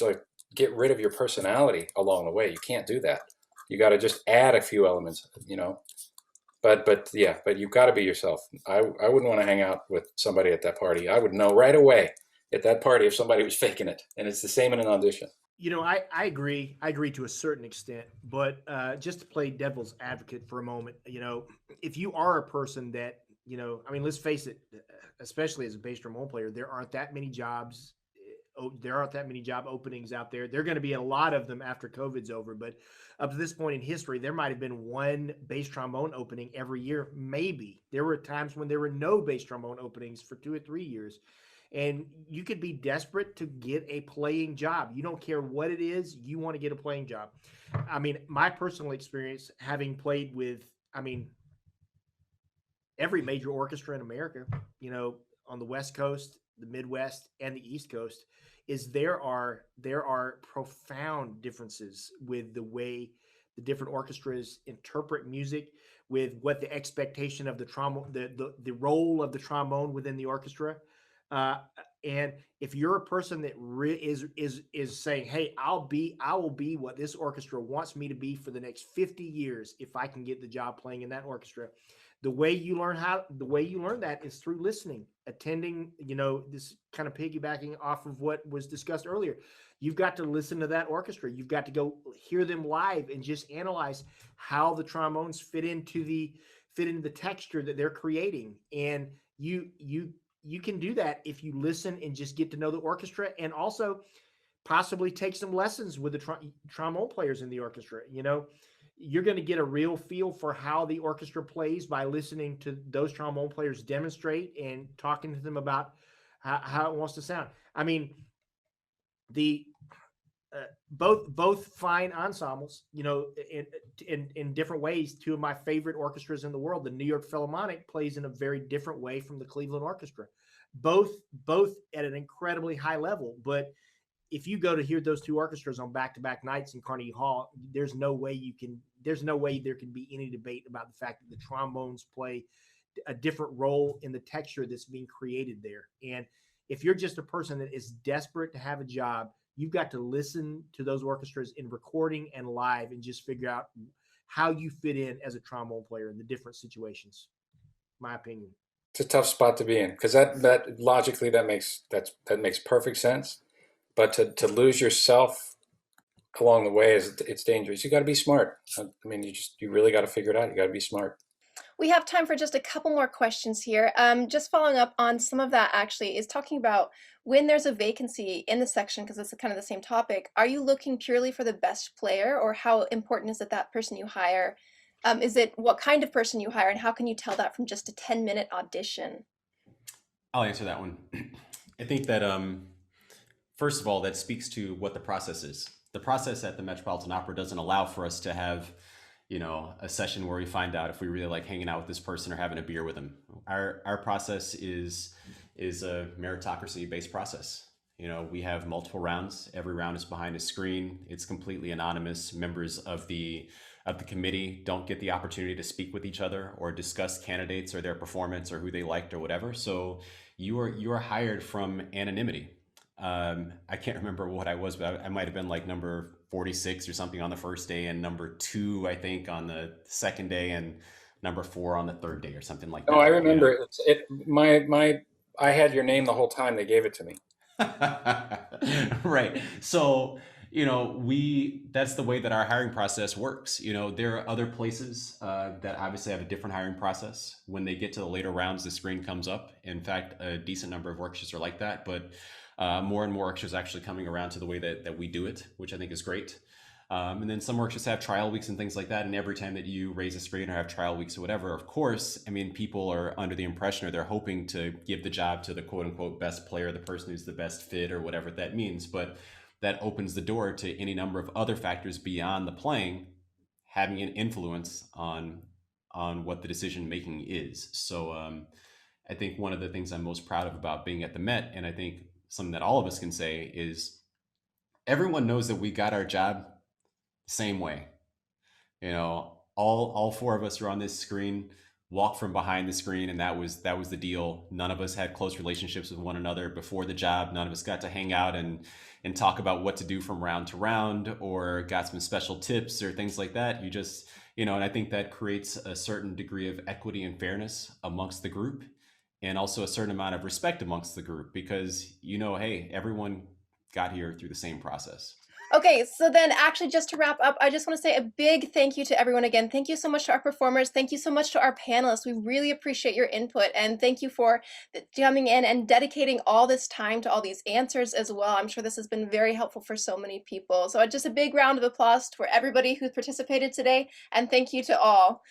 like get rid of your personality along the way. You can't do that. You got to just add a few elements, But you've got to be yourself. I wouldn't want to hang out with somebody at that party. I would know right away at that party if somebody was faking it, and it's the same in an audition. I agree. I agree to a certain extent, but just to play devil's advocate for a moment, if you are a person that, let's face it, especially as a bass trombone player, there aren't that many jobs. There aren't that many job openings out there. There are going to be a lot of them after COVID's over, but up to this point in history, there might have been one bass trombone opening every year. Maybe there were times when there were no bass trombone openings for 2 or 3 years. And you could be desperate to get a playing job. You don't care what it is. You want to get a playing job. I mean, my personal experience, having played with, every major orchestra in America, on the West Coast, the Midwest, and the East Coast, is there are profound differences with the way the different orchestras interpret music, with what the expectation of the trombone, the role of the trombone within the orchestra. And if you're a person that is saying, "Hey, I will be what this orchestra wants me to be for the next 50 years if I can get the job playing in that orchestra," the way you learn that is through listening, attending. This kind of piggybacking off of what was discussed earlier. You've got to listen to that orchestra. You've got to go hear them live and just analyze how the trombones fit into the texture that they're creating, and you can do that if you listen and just get to know the orchestra, and also possibly take some lessons with the trombone players in the orchestra. You're going to get a real feel for how the orchestra plays by listening to those trombone players demonstrate and talking to them about how it wants to sound. Both fine ensembles, in different ways. Two of my favorite orchestras in the world, the New York Philharmonic, plays in a very different way from the Cleveland Orchestra. Both at an incredibly high level. But if you go to hear those two orchestras on back-to-back nights in Carnegie Hall, there's no way there can be any debate about the fact that the trombones play a different role in the texture that's being created there. And if you're just a person that is desperate to have a job, you've got to listen to those orchestras in recording and live and just figure out how you fit in as a trombone player in the different situations. My opinion. It's a tough spot to be in, because that logically that makes perfect sense. But to lose yourself along the way it's dangerous. You got to be smart. You really got to figure it out. You got to be smart. We have time for just a couple more questions here. Just following up on some of that, actually, is talking about when there's a vacancy in the section, because it's kind of the same topic. Are you looking purely for the best player, or how important is it that person you hire? Is it what kind of person you hire, and how can you tell that from just a 10-minute audition? I'll answer that one. I think that, first of all, that speaks to what the process is. The process at the Metropolitan Opera doesn't allow for us to have a session where we find out if we really like hanging out with this person or having a beer with them. Our process is a meritocracy-based process. We have multiple rounds. Every round is behind a screen. It's completely anonymous. Members of the committee don't get the opportunity to speak with each other or discuss candidates or their performance or who they liked or whatever. So you are hired from anonymity. I can't remember what I was, but I might have been like number 46 or something on the first day, and number 2, I think, on the second day, and number 4 on the third day or something like that. Oh, I remember. I had your name the whole time they gave it to me. Right. So, that's the way that our hiring process works. There are other places that obviously have a different hiring process. When they get to the later rounds, the screen comes up. In fact, a decent number of orchestras are like that, but more and more orchestras are actually coming around to the way that we do it, which I think is great. And then some orchestras have trial weeks and things like that. And every time that you raise a screen or have trial weeks or whatever, of course, I mean, people are under the impression or they're hoping to give the job to the quote unquote best player, the person who's the best fit or whatever that means. But that opens the door to any number of other factors beyond the playing having an influence on what the decision making is. So I think one of the things I'm most proud of about being at the Met, and I think something that all of us can say, is everyone knows that we got our job same way. All four of us are on this screen, walk from behind the screen, and that was the deal. None of us had close relationships with one another before the job. None of us got to hang out and talk about what to do from round to round, or got some special tips or things like that. You just, and I think that creates a certain degree of equity and fairness amongst the group, and also a certain amount of respect amongst the group, because hey, everyone got here through the same process. Okay, so then actually just to wrap up, I just want to say a big thank you to everyone again. Thank you so much to our performers. Thank you so much to our panelists. We really appreciate your input, and thank you for coming in and dedicating all this time to all these answers as well. I'm sure this has been very helpful for so many people. So just a big round of applause for everybody who participated today, and thank you to all.